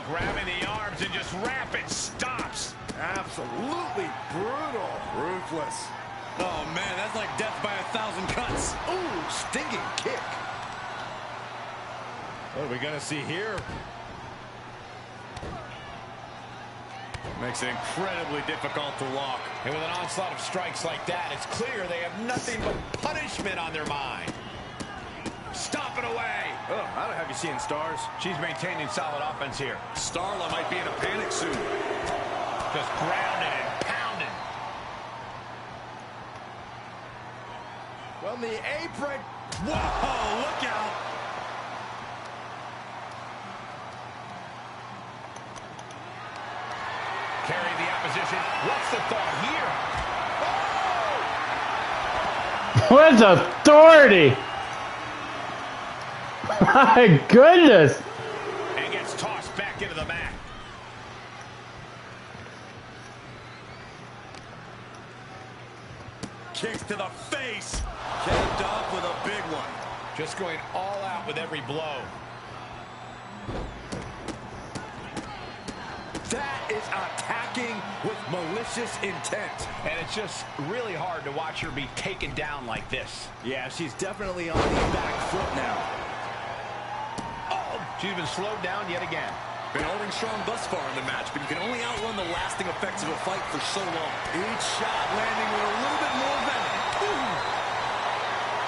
Grabbing the arms and just rapid stops. Absolutely brutal. Ruthless. Oh, man, that's like death by 1,000 cuts. Ooh, stinging kick. What are we going to see here? Makes it incredibly difficult to walk. And with an onslaught of strikes like that, it's clear they have nothing but punishment on their mind. Stop it away. Oh, I don't have you seeing stars. She's maintaining solid offense here. Starla might be in a panic soon. Just grounded and pounded. From the apron. Whoa, look out. Carrying the opposition. What's the thought here? Oh! With authority! My goodness! And gets tossed back into the mat. Kicks to the face. Capped off with a big one. Just going all out with every blow. That is attacking with malicious intent. And it's just really hard to watch her be taken down like this. Yeah, she's definitely on the back foot now. Oh, she's been slowed down yet again. Been holding strong thus far in the match, but you can only outrun the lasting effects of a fight for so long. Each shot landing with a little bit more venom.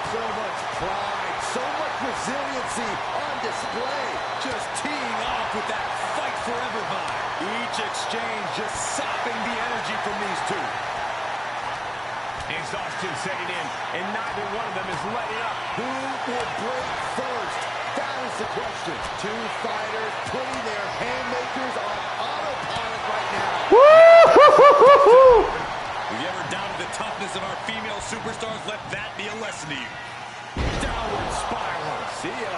So much pride, so much resiliency on display. Just teeing off with that fight forever vibe. Each exchange just sapping the energy from these two. Exhaustion setting in, and neither one of them is letting up. Who will break first? That is the question. Two fighters putting their haymakers on autopilot right now. Woo! If you ever doubted the toughness of our female superstars, let that be a lesson to you. Downward spiral. See ya.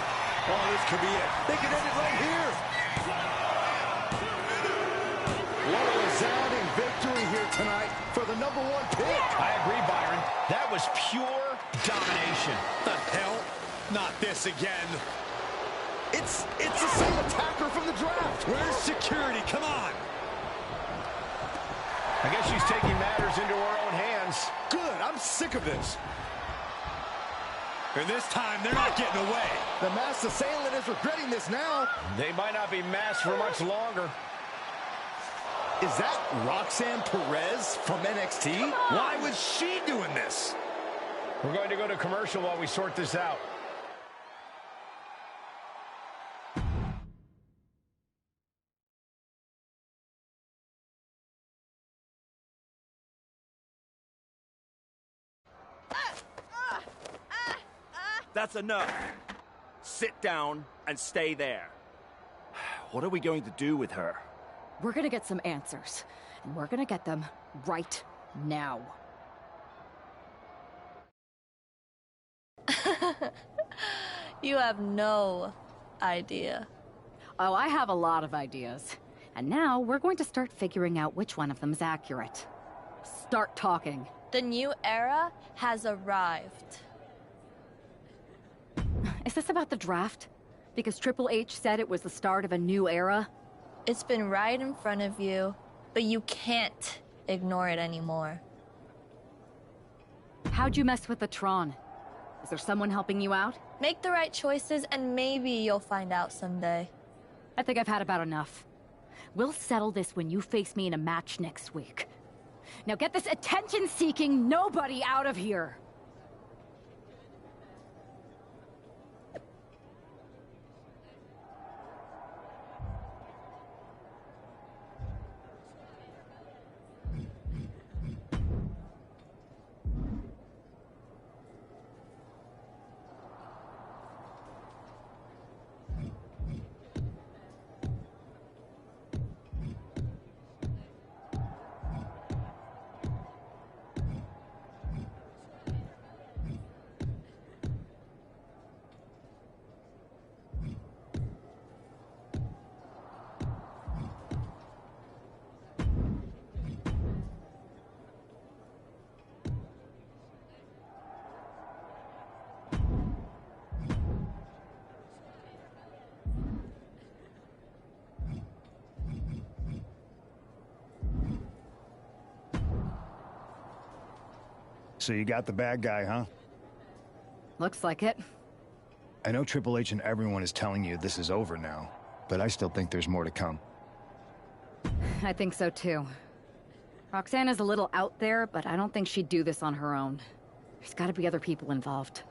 Oh, this could be it. They could end it right here. What a resounding victory here tonight for the #1 pick. I agree, Byron. That was pure domination. The hell? Not this again. It's the same attacker from the draft. Where's security? Come on. I guess she's taking matters into her own hands. Good. I'm sick of this. And this time, they're not getting away. The masked assailant is regretting this now. They might not be masked for much longer. Is that Roxanne Perez from NXT? Why was she doing this? We're going to go to commercial while we sort this out. That's enough. Sit down and stay there. What are we going to do with her? We're gonna get some answers, and we're gonna get them right now. You have no idea. Oh, I have a lot of ideas. And now we're going to start figuring out which one of them is accurate. Start talking. The new era has arrived. Is this about the draft? Because Triple H said it was the start of a new era? It's been right in front of you, but you can't ignore it anymore. How'd you mess with the Tron? Is there someone helping you out? Make the right choices and maybe you'll find out someday. I think I've had about enough. We'll settle this when you face me in a match next week. Now get this attention-seeking nobody out of here! So you got the bad guy, huh? Looks like it. I know Triple H and everyone is telling you this is over now, but I still think there's more to come. I think so too. Roxanna's a little out there, but I don't think she'd do this on her own. There's gotta be other people involved.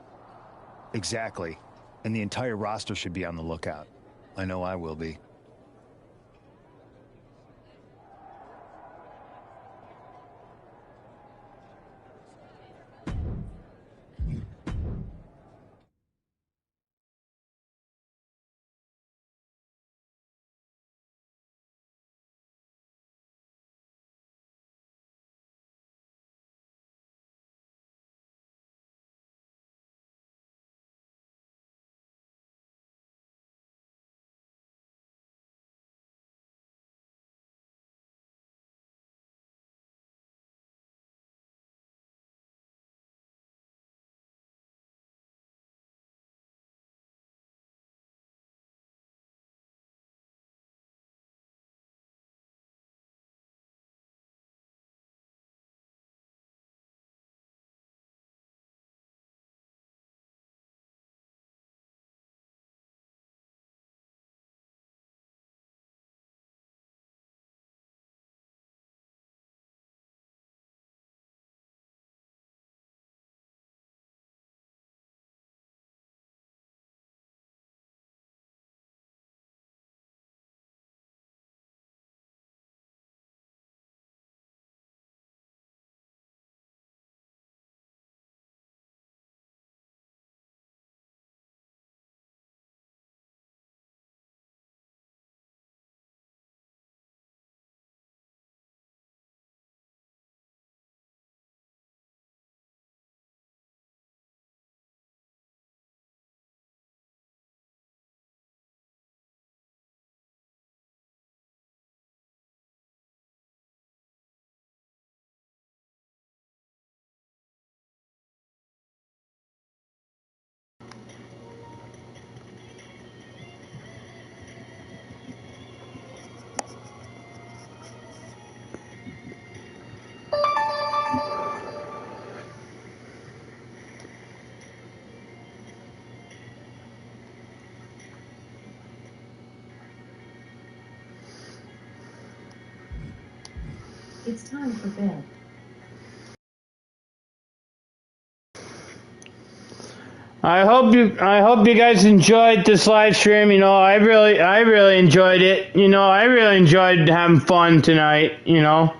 Exactly. And the entire roster should be on the lookout. I know I will be. It's time for bed. I hope you guys enjoyed this live stream. You know, I really enjoyed it. You know, I really enjoyed having fun tonight, you know.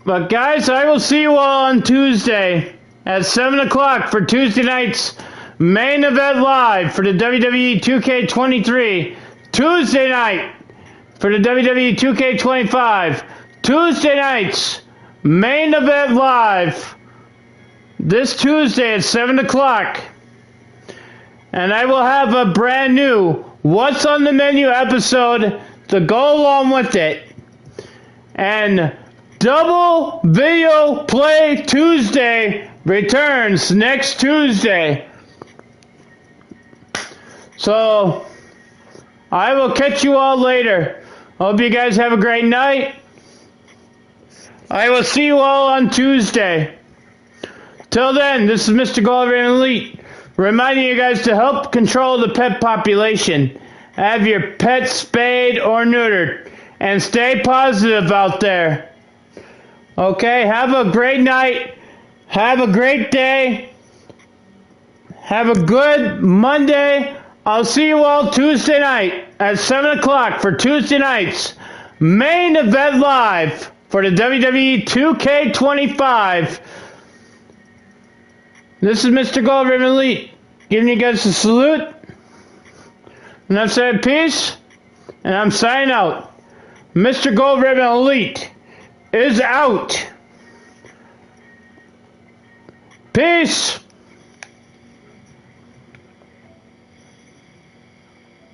But guys, I will see you all on Tuesday at 7 o'clock for Tuesday night's main event live for the WWE 2K23. Tuesday night for the WWE 2K25. Tuesday nights main event live this Tuesday at 7 o'clock. And I will have a brand new What's on the Menu episode to go along with it. And Double Video Play Tuesday returns next Tuesday. So, I will catch you all later. Hope you guys have a great night. I will see you all on Tuesday. Till then, this is Mr. Golden Elite, reminding you guys to help control the pet population. Have your pet spayed or neutered. And stay positive out there. Okay, have a great night. Have a great day. Have a good Monday. I'll see you all Tuesday night at 7 o'clock for Tuesday night's main event live for the WWE 2K25. This is Mr. Golden Elite giving you guys a salute. And I'm saying peace. And I'm signing out. Mr. Gold Ribbon Elite is out. Peace.